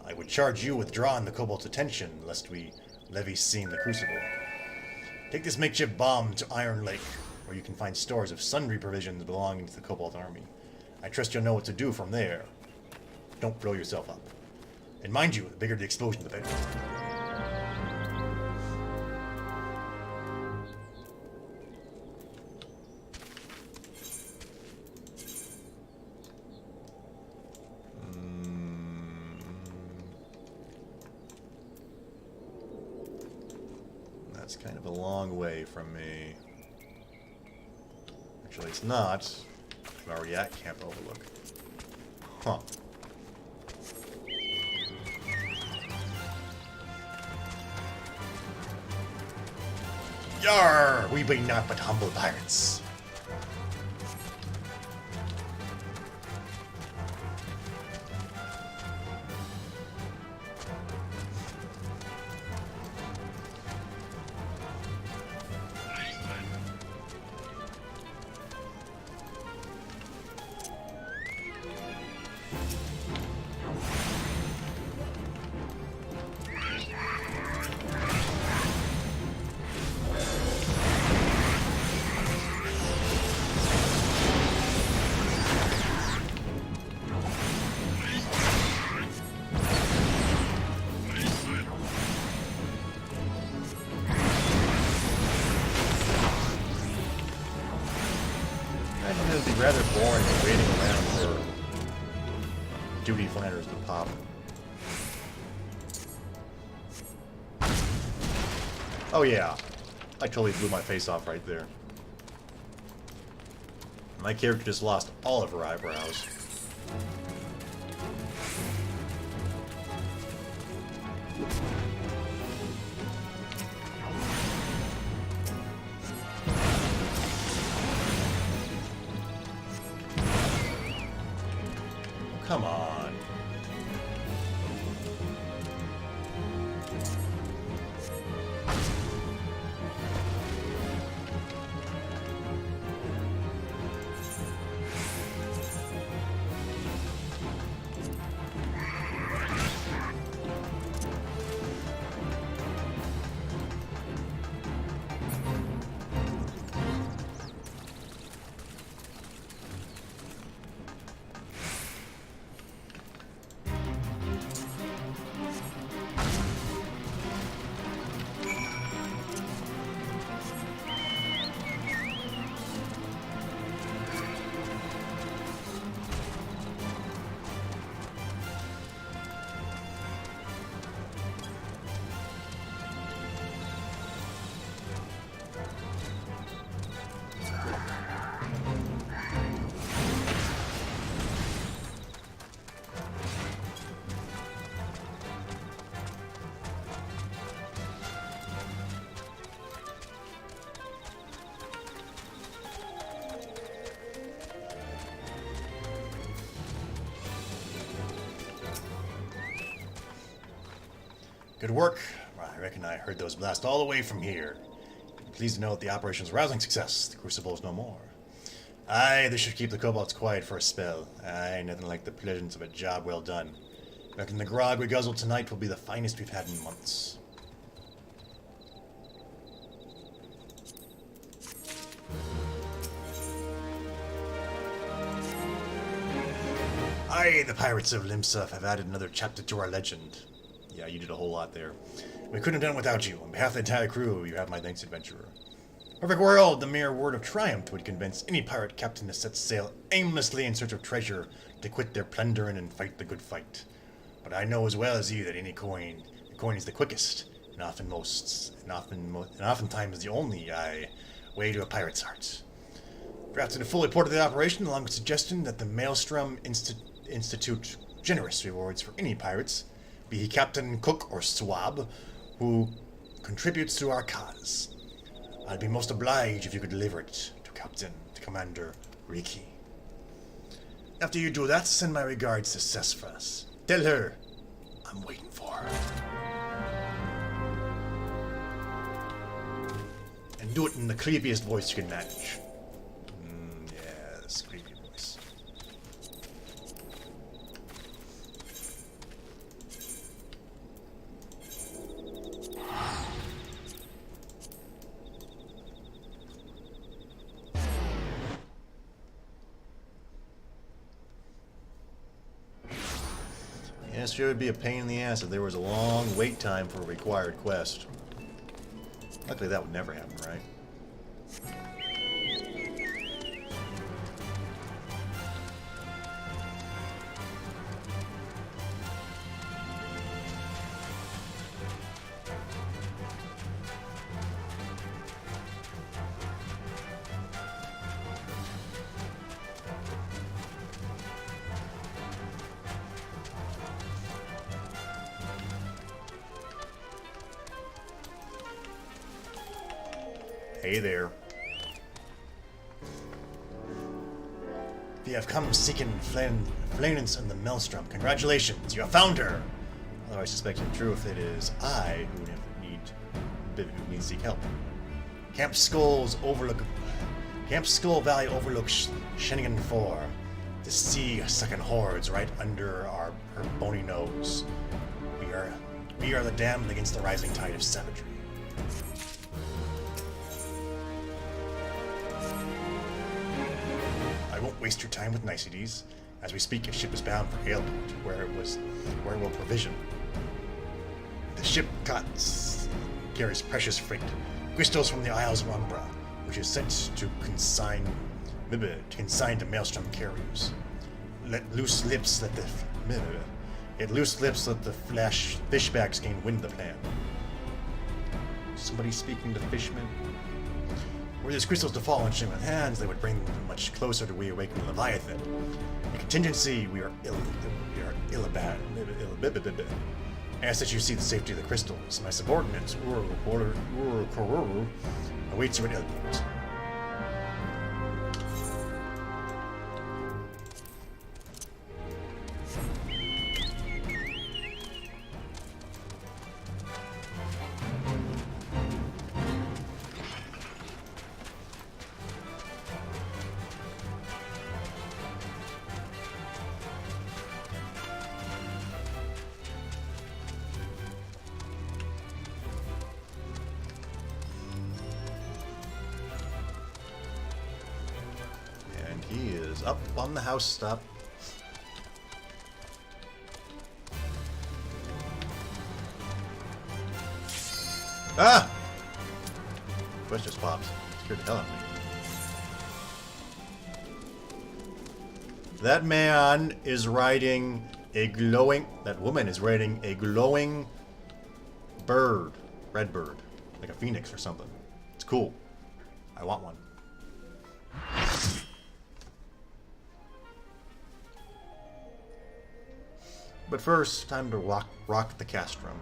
A: I would charge you with drawing the kobold's attention, lest we levy seeing the crucible. Take this makeshift bomb to Iron Lake, where you can find stores of sundry provisions belonging to the kobold army. I trust you'll know what to do from there. Don't blow yourself up. And mind you, the bigger the explosion, the better. That's kind of a long way from me. Actually, it's not. I'm already at Camp Overlook. Huh. Yarr! We be not but humble pirates. It would be rather boring waiting around for Duty Flanders to pop. Oh yeah, I totally blew my face off right there. My character just lost all of her eyebrows. Come on. Good work. I reckon I heard those blasts all the way from here. Pleased to know that the operation's a rousing success. The Crucible's no more. Aye, this should keep the kobolds quiet for a spell. Aye, nothing like the pleasance of a job well done. Reckon the grog we guzzled tonight will be the finest we've had in months. Aye, the pirates of Limsuf have added another chapter to our legend. Yeah, you did a whole lot there. We couldn't have done it without you. On behalf of the entire crew, you have my thanks, adventurer. Perfect world, the mere word of triumph would convince any pirate captain to set sail aimlessly in search of treasure, to quit their plundering and fight the good fight. But I know as well as you that any coin is the quickest, and oftentimes the only way to a pirate's heart. Drafted a full report of the operation, along with suggestion that the Maelstrom institute generous rewards for any pirates, be he captain, cook, or swab, who contributes to our cause. I'd be most obliged if you could deliver it to Commander Riki. After you do that, send my regards to Cesphas. Tell her I'm waiting for her. And do it in the creepiest voice you can manage. Yes, creepy voice. Yes, sure would be a pain in the ass if there was a long wait time for a required quest. Luckily that would never happen, right? Hey there. If you have come seeking Flanance and the Maelstrom, congratulations, you have found her! Although I suspect in truth it is I who need seek help. Camp Skull Valley overlooks Shennigan 4. The sea sucking hordes right under her bony nose. We are the damned against the rising tide of savagery. I won't waste your time with niceties. As we speak, a ship is bound for Aleport, where it will provision. The ship carries precious freight, crystals from the Isles of Umbra, which is sent to consign to Maelstrom carriers. Let loose lips let the fishbacks gain wind of the plan. Somebody speaking to fishmen? Were these crystals to fall in Shinran hands, they would bring them much closer to reawakening Leviathan. In contingency, we are ill-abad. Ask that you see the safety of the crystals. My subordinate, Koruru, awaits you at Aleport. He is up on the house top. Ah! Quest just popped. Scared the hell out of me. That man is riding a glowing... That woman is riding a glowing bird. Red bird. Like a phoenix or something. It's cool. I want one. But first, time to rock the castrum.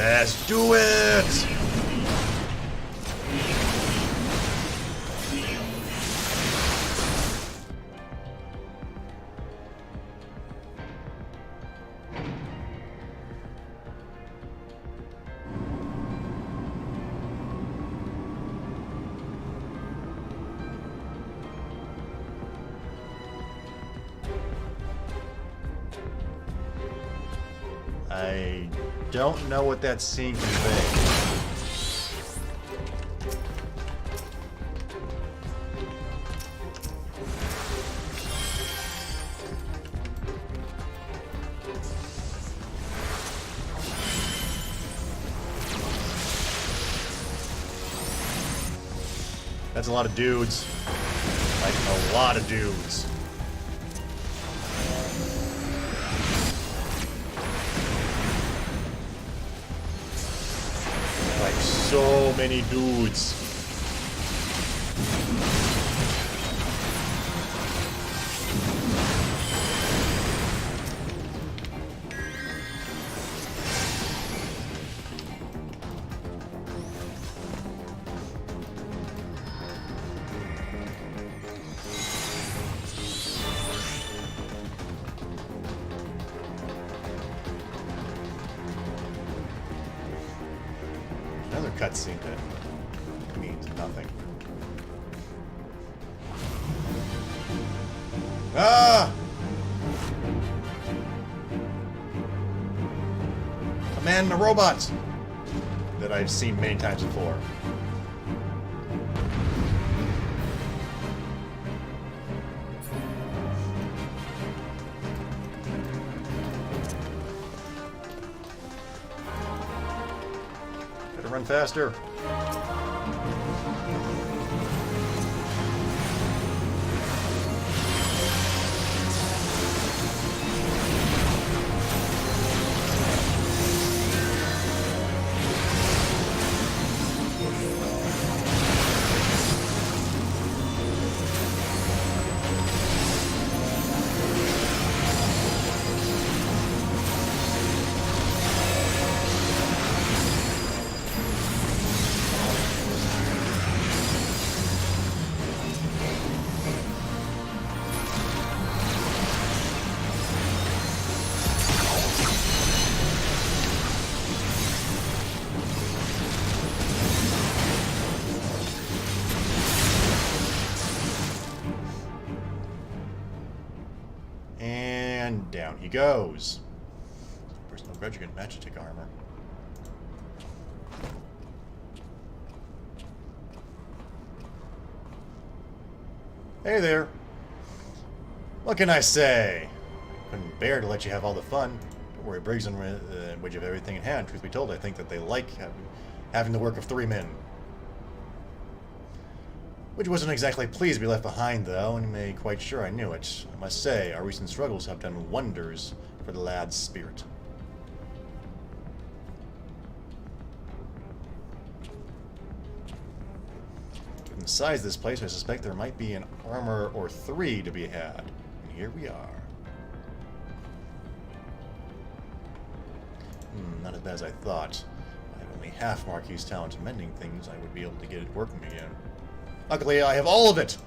A: Let's do it! I don't know what that scene conveys. That's a lot of dudes. Like, a lot of dudes. Like, so many dudes. Another cutscene that means nothing. Ah! Command the robots that I've seen many times before. Run faster. And down he goes. Personal grudge against magic armor. Hey there. What can I say? Couldn't bear to let you have all the fun. Don't worry, Briggs and Wedge have everything in hand. Truth be told, I think that they like having the work of 3 men. Which wasn't exactly pleased to be left behind, though, and made quite sure I knew it. I must say, our recent struggles have done wonders for the lad's spirit. Given the size of this place, I suspect there might be an armor or 3 to be had. And here we are. Not as bad as I thought. I have only half Marquis' talent in mending things. I would be able to get it working again. Luckily, I have all of it!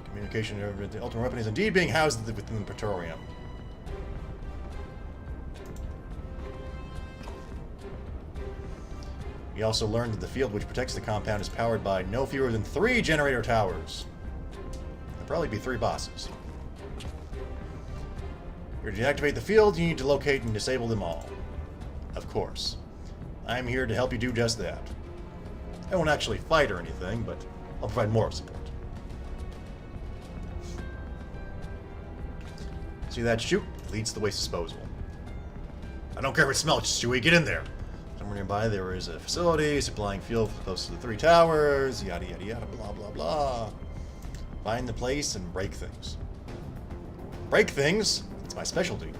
A: Communication over the ultimate weapon is indeed being housed within the Praetorium. We also learned that the field which protects the compound is powered by no fewer than 3 generator towers. There'll probably be 3 bosses. To deactivate the field, you need to locate and disable them all. Of course. I'm here to help you do just that. I won't actually fight or anything, but I'll provide moral support. See that chute? Leads to the waste disposal. I don't care if it smells, Chewie, get in there! Somewhere nearby there is a facility supplying fuel close to the 3 towers, yada yada yada, blah blah blah. Find the place and break things. Break things? It's my specialty.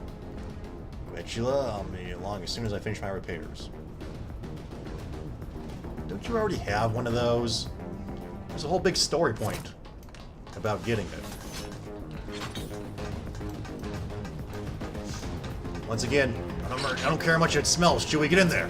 A: Go ahead, Sheila, I'll be along as soon as I finish my repairs. Don't you already have one of those? There's a whole big story point about getting it. Once again, I don't care how much it smells. Chewie, get in there.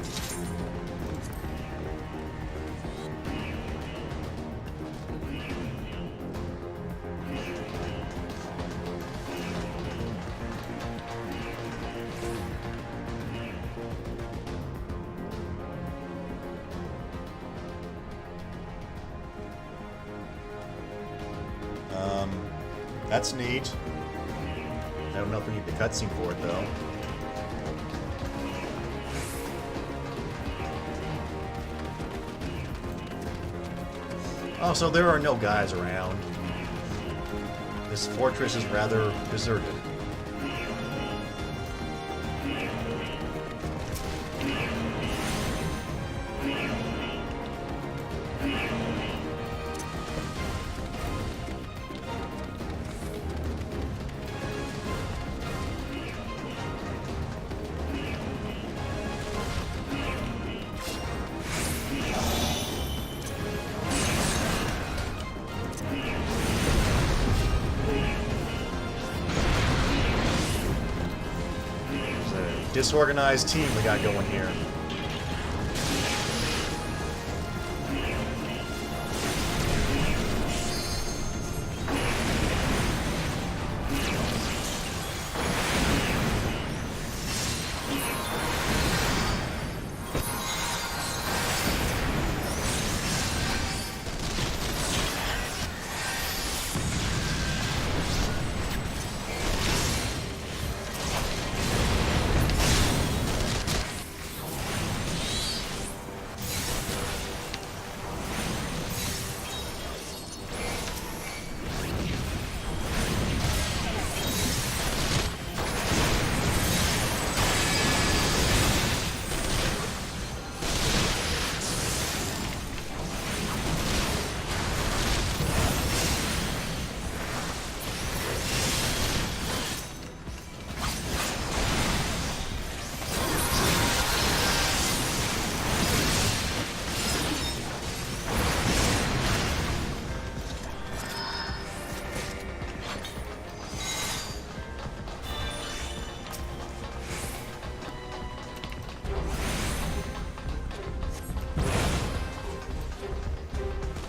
A: That's neat. I don't know if we need the cutscene for it, though. Oh, so there are no guys around. This fortress is rather deserted. Disorganized team we got going here.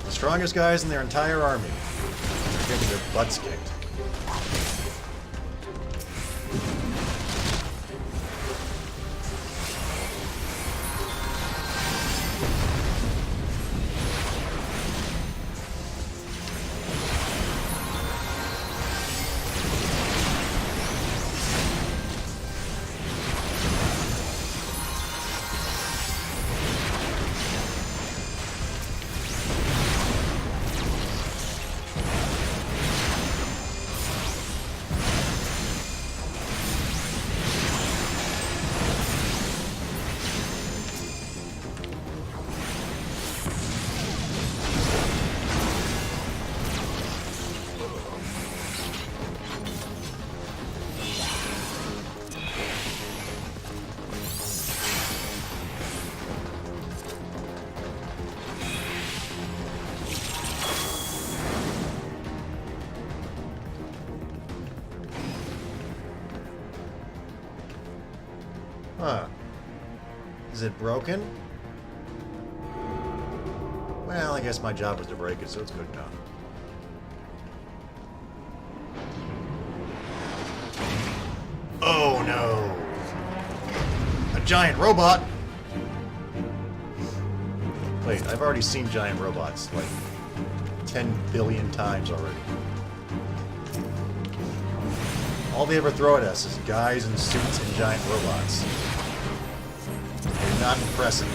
A: Strongest guys in their entire army. They're getting their butts kicked. Huh. Is it broken? Well, I guess my job was to break it, so it's good enough. Oh no! A giant robot! Wait, I've already seen giant robots, like 10 billion times already. All they ever throw at us is guys in suits and giant robots. They're not impressive.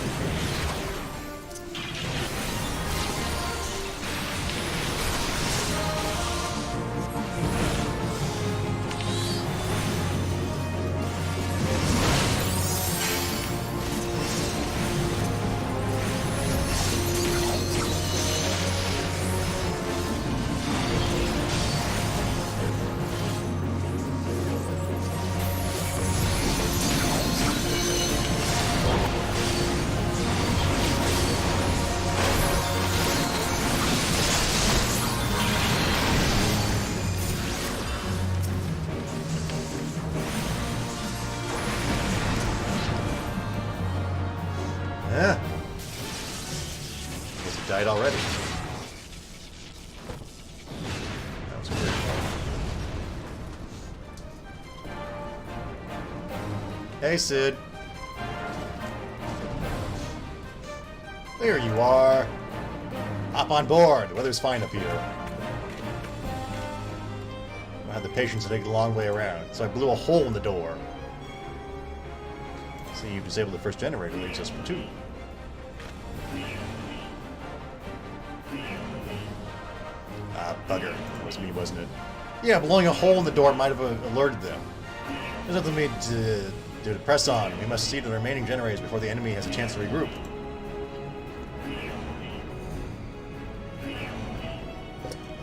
A: died already. That was weird. Hey, Sid. There you are. Hop on board. The weather's fine up here. I don't have the patience to take the long way around, so I blew a hole in the door. See, you disabled the first generator, leaves us with 2. Ah, bugger. That was me, wasn't it? Yeah, blowing a hole in the door might have alerted them. There's nothing we need to do to press on. We must see to the remaining generators before the enemy has a chance to regroup.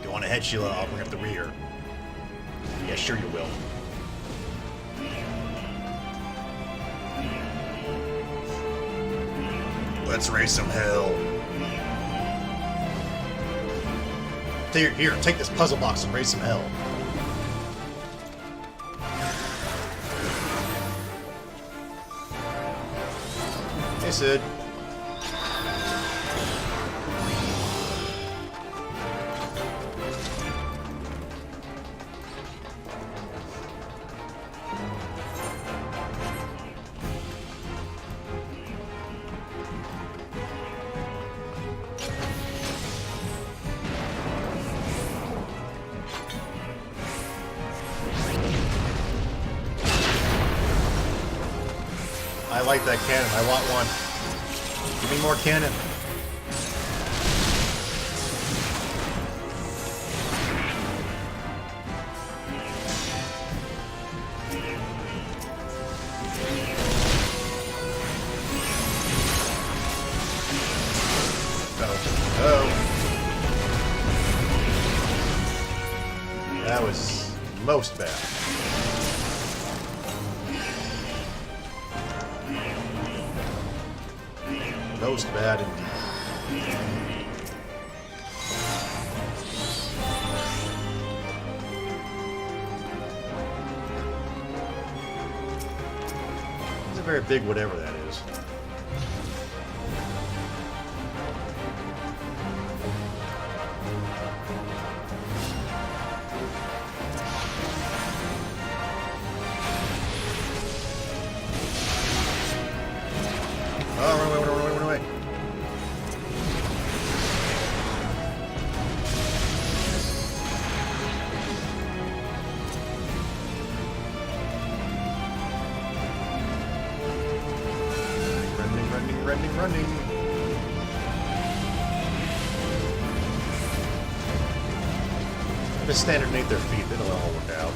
A: Go on ahead, Sheila. I'll bring up the rear. Yeah, sure you will. Let's raise some hell. Here, take this puzzle box and raise some hell. Hey, Sid. I like that cannon. I want one. Give me more cannon. Oh. That was most bad. Most bad indeed. It's a very big whatever that is. Oh, run away, run away, run away. Running, running, running, running. Just stand underneath their feet, it'll all work out.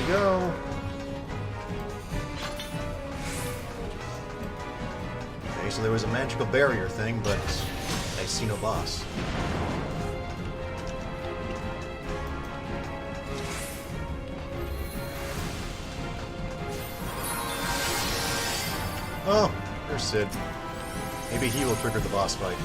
A: Go. Okay, so there was a magical barrier thing, but I see no boss. Oh, there's Sid. Maybe he will trigger the boss fight.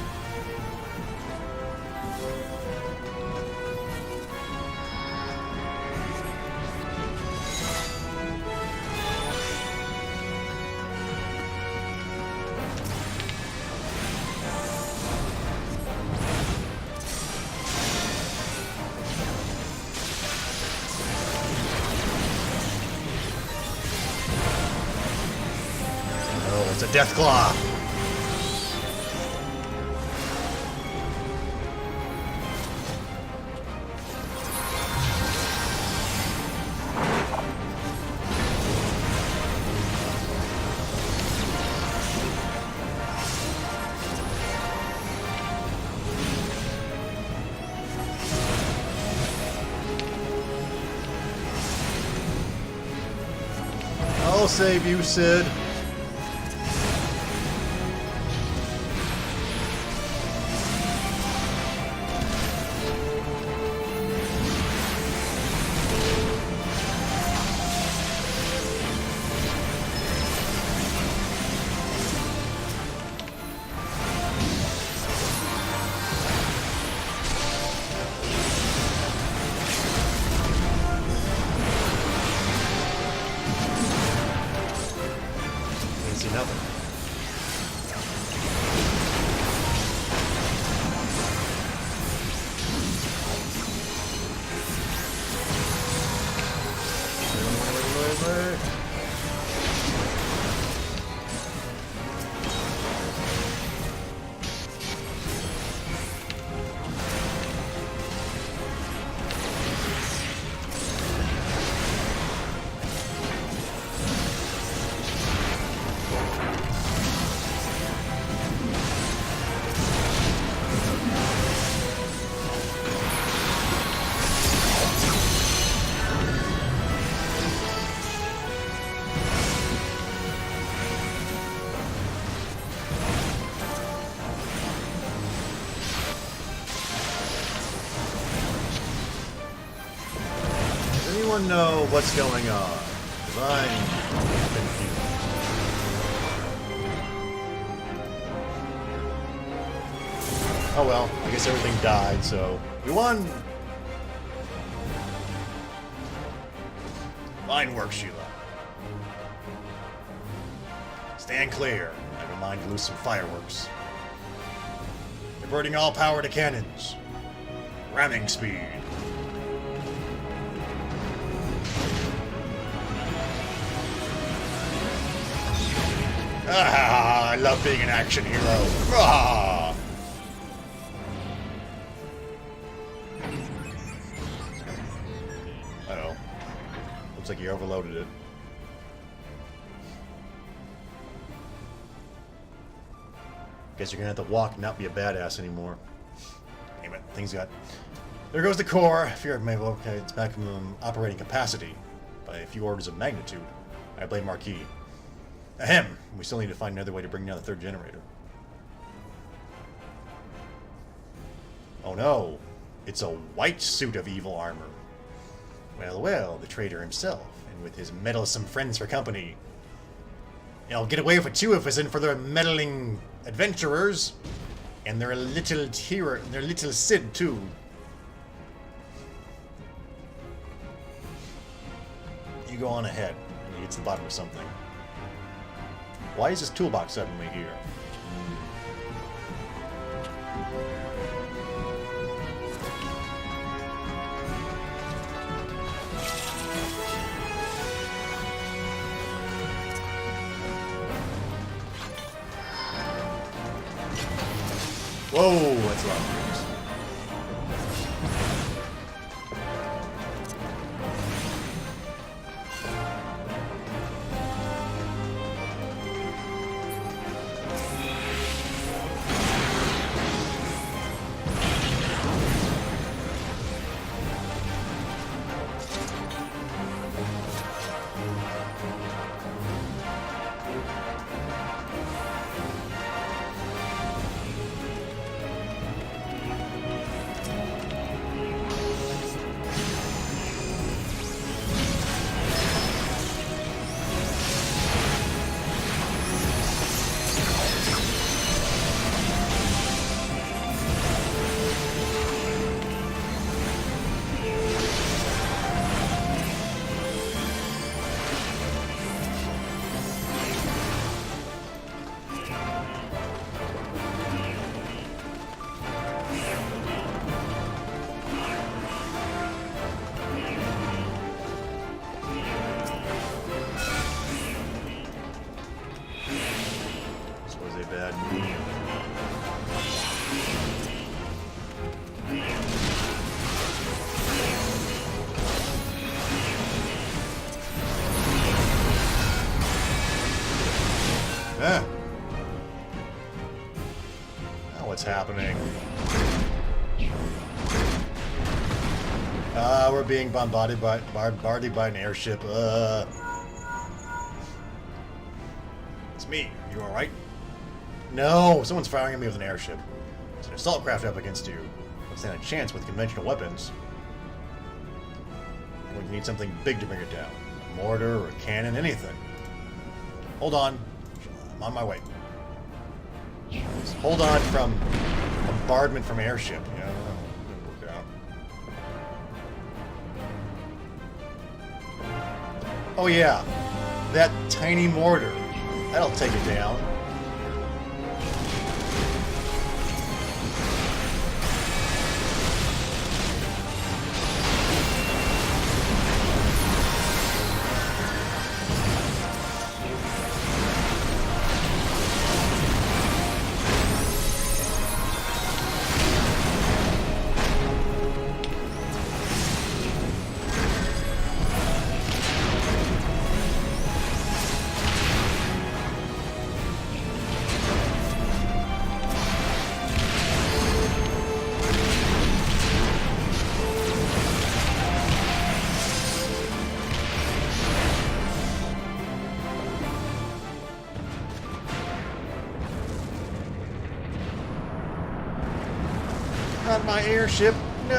A: It's a death claw. I'll save you, Sid. anyone know what's going on? 'Cause I'm confused. Oh well, I guess everything died, so we won! Fine work, Sheila. Stand clear. Never mind to lose some fireworks. Diverting all power to cannons. Ramming speed. Ah, I love being an action hero. Ah! Uh-oh. Looks like he overloaded it. Guess you're gonna have to walk and not be a badass anymore. Damn it, things got... There goes the core. I fear maybe, okay, it's maximum operating capacity by a few orders of magnitude. I blame Marquis. Ahem. We still need to find another way to bring down the third generator. Oh no. It's a white suit of evil armor. Well, well, the traitor himself, and with his meddlesome friends for company. I'll get away with two if it isn't for their meddling adventurers. And their little hero, their little Sid, too. You go on ahead, and you get to the bottom of something. Why is this toolbox suddenly here? Whoa, that's a lot of things. Now what's happening? We're being bombarded by an airship. It's me. You alright? No! Someone's firing at me with an airship. It's an assault craft up against you. Don't stand a chance with conventional weapons. We need something big to bring it down. A mortar or a cannon, anything. Hold on. I'm on my way. Just hold on from bombardment from airship. Yeah, didn't work out. Oh yeah, that tiny mortar. That'll take it down. Not my airship. No.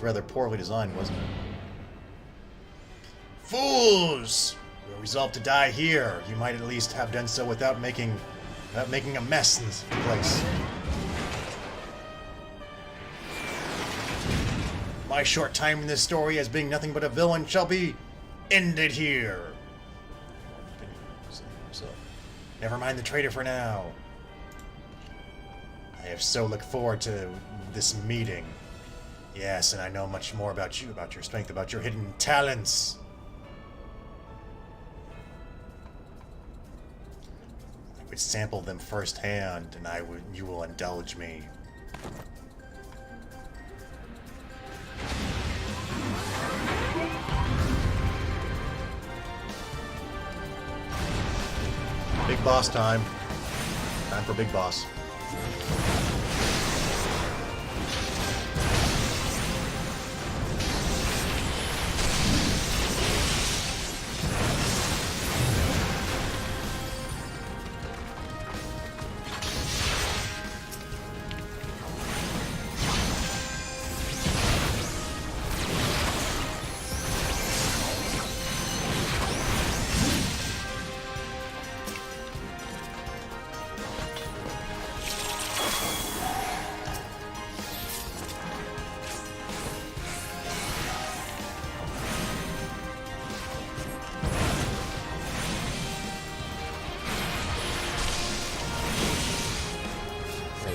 A: rather poorly designed, wasn't it? Fools! You resolved to die here. You might at least have done so without making a mess in this place. My short time in this story as being nothing but a villain shall be ended here. So, never mind the traitor for now. I have so looked forward to this meeting. Yes, and I know much more about you, about your strength, about your hidden talents. I would sample them firsthand, and you will indulge me. Big boss time. Time for big boss.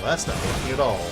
A: That's not working at all.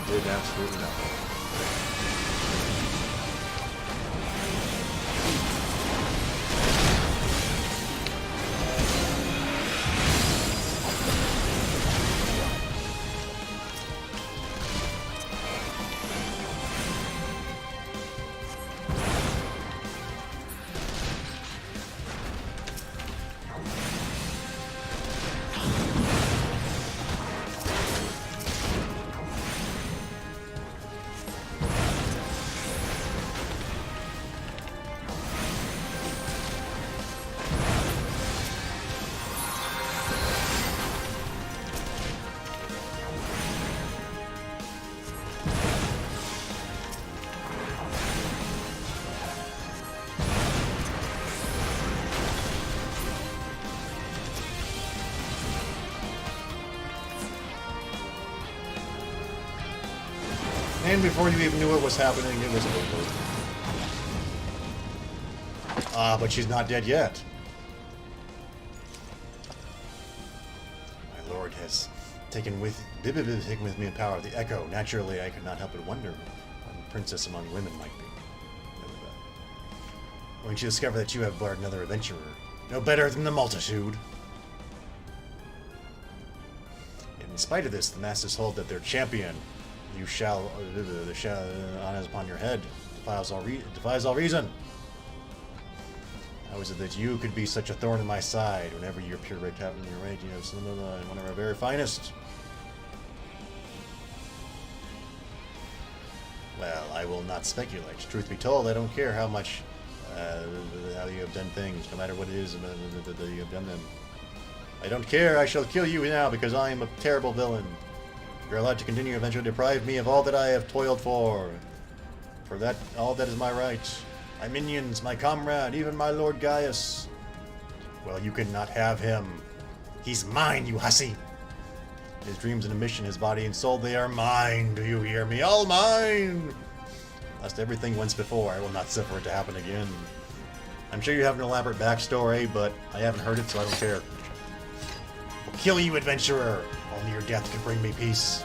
A: Did absolutely nothing. And before you even knew what was happening, it was over. But she's not dead yet. My lord has taken with me the power of the Echo. Naturally, I could not help but wonder what a princess among women might be. When you discover that you have barred another adventurer, no better than the multitude. In spite of this, the masters hold that their champion, you shall, honors upon your head, defies all reason. How is it that you could be such a thorn in my side whenever your pure right happens in your right, you have some of one of our very finest? Well, I will not speculate. Truth be told, I don't care how much, how you have done things, no matter what it is that you have done them. I don't care, I shall kill you now because I am a terrible villain. You're allowed to continue your adventure to deprive me of all that I have toiled for. For that, all that is my right. My minions, my comrade, even my Lord Gaius. Well, you cannot have him. He's mine, you hussy. His dreams and ambition, his body and soul, they are mine. Do you hear me? All mine! Lost everything once before. I will not suffer it to happen again. I'm sure you have an elaborate backstory, but I haven't heard it, so I don't care. I'll kill you, adventurer. Only your death can bring me peace.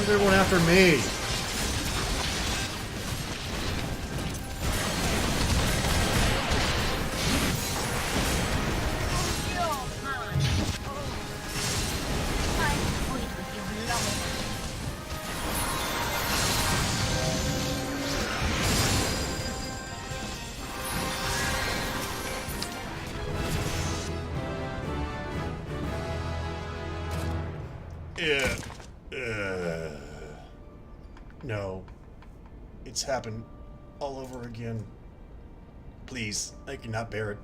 A: Why is everyone after me? No. It's happened all over again. Please, I cannot bear it.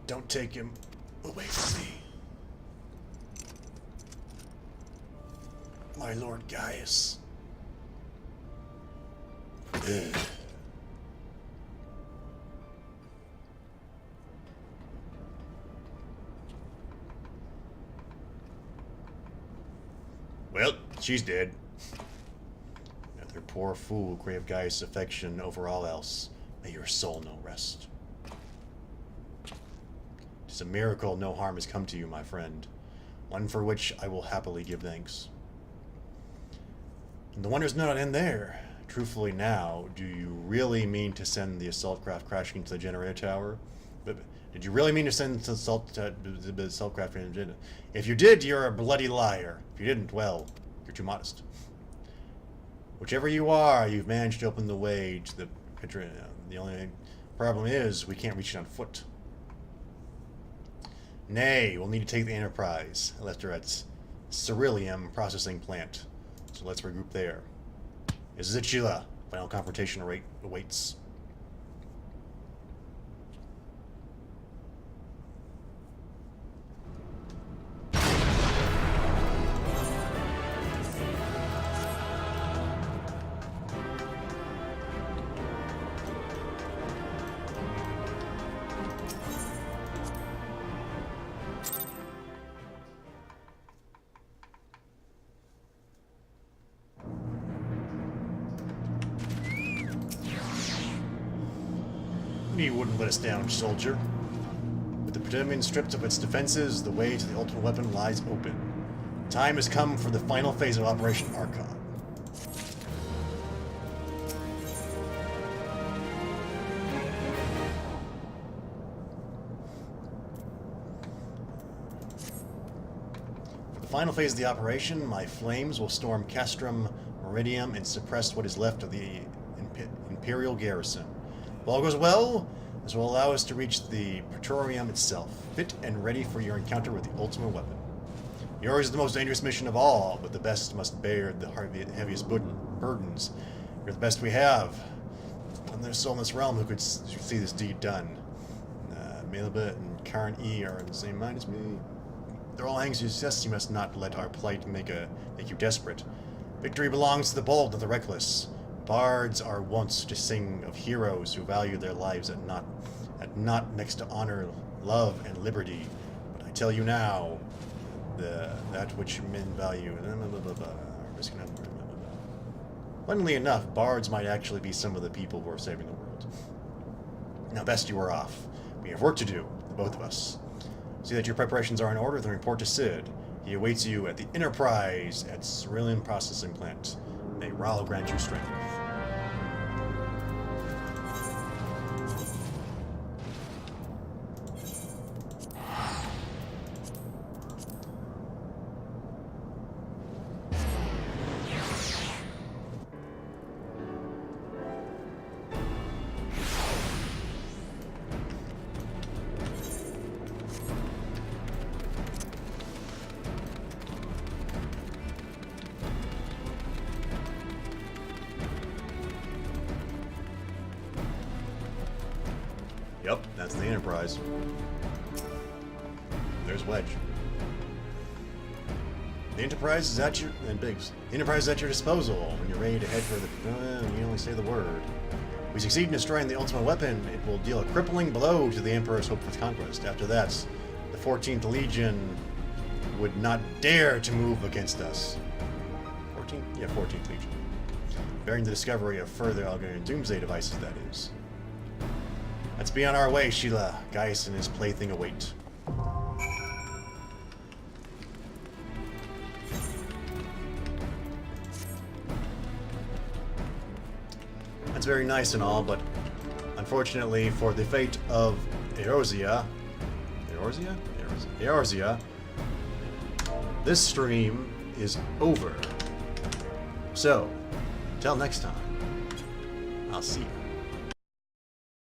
A: Don't take him away from me. My Lord Gaius. Ugh. Well, she's dead. Another poor fool craved Gaius' affection over all else. May your soul know rest. Tis a miracle no harm has come to you, my friend. One for which I will happily give thanks. And the wonder's not end there. Truthfully now, do you really mean to send the assault craft crashing into the generator tower? But did you really mean to send the assault craft into the generator? If you did, you're a bloody liar. If you didn't, well, you're too modest. Whichever you are, you've managed to open the way to the... The only problem is, we can't reach it on foot. Nay, we'll need to take the Enterprise. I left her at Ceruleum Processing Plant. So let's regroup there. This is it, Sheila. Final confrontation awaits. You wouldn't let us down, soldier. With the Protean stripped of its defenses, the way to the ultimate weapon lies open. Time has come for the final phase of Operation Archon. For the final phase of the operation, my flames will storm Castrum Meridium and suppress what is left of the Imperial garrison. If all goes well, this will allow us to reach the Praetorium itself, fit and ready for your encounter with the ultimate weapon. Yours is the most dangerous mission of all, but the best must bear the heaviest burdens. You're the best we have. And there's soul in this realm who could see this deed done. Melba and Karen E are in the same mind as me. They're all anxious to success. You must not let our plight make you desperate. Victory belongs to the bold, not the reckless. Bards are wont to sing of heroes who value their lives at naught next to honor, love, and liberty. But I tell you now, that which men value. Funnily enough, bards might actually be some of the people who are saving the world. Now, best you are off. We have work to do, the both of us. See that your preparations are in order, then report to Sid. He awaits you at the Enterprise at Cerulean Processing Plant. May Ral grant you strength. Yep, that's the Enterprise. There's Wedge. The Enterprise is at your... and Biggs. The Enterprise is at your disposal when you're ready to head for the... you only say the word. We succeed in destroying the ultimate weapon, it will deal a crippling blow to the Emperor's hope for conquest. After that, the 14th Legion would not dare to move against us. 14th? Yeah, 14th Legion. Bearing the discovery of further Algerian doomsday devices, that is. Let's be on our way, Sheila. Gaius and his plaything await.
B: That's very nice and all, but unfortunately for the fate of Eorzea, this stream is over. So, until next time, I'll see you.